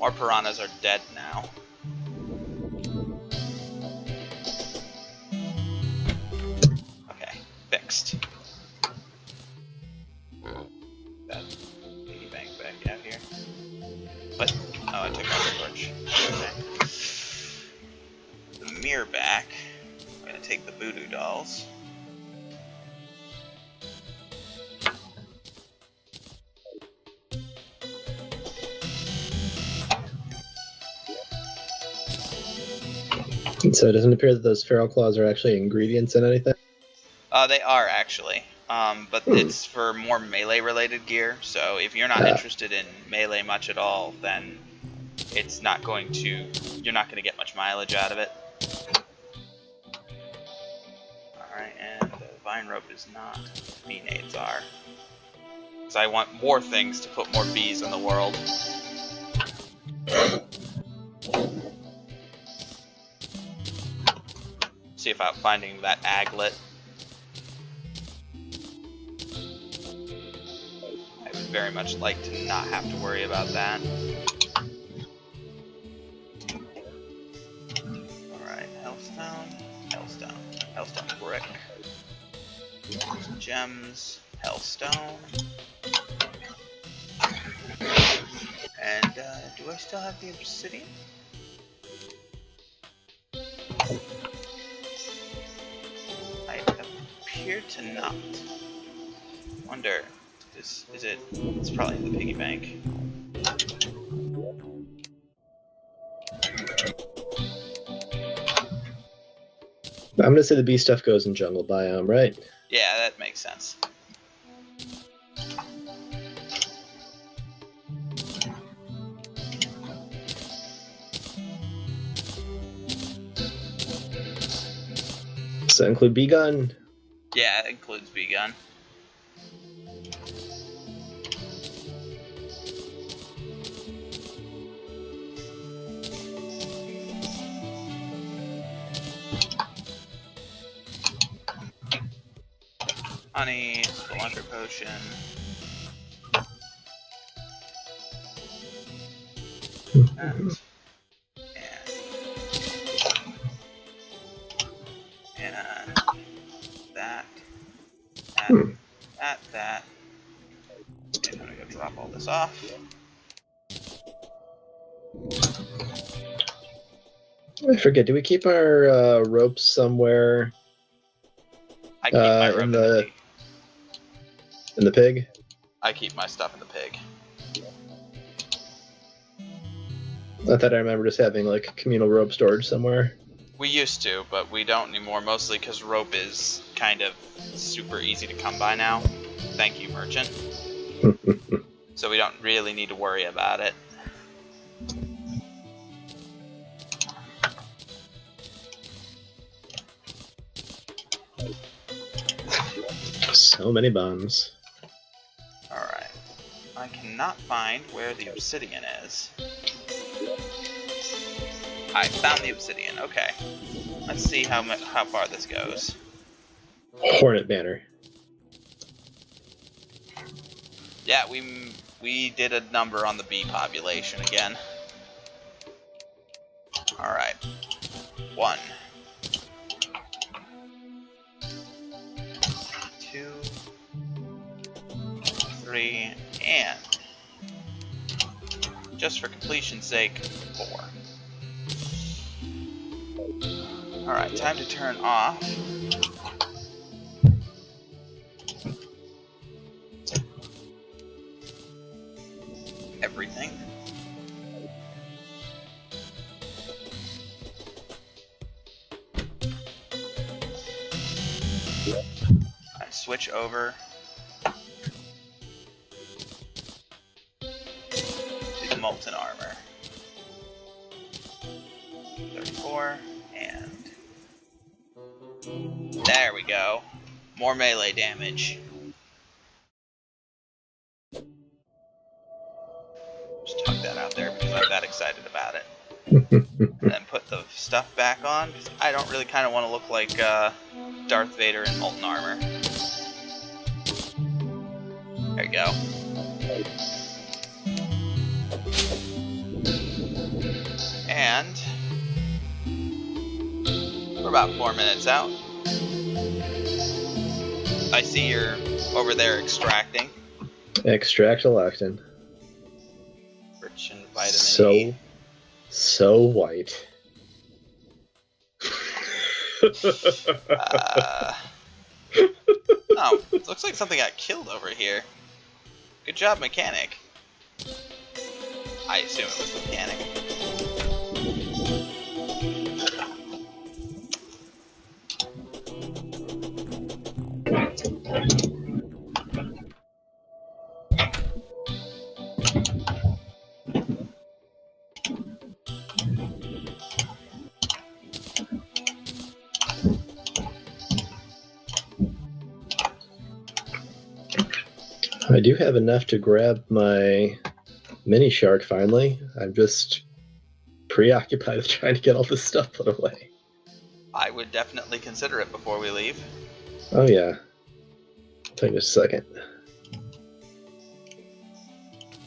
Our piranhas are dead now. Okay, fixed. That piggy bank back out here. What? Oh, I took out the torch. Okay. The mirror back. I'm gonna take the voodoo dolls. So it doesn't appear that those feral claws are actually ingredients in anything? They are actually. But it's for more melee-related gear, so if you're not interested in melee much at all, then it's not going to... You're not going to get much mileage out of it. Alright, and the vine rope is not. Bee nades are. Because I want more things to put more bees in the world. See if I'm finding that aglet. I would very much like to not have to worry about that. Alright, hellstone, hellstone, hellstone brick, gems, hellstone. And do I still have the obsidian? I appear to not. Wonder, is it? It's probably in the piggy bank. I'm gonna say the bee stuff goes in jungle biome, right? Yeah, that makes sense. Does that include bee gun? Yeah, it includes bee gun. Honey, cilantro potion. And that. That. Okay, I'm gonna go drop all this off. I forget, do we keep our ropes somewhere I keep my rope in the pig? I keep my stuff in the pig. I thought I remember just having like communal rope storage somewhere. We used to, but we don't anymore, mostly because rope is kind of super easy to come by now. Thank you, merchant. So we don't really need to worry about it. So many bombs. Alright. I cannot find where the obsidian is. I found the obsidian, okay. Let's see how far this goes. Hornet banner. Yeah, we did a number on the bee population again. Alright. 1. 2. 3. And... just for completion's sake, 4. Alright, time to turn off. Everything. I switch over to the molten armor. 34 and there we go. More melee damage. excited about it. And then put the stuff back on, because I don't really kind of want to look like Darth Vader in molten armor. There you go. And we're about 4 minutes out. I see you're over there extracting. Extract-alactin. Rich in vitamin E. So white. Oh, looks like something got killed over here. Good job, mechanic. I assume it was mechanic. I do have enough to grab my mini shark finally. I'm just preoccupied with trying to get all this stuff put away. I would definitely consider it before we leave. Oh yeah. Take just a second.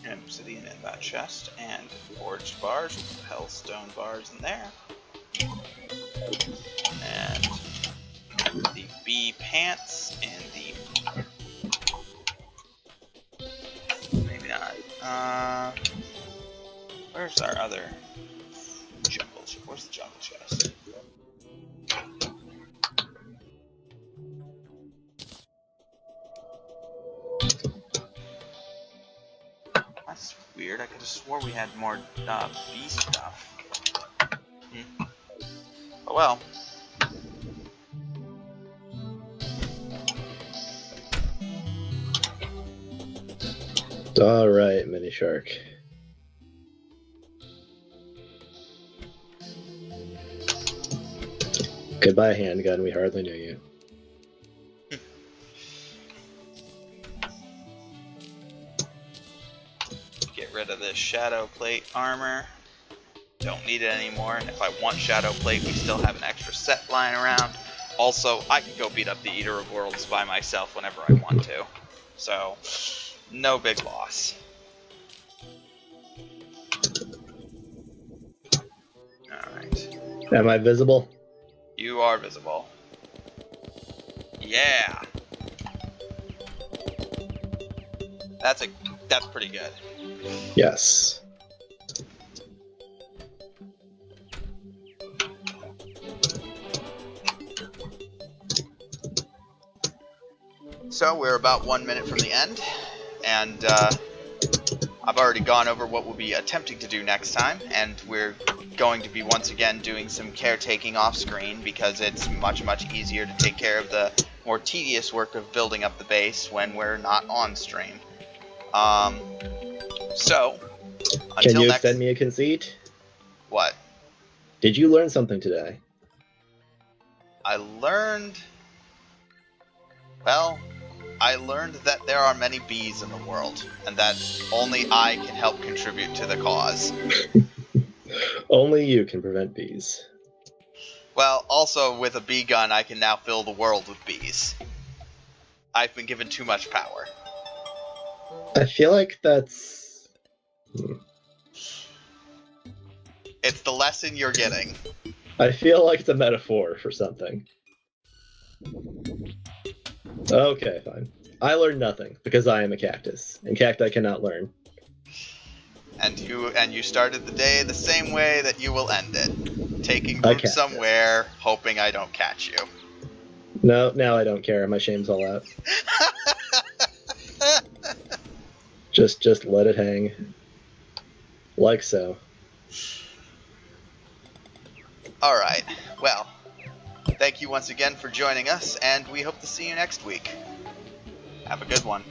And obsidian in that chest, and forged bars with hellstone bars in there. And the bee pants and the... Maybe not. Where's our other jungle chest? Where's the jungle chest? That's weird. I could have swore we had more bee stuff. Oh well. Alright, mini shark. Goodbye, handgun. We hardly knew you. Get rid of this shadow plate armor. Don't need it anymore. And if I want shadow plate, we still have an extra set lying around. Also, I can go beat up the Eater of Worlds by myself whenever I want to. So, no big loss. Alright. Am I visible? You are visible. Yeah. That's pretty good. Yes. So we're about 1 minute from the end, and I've already gone over what we'll be attempting to do next time, and we're going to be once again doing some caretaking off screen because it's much easier to take care of the more tedious work of building up the base when we're not on stream. So until Can you next... extend me a conceit? What? Did you learn something today? I learned... Well, I learned that there are many bees in the world, and that only I can help contribute to the cause. Only you can prevent bees. Well, also with a bee gun, I can now fill the world with bees. I've been given too much power. I feel like that's... It's the lesson you're getting. I feel like it's a metaphor for something. Okay, fine. I learned nothing because I am a cactus, and cacti cannot learn. And you started the day the same way that you will end it. Taking root somewhere, hoping I don't catch you. No, now I don't care. My shame's all out. Just let it hang. Like so. Alright, well, thank you once again for joining us, and we hope to see you next week. Have a good one.